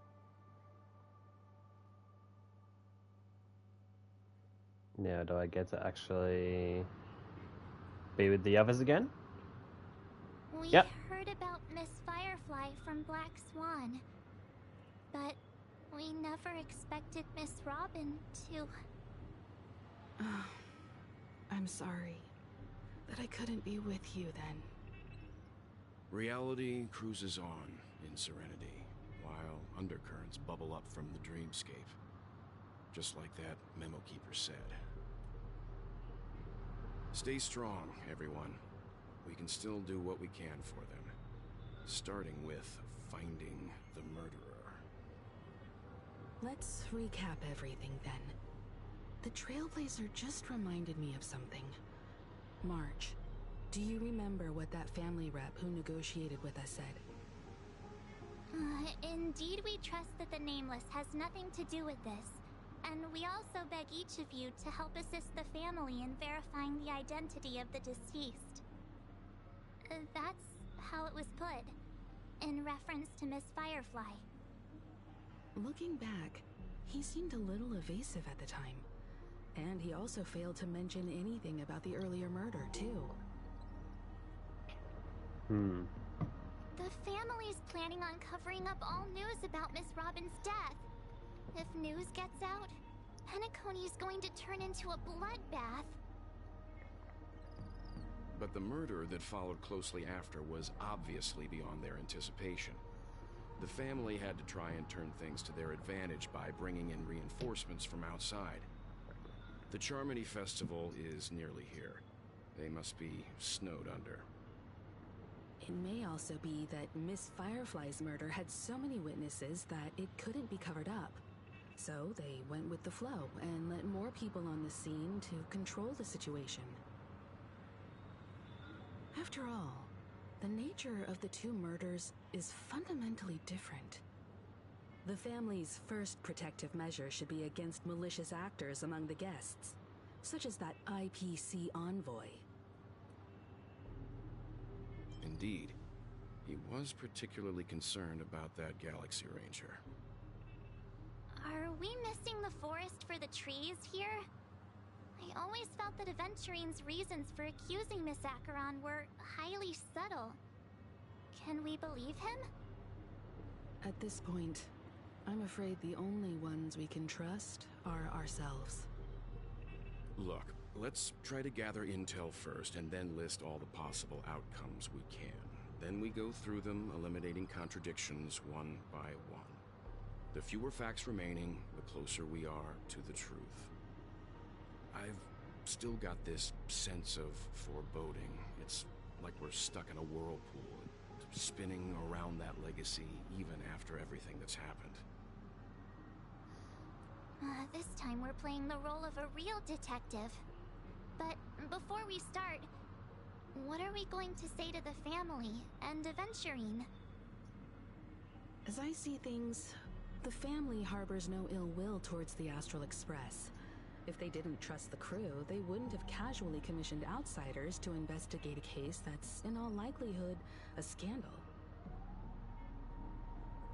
Now, do I get to actually be with the others again? We Yep. heard about Miss Firefly from Black Swan, but we never expected Miss Robin to... I'm sorry that I couldn't be with you then. Reality cruises on in serenity, while undercurrents bubble up from the dreamscape. Just like that memo keeper said. Stay strong, everyone. We can still do what we can for them. Starting with finding the murderer. Let's recap everything then. The Trailblazer just reminded me of something. March, do you remember what that family rep who negotiated with us said? Indeed, we trust that the Nameless has nothing to do with this. And we also beg each of you to help assist the family in verifying the identity of the deceased. That's how it was put, in reference to Miss Firefly. Looking back, he seemed a little evasive at the time. And he also failed to mention anything about the earlier murder, too. The family's planning on covering up all news about Miss Robin's death. If news gets out, Penacony's going to turn into a bloodbath. But the murder that followed closely after was obviously beyond their anticipation. The family had to try and turn things to their advantage by bringing in reinforcements from outside. The Charmony Festival is nearly here. They must be snowed under. It may also be that Miss Firefly's murder had so many witnesses that it couldn't be covered up. So they went with the flow and let more people on the scene to control the situation. After all, the nature of the two murders is fundamentally different. The family's first protective measure should be against malicious actors among the guests, such as that IPC envoy. Indeed. He was particularly concerned about that Galaxy Ranger. Are we missing the forest for the trees here? I always felt that Aventurine's reasons for accusing Miss Acheron were highly subtle. Can we believe him? At this point, I'm afraid the only ones we can trust are ourselves. Look, let's try to gather intel first and then list all the possible outcomes we can. Then we go through them, eliminating contradictions one by one. The fewer facts remaining, the closer we are to the truth. I've still got this sense of foreboding. It's like we're stuck in a whirlpool, spinning around that legacy even after everything that's happened. This time we're playing the role of a real detective. But before we start, what are we going to say to the family and Aventurine? As I see things, the family harbors no ill will towards the Astral Express. If they didn't trust the crew, they wouldn't have casually commissioned outsiders to investigate a case that's, in all likelihood, a scandal.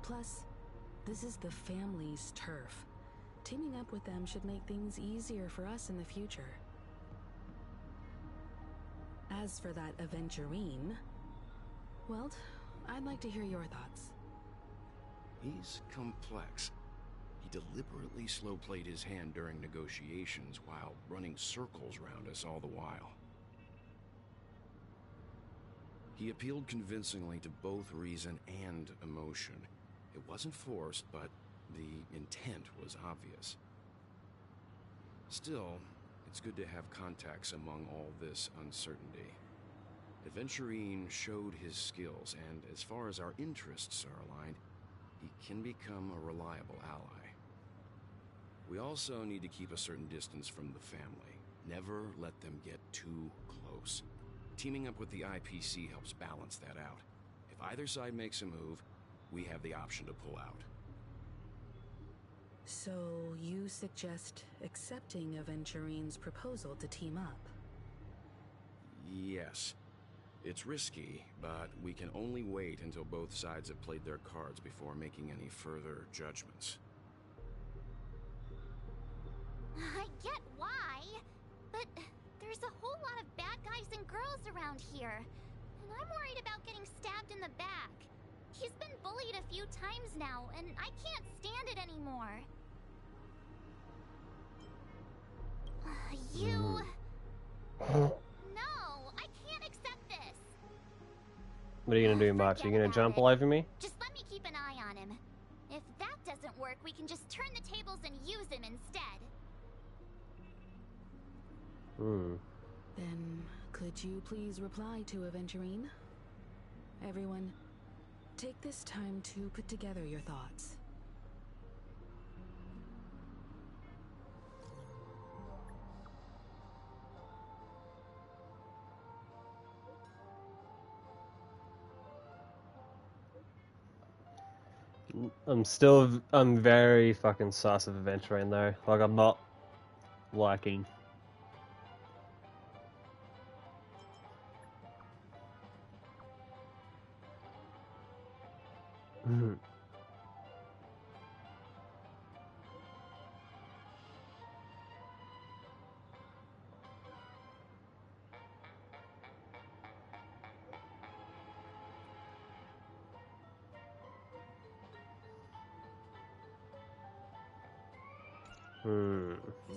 Plus, this is the family's turf. Teaming up with them should make things easier for us in the future. As for that Aventurine, well, I'd like to hear your thoughts. He's complex. He deliberately slow-played his hand during negotiations while running circles around us all the while. He appealed convincingly to both reason and emotion. It wasn't forced, but the intent was obvious. Still, it's good to have contacts among all this uncertainty. Aventurine showed his skills, and as far as our interests are aligned, he can become a reliable ally. We also need to keep a certain distance from the family. Never let them get too close. Teaming up with the IPC helps balance that out. If either side makes a move, we have the option to pull out. So, you suggest accepting Aventurine's proposal to team up? Yes. It's risky, but we can only wait until both sides have played their cards before making any further judgments. I get why, but there's a whole lot of bad guys and girls around here, and I'm worried about getting stabbed in the back. He's been bullied a few times now, and I can't stand it anymore. No, I can't accept this. What are you gonna do, March? Are you gonna jump all over me? Just let me keep an eye on him. If that doesn't work, we can just turn the tables and use him instead. Then, could you please reply to Aventurine? Everyone, take this time to put together your thoughts. I'm very fucking sus of Aventurine though. Like, I'm not liking.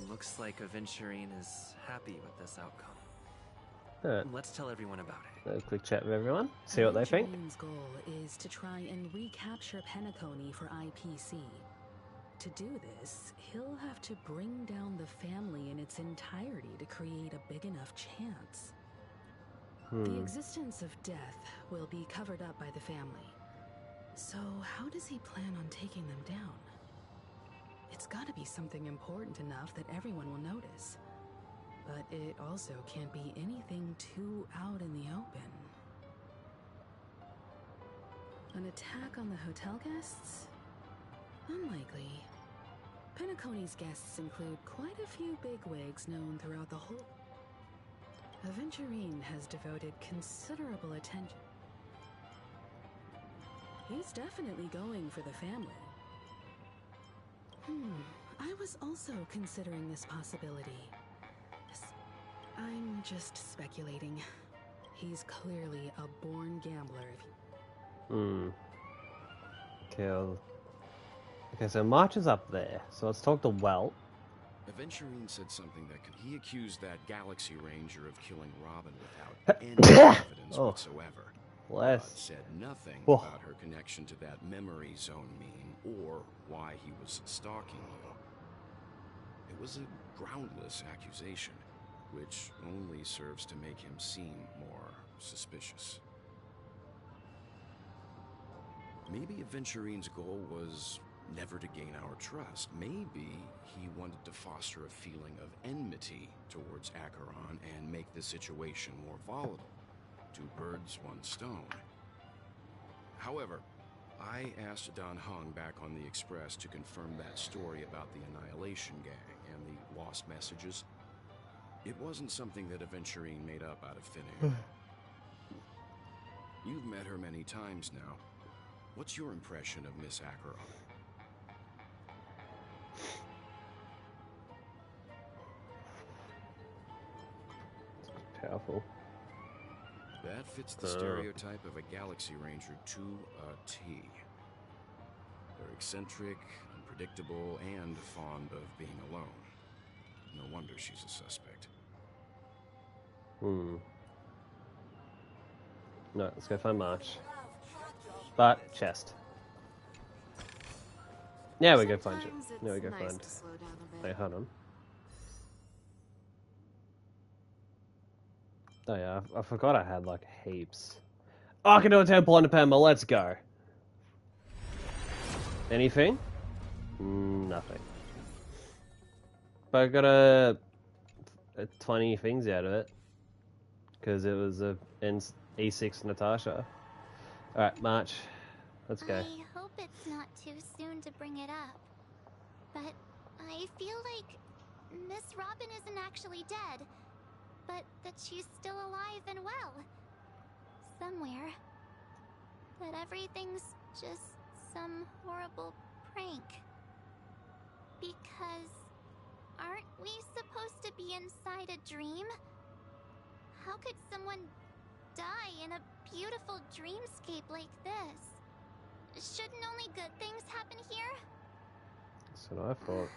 Looks like Aventurine is happy with this outcome. Alright. Let's tell everyone about it. A quick chat with everyone. See what they think. Aventurine's goal is to try and recapture Penacony for IPC. To do this, he'll have to bring down the family in its entirety to create a big enough chance. The existence of death will be covered up by the family. So how does he plan on taking them down? It's gotta be something important enough that everyone will notice. But it also can't be anything too out in the open. An attack on the hotel guests? Unlikely. Penacony's guests include quite a few bigwigs known throughout the whole... Aventurine has devoted considerable attention. He's definitely going for the family. I was also considering this possibility. I'm just speculating. He's clearly a born gambler. Okay, so March is up there. So let's talk to Welt. Aventurine said something that he accused that Galaxy Ranger of killing Robin without any evidence whatsoever. But said nothing about her connection to that memory zone meme or why he was stalking you. It was a groundless accusation, which only serves to make him seem more suspicious. Maybe Aventurine's goal was never to gain our trust. Maybe he wanted to foster a feeling of enmity towards Acheron and make the situation more volatile. Two birds, one stone. However, I asked Don Hung back on the Express to confirm that story about the Annihilation Gang and the lost messages. It wasn't something that Aventurine made up out of thin air. You've met her many times now. What's your impression of Miss Acheron? Powerful. That fits the stereotype of a Galaxy Ranger to a T. They're eccentric, unpredictable, and fond of being alone. No wonder she's a suspect. No, let's go find March. But chest. Now we go find it. Now we go find. Hey, hold on. Oh yeah, I forgot I had like heaps. Oh, I can do a temple on the Pema. Let's go. Anything? Nothing. But I got a 20 things out of it because it was a E6 Natasha. All right, March. Let's go. I hope it's not too soon to bring it up, but I feel like Miss Robin isn't actually dead, but that she's still alive and well. Somewhere. That everything's just some horrible prank. Because aren't we supposed to be inside a dream? How could someone die in a beautiful dreamscape like this? Shouldn't only good things happen here? That's what I thought.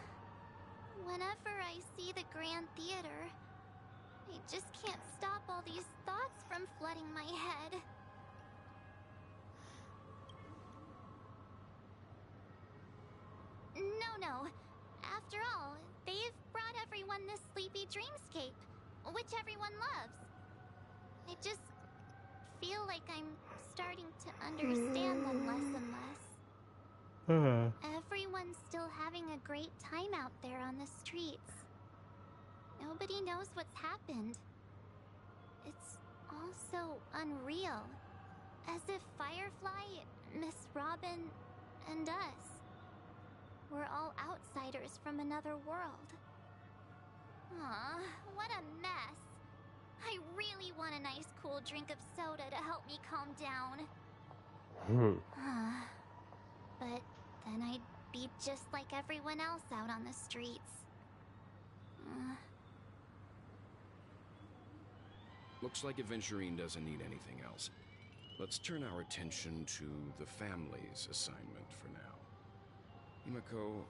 Whenever I see the Grand Theater, I just can't stop all these thoughts from flooding my head. know. After all, they've brought everyone this sleepy dreamscape, which everyone loves. I just feel like I'm starting to understand them less and less. Everyone's still having a great time out there on the streets. Nobody knows what's happened. It's all so unreal. As if Firefly, Miss Robin, and us were all outsiders from another world. Aw, what a mess. I really want a nice cool drink of soda to help me calm down. But then I'd be just like everyone else out on the streets. Looks like Aventurine doesn't need anything else. Let's turn our attention to the family's assignment for now. Himiko,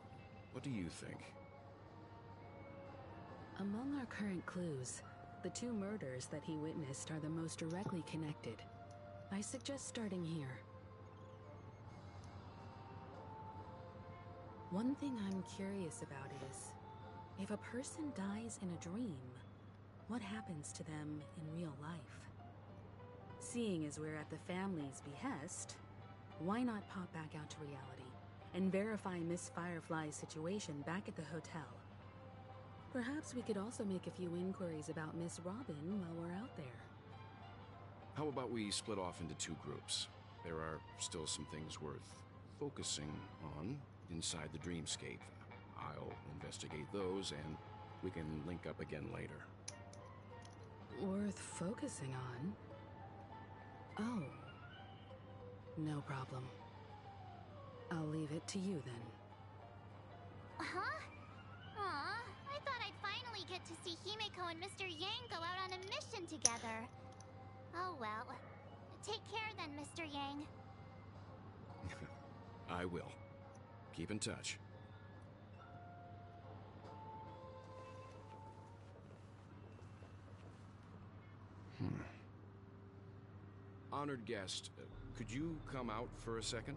what do you think? Among our current clues, the 2 murders that he witnessed are the most directly connected. I suggest starting here. One thing I'm curious about is, if a person dies in a dream, what happens to them in real life? Seeing as we're at the family's behest, why not pop back out to reality and verify Miss Firefly's situation back at the hotel? Perhaps we could also make a few inquiries about Miss Robin while we're out there. How about we split off into 2 groups? There are still some things worth focusing on inside the dreamscape. I'll investigate those, and we can link up again later. Worth focusing on? Oh. No problem. I'll leave it to you then. Huh? Aw, I thought I'd finally get to see Himiko and Mr. Yang go out on a mission together. Oh well. Take care then, Mr. Yang. I will. Keep in touch. Honored guest, could you come out for a second?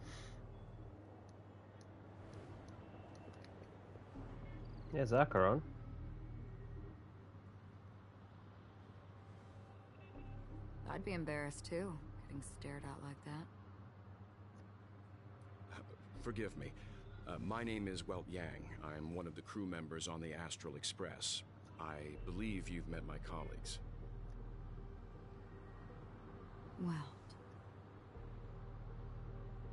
Yeah, Zacharon. I'd be embarrassed too, getting stared at like that. Forgive me. My name is Welt Yang. I'm one of the crew members on the Astral Express. I believe you've met my colleagues. Well.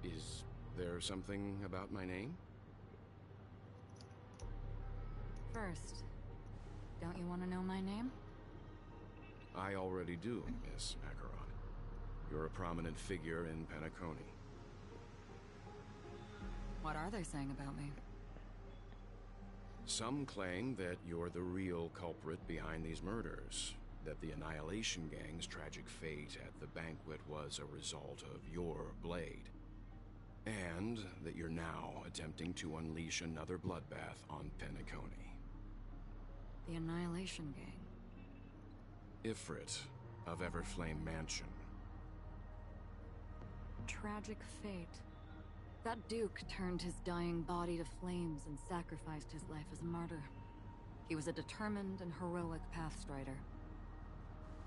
Is there something about my name? First, don't you want to know my name? I already do, Miss Acheron. You're a prominent figure in Penacony. What are they saying about me? Some claim that you're the real culprit behind these murders, that the Annihilation Gang's tragic fate at the banquet was a result of your blade, and that you're now attempting to unleash another bloodbath on Penacony. The Annihilation Gang? Ifrit of Everflame Mansion. Tragic fate. That Duke turned his dying body to flames and sacrificed his life as a martyr. He was a determined and heroic pathstrider.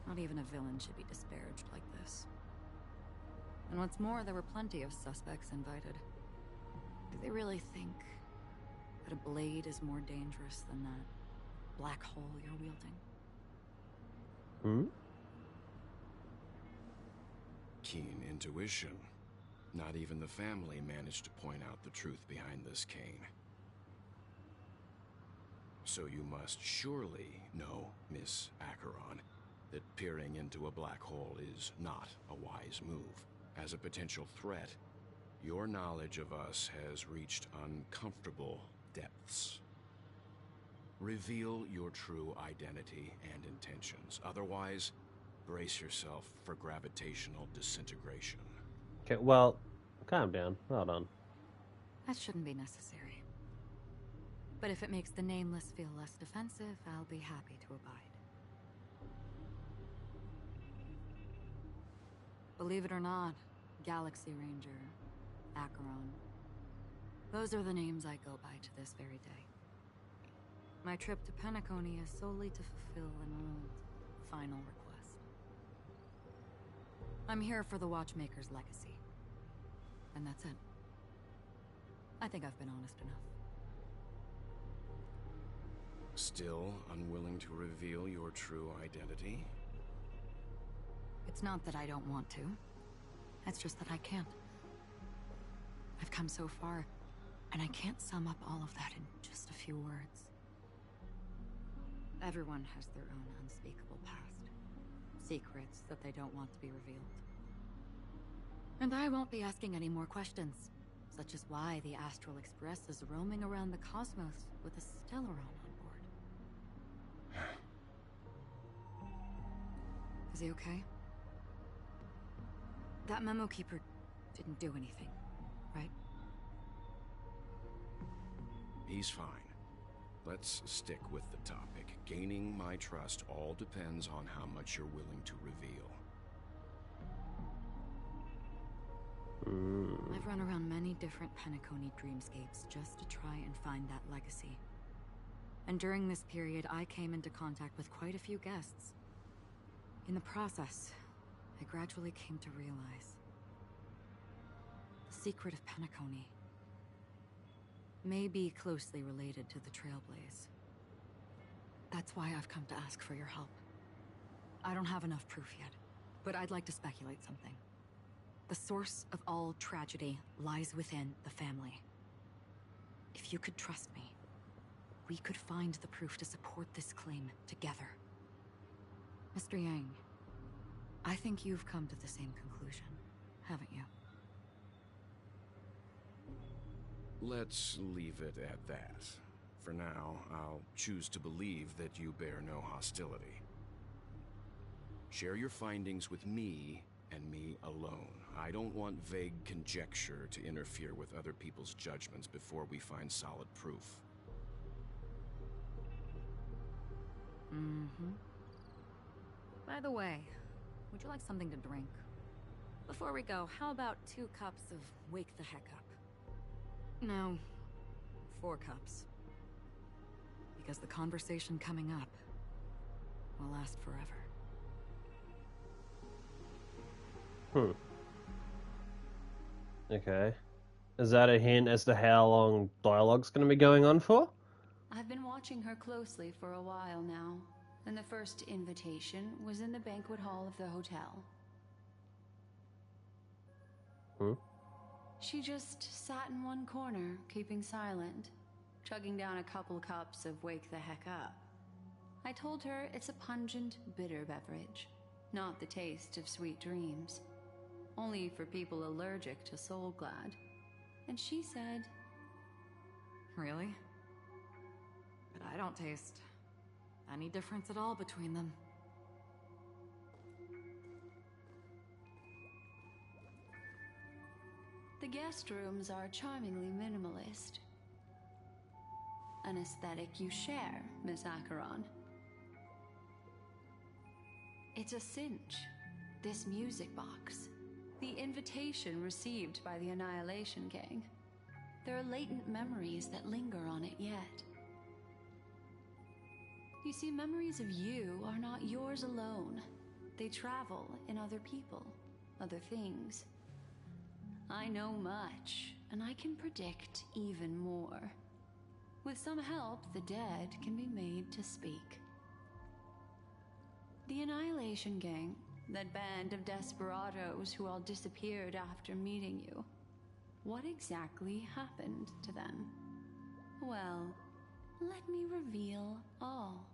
Not even a villain should be disparaged like this. And what's more, there were plenty of suspects invited. Do they really think that a blade is more dangerous than that black hole you're wielding? Keen intuition. Not even the family managed to point out the truth behind this cane. So you must surely know, Miss Acheron, that peering into a black hole is not a wise move. As a potential threat, your knowledge of us has reached uncomfortable depths. Reveal your true identity and intentions. Otherwise, brace yourself for gravitational disintegration. Okay, well, calm down. Hold on. That shouldn't be necessary. But if it makes the Nameless feel less defensive, I'll be happy to abide. Believe it or not, Galaxy Ranger, Acheron, Those are the names I go by to this very day. My trip to Penacony is solely to fulfill an old, final request. I'm here for the Watchmaker's legacy. And that's it. I think I've been honest enough. Still unwilling to reveal your true identity? It's not that I don't want to. It's just that I can't. I've come so far, and I can't sum up all of that in just a few words. Everyone has their own unspeakable past. Secrets that they don't want to be revealed. And I won't be asking any more questions, such as why the Astral Express is roaming around the cosmos with a Stellaron on board. Is he okay? That memo keeper didn't do anything, right? He's fine. Let's stick with the topic. Gaining my trust all depends on how much you're willing to reveal. I've run around many different Penacony dreamscapes just to try and find that legacy. And during this period, I came into contact with quite a few guests. In the process, I gradually came to realize the secret of Penacony may be closely related to the Trailblaze. That's why I've come to ask for your help. I don't have enough proof yet, but I'd like to speculate something. The source of all tragedy lies within the family. If you could trust me, we could find the proof to support this claim together. Mr. Yang, I think you've come to the same conclusion, haven't you? Let's leave it at that. For now, I'll choose to believe that you bear no hostility. Share your findings with me and me alone. I don't want vague conjecture to interfere with other people's judgments before we find solid proof. By the way, would you like something to drink? Before we go, how about 2 cups of Wake the Heck Up? No, 4 cups. Because the conversation coming up will last forever. Okay. Is that a hint as to how long dialogue's going to be going on for? I've been watching her closely for a while now, and the first invitation was in the banquet hall of the hotel. She just sat in one corner, keeping silent, chugging down a couple cups of Wake the Heck Up. I told her it's a pungent, bitter beverage, not the taste of sweet dreams. Only for people allergic to Soul Glad. And she said... Really? But I don't taste any difference at all between them. The guest rooms are charmingly minimalist. An aesthetic you share, Miss Acheron. It's a cinch, this music box. The invitation received by the Annihilation Gang. There are latent memories that linger on it yet. You see, memories of you are not yours alone. They travel in other people, other things. I know much, and I can predict even more. With some help, the dead can be made to speak. The Annihilation Gang, that band of desperados who all disappeared after meeting you. What exactly happened to them? Well, let me reveal all.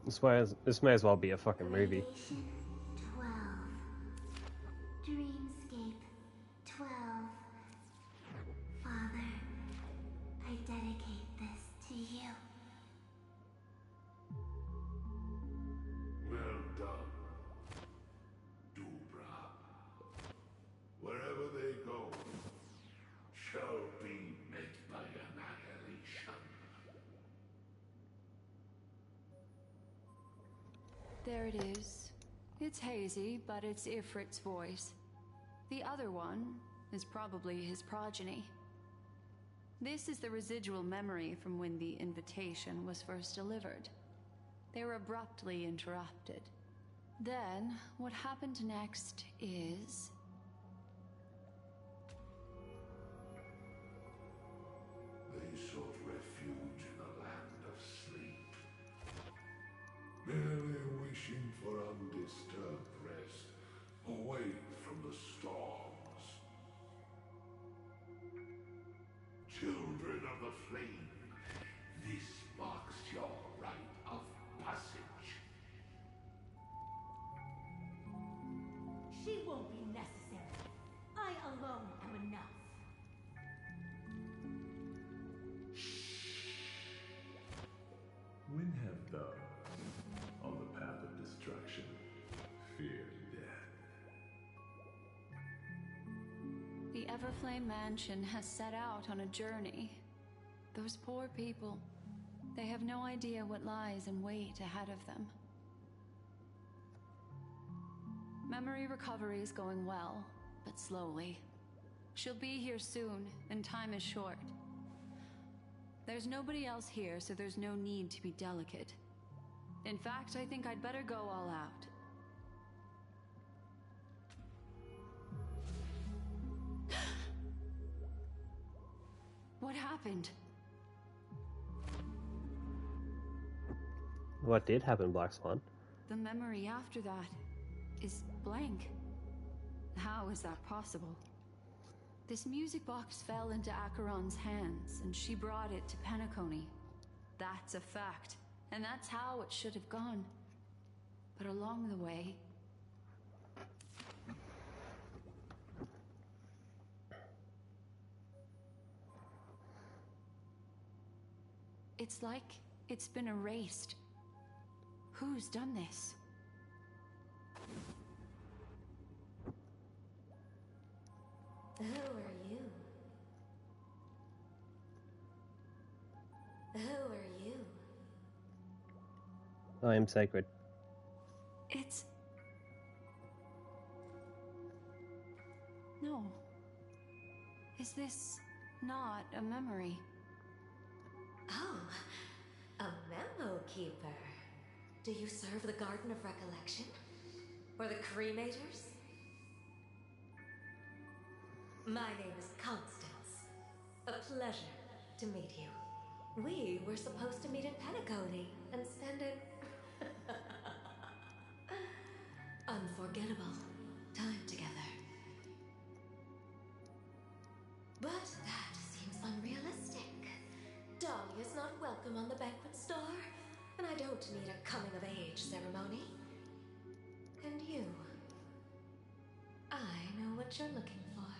This may as well be a fucking movie. 12. Dreamscape 12. Father, I dedicate this to you. Well done, Dubra. Wherever they go, shall be met by annihilation. There it is. It's hazy, but it's Ifrit's voice. The other one is probably his progeny. This is the residual memory from when the invitation was first delivered. They were abruptly interrupted. Then, what happened next is... They sought refuge in the land of sleep, merely wishing for undisturbed rest, away from the storms. Children of the flame, this marks your rite of passage. She won't be necessary. I alone am enough. When have those on the path of destruction feared death? The Everflame Mansion has set out on a journey. Those poor people, they have no idea what lies in wait ahead of them. Memory recovery is going well, but slowly. She'll be here soon, and time is short. There's nobody else here, so there's no need to be delicate. In fact, I think I'd better go all out. What happened? What did happen, Black Swan? The memory after that is blank. How is that possible? This music box fell into Acheron's hands, and she brought it to Penacony. That's a fact, and that's how it should have gone. But along the way... It's like it's been erased. Who's done this? Who are you? Who are you? I am sacred. It's... No. Is this not a memory? Oh, a memo keeper. Do you serve the Garden of Recollection? Or the Cremators? My name is Constance. A pleasure to meet you. We were supposed to meet in Penacony and spend an unforgettable time together. But that seems unrealistic. Dolly is not welcome on the banquet store, and I don't need a coming-of-age ceremony. And you, I know what you're looking for.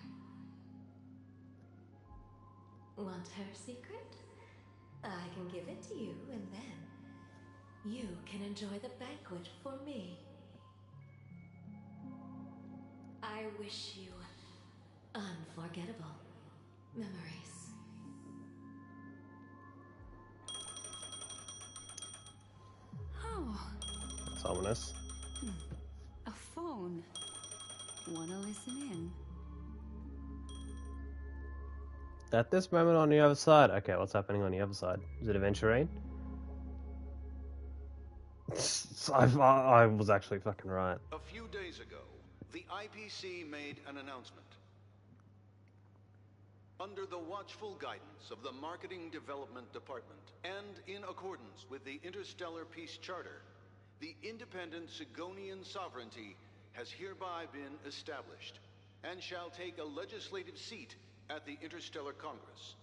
Want her secret? I can give it to you, and then you can enjoy the banquet for me. I wish you unforgettable memories. Oh. It's ominous. A phone. Wanna listen in? At this moment on the other side. Okay, what's happening on the other side? Is it Aventurine? I was actually fucking right. A few days ago, the IPC made an announcement. Under the watchful guidance of the Marketing Development Department, and in accordance with the Interstellar Peace Charter, the independent Sigonian sovereignty has hereby been established, and shall take a legislative seat at the Interstellar Congress.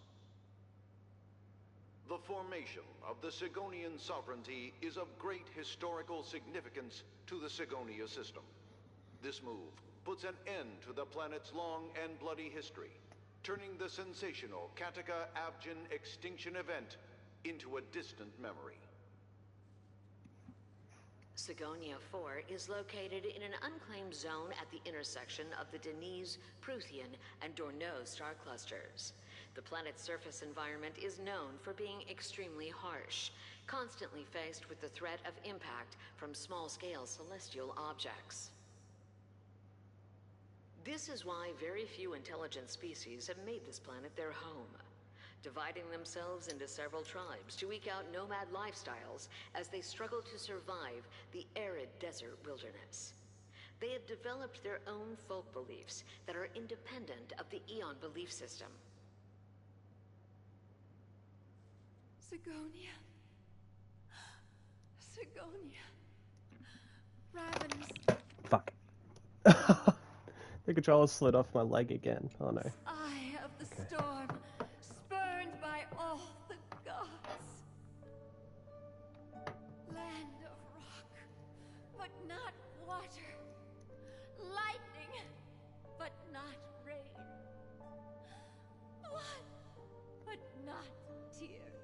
The formation of the Sigonian sovereignty is of great historical significance to the Sigonia system. This move puts an end to the planet's long and bloody history, turning the sensational Kataka-Abjin extinction event into a distant memory. Sigonia 4 is located in an unclaimed zone at the intersection of the Denise, Prothean, and Dorneau star clusters. The planet's surface environment is known for being extremely harsh, constantly faced with the threat of impact from small-scale celestial objects. This is why very few intelligent species have made this planet their home, dividing themselves into several tribes to eke out nomad lifestyles as they struggle to survive the arid desert wilderness. They have developed their own folk beliefs that are independent of the Eon belief system. Sigonia. Sigonia. Ravenous. Fuck. The controller slid off my leg again. Oh no. Eye of the storm, spurned by all the gods. Land of rock, but not water. Lightning, but not rain. Blood, but not tears.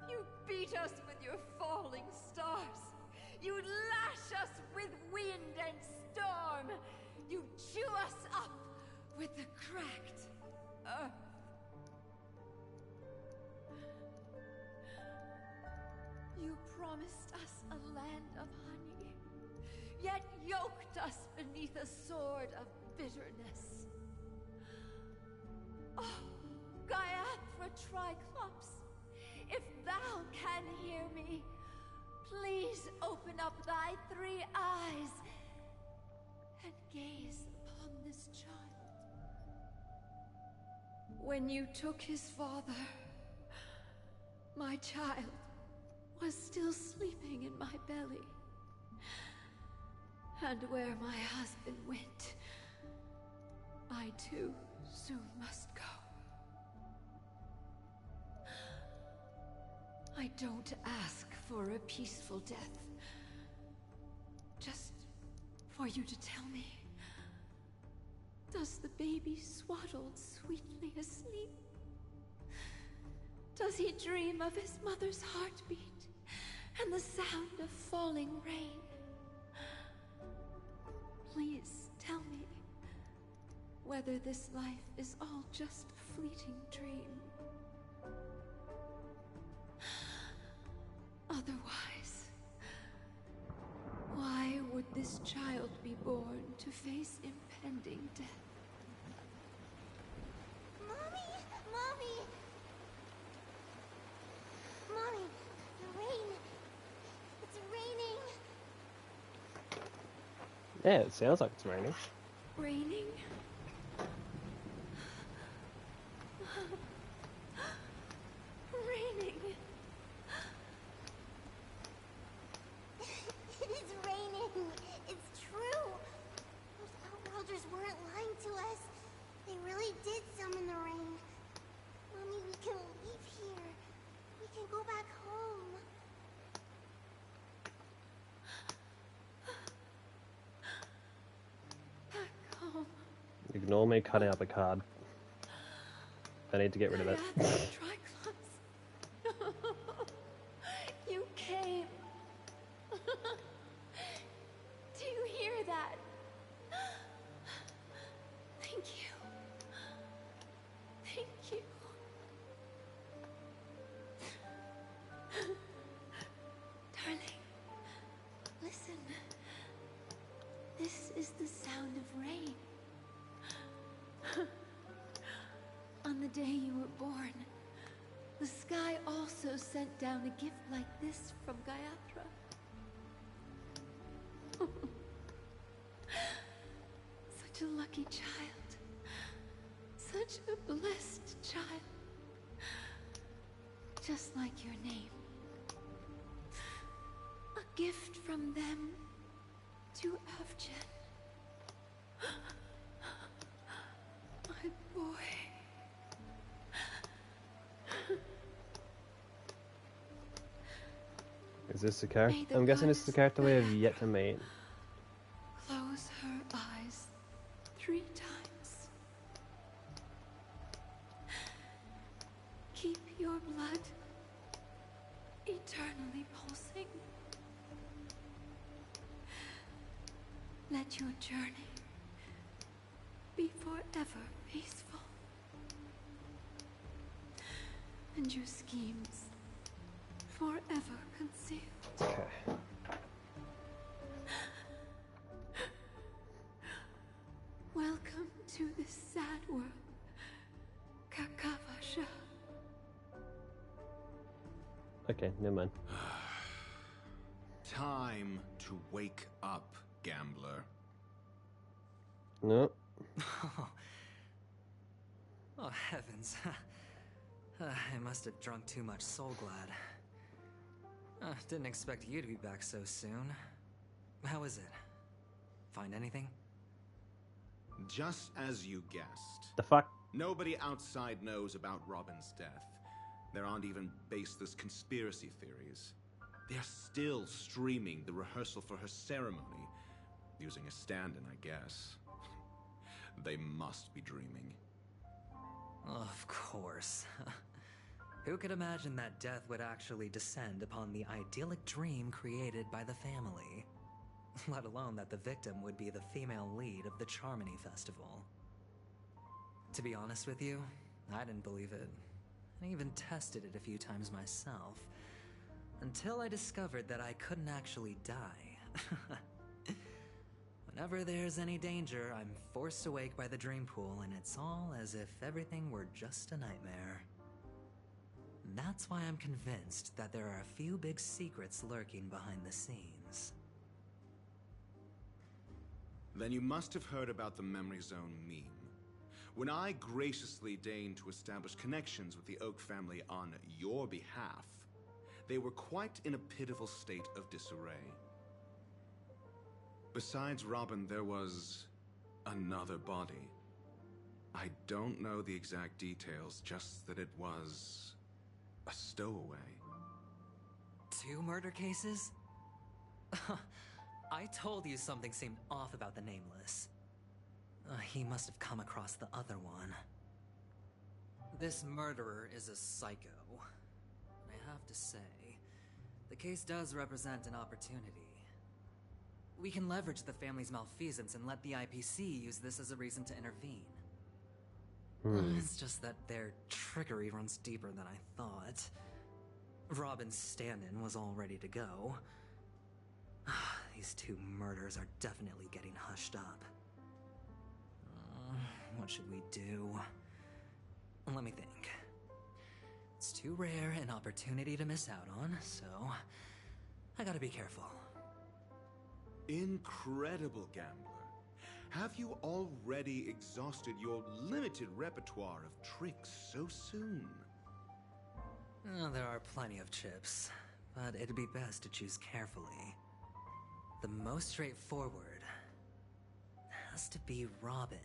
You beat us with your falling stars. You lash us with wind and storm. You chew us up with the cracked earth. You promised us a land of honey, yet yoked us beneath a sword of bitterness. Oh, Gaiathra Triclops, if thou can hear me, please open up thy 3 eyes and gaze upon this child. When you took his father, my child was still sleeping in my belly. And where my husband went, I too soon must go. I don't ask for a peaceful death. Just for you to tell me, does the baby swaddled sweetly asleep? Does he dream of his mother's heartbeat and the sound of falling rain? Please tell me whether this life is all just a fleeting dream. Otherwise, why would this child be born to face impending death? Mommy! Mommy! Mommy, the rain. It's raining. Yeah, it sounds like it's raining. Raining? Raining. It is raining. It's true. Those outworlders weren't lying to us. They really did summon the rain. Mommy, we can leave here. We can go back home. Back home. Ignore me cutting up a card. I need to get rid of it. Triclops. You came. Do you hear that? Thank you. Thank you. Darling, listen. This is the sound of rain. On the day you were born, the sky also sent down a gift like this from Gaiathra. Such a lucky child. Such a blessed child. Just like your name. A gift from them to Avjen. My boy. Is this the character? I'm guessing this is the character we have yet to meet. Close her eyes 3 times. Keep your blood eternally pulsing. Let your journey be forever peaceful. And your schemes forever concealed. Okay. Okay, never mind. Time to wake up, gambler. No. Oh, heavens. I must have drunk too much Soul Glad. Didn't expect you to be back so soon. How is it? Find anything? Just as you guessed. The fuck? Nobody outside knows about Robin's death. There aren't even baseless conspiracy theories. They're still streaming the rehearsal for her ceremony, using a stand-in, I guess. They must be dreaming. Of course. Who could imagine that death would actually descend upon the idyllic dream created by the family? Let alone that the victim would be the female lead of the Charmony Festival. To be honest with you, I didn't believe it. I even tested it a few times myself, until I discovered that I couldn't actually die. Whenever there's any danger, I'm forced awake by the dream pool, and it's all as if everything were just a nightmare. That's why I'm convinced that there are a few big secrets lurking behind the scenes. Then you must have heard about the Memory Zone meme. When I graciously deigned to establish connections with the Oak family on your behalf, they were quite in a pitiful state of disarray. Besides Robin, there was another body. I don't know the exact details, just that it was a stowaway. 2 murder cases? I told you something seemed off about the Nameless. He must have come across the other one. This murderer is a psycho. I have to say, the case does represent an opportunity. We can leverage the family's malfeasance and let the IPC use this as a reason to intervene. It's just that their trickery runs deeper than I thought. Robin's stand-in was all ready to go. These 2 murders are definitely getting hushed up. What should we do? Let me think. It's too rare an opportunity to miss out on, so I gotta be careful. Incredible, gambler. Have you already exhausted your limited repertoire of tricks so soon? There are plenty of chips, but it'd be best to choose carefully. The most straightforward has to be Robin.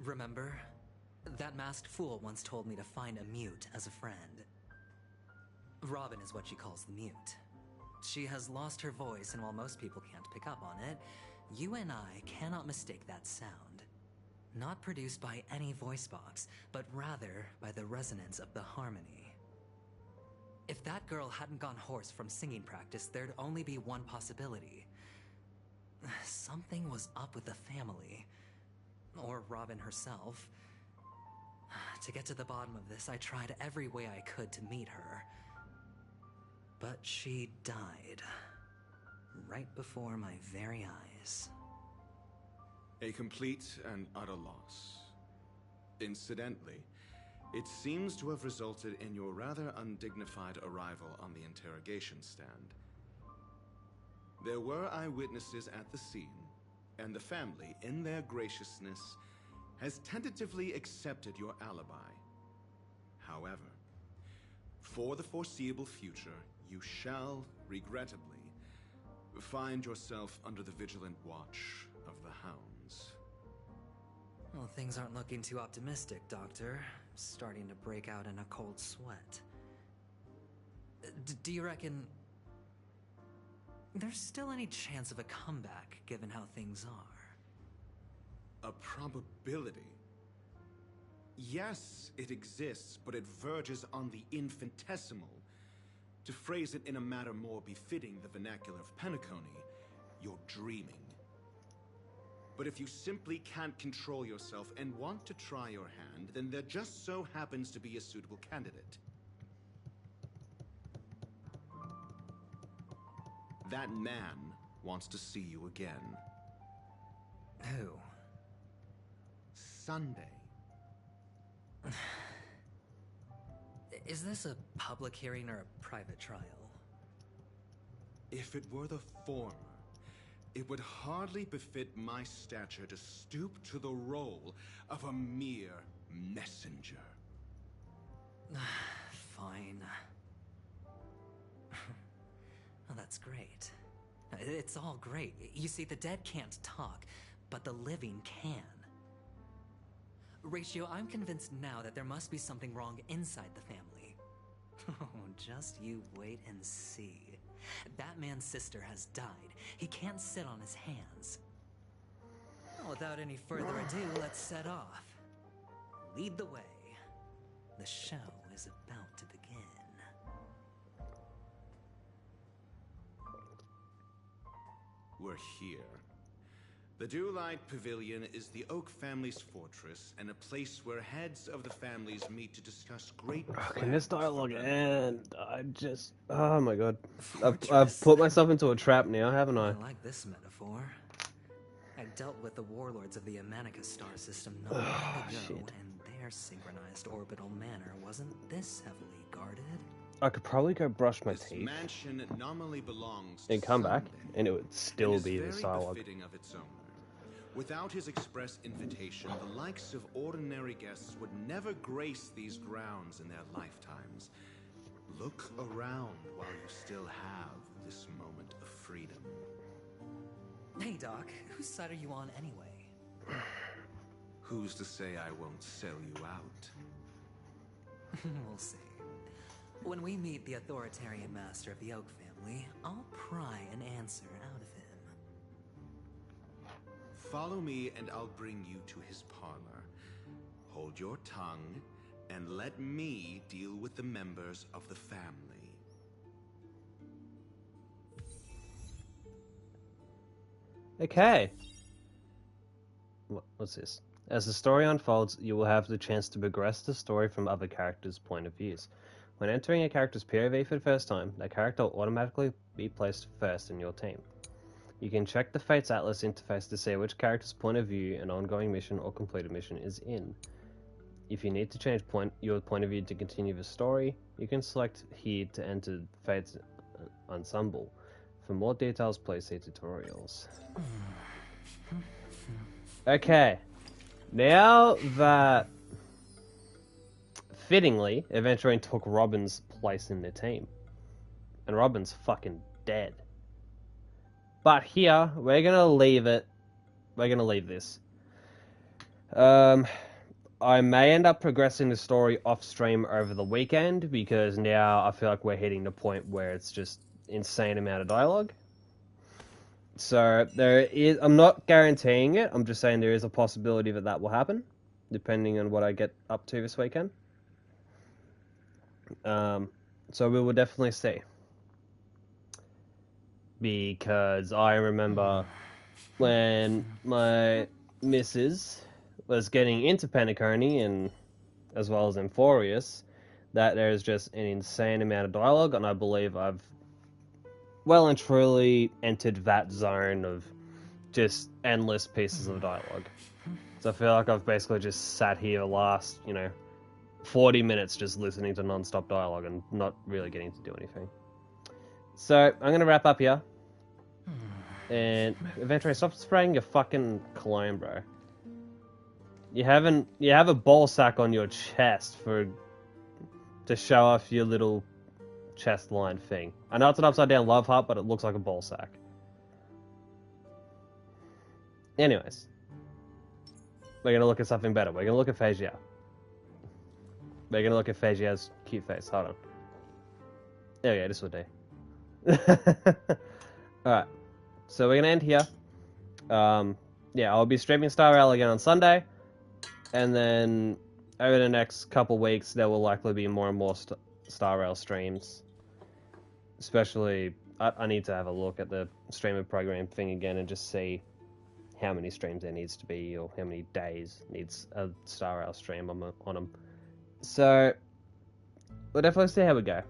Remember? That masked fool once told me to find a mute as a friend. Robin is what she calls the mute. She has lost her voice, and while most people can't pick up on it, you and I cannot mistake that sound. Not produced by any voice box, but rather by the resonance of the harmony. If that girl hadn't gone hoarse from singing practice, there'd only be one possibility. Something was up with the family. Or Robin herself. To get to the bottom of this, I tried every way I could to meet her. But she died. Right before my very eyes. A complete and utter loss. Incidentally, it seems to have resulted in your rather undignified arrival on the interrogation stand. There were eyewitnesses at the scene, and the family, in their graciousness, has tentatively accepted your alibi. However, for the foreseeable future, you shall, regrettably, find yourself under the vigilant watch of the Hounds. Well, things aren't looking too optimistic, Doctor. I'm starting to break out in a cold sweat. Do you reckon there's still any chance of a comeback, given how things are? A probability? Yes, it exists, but it verges on the infinitesimal. To phrase it in a manner more befitting the vernacular of Penacony, you're dreaming. But if you simply can't control yourself and want to try your hand, then there just so happens to be a suitable candidate. That man wants to see you again. Who? Sunday. Is this a public hearing or a private trial? If it were the former, it would hardly befit my stature to stoop to the role of a mere messenger. Fine. Oh, that's great. It's all great. You see, the dead can't talk, but the living can. Ratio, I'm convinced now that there must be something wrong inside the family. Oh, just you wait and see. Batman's sister has died. He can't sit on his hands. Well, without any further ado, let's set off. Lead the way. The show is about to begin. We're here. The Dewlight Pavilion is the Oak family's fortress and a place where heads of the families meet to discuss great In this dialogue, and I just... Oh my god. I've put myself into a trap now, haven't I? I like this metaphor. I dealt with the warlords of the Amanica star system not long ago, and their synchronized orbital manor wasn't this heavily guarded. I could probably go brush my This teeth mansion nominally belongs and to come back, Sunday, and it would still and is be this very dialogue. befitting of its owner. Without his express invitation, the likes of ordinary guests would never grace these grounds in their lifetimes. Look around while you still have this moment of freedom. Hey, Doc, whose side are you on anyway? Who's to say I won't sell you out? We'll see. When we meet the authoritarian master of the Oak family, I'll pry an answer out of him. Follow me and I'll bring you to his parlor. Hold your tongue and let me deal with the members of the family. Okay. What's this? As the story unfolds, you will have the chance to progress the story from other characters' point of views. When entering a character's POV for the first time, that character will automatically be placed first in your team. You can check the Fates Atlas interface to see which character's point of view an ongoing mission or completed mission is in. If you need to change your point of view to continue the story, you can select here to enter Fates Ensemble. For more details, please see tutorials. Okay, now that fittingly, Adventuring took Robin's place in the team. And Robin's fucking dead. But here, we're gonna leave it. We're gonna leave this. I may end up progressing the story off stream over the weekend because now I feel like we're hitting the point where it's just insane amount of dialogue. So there is. I'm not guaranteeing it. I'm just saying there is a possibility that that will happen, depending on what I get up to this weekend. So we will definitely see. Because I remember when my missus was getting into Penacony and as well as Emphorius, that there is just an insane amount of dialogue, and I believe I've well and truly entered that zone of just endless pieces of dialogue. So I feel like I've basically just sat here the last, 40 minutes just listening to non-stop dialogue and not really getting to do anything. So I'm going to wrap up here. And eventually stop spraying your fucking cologne, bro. You have a ball sack on your chest to show off your little chest line thing. I know it's an upside down love heart, but it looks like a ball sack. Anyways, we're gonna look at something better. We're gonna look at Fajia. We're gonna look at Fajia's cute face. Hold on. There we go. This will do. Alright. So we're gonna end here. Yeah, I'll be streaming Star Rail again on Sunday. And then over the next couple weeks, there will likely be more and more Star Rail streams. Especially, I need to have a look at the streamer program thing again and just see how many streams there needs to be or how many days needs a Star Rail stream on them. So, we'll definitely see how we go.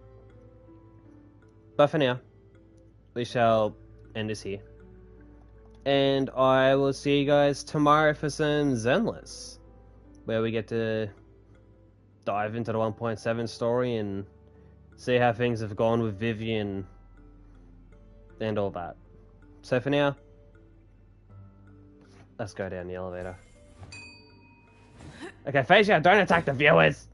But for now, we shall end this here. And I will see you guys tomorrow for some Zenless, where we get to dive into the 1.7 story and see how things have gone with Vivian and all that. So for now, let's go down the elevator. Okay, Phasia, don't attack the viewers!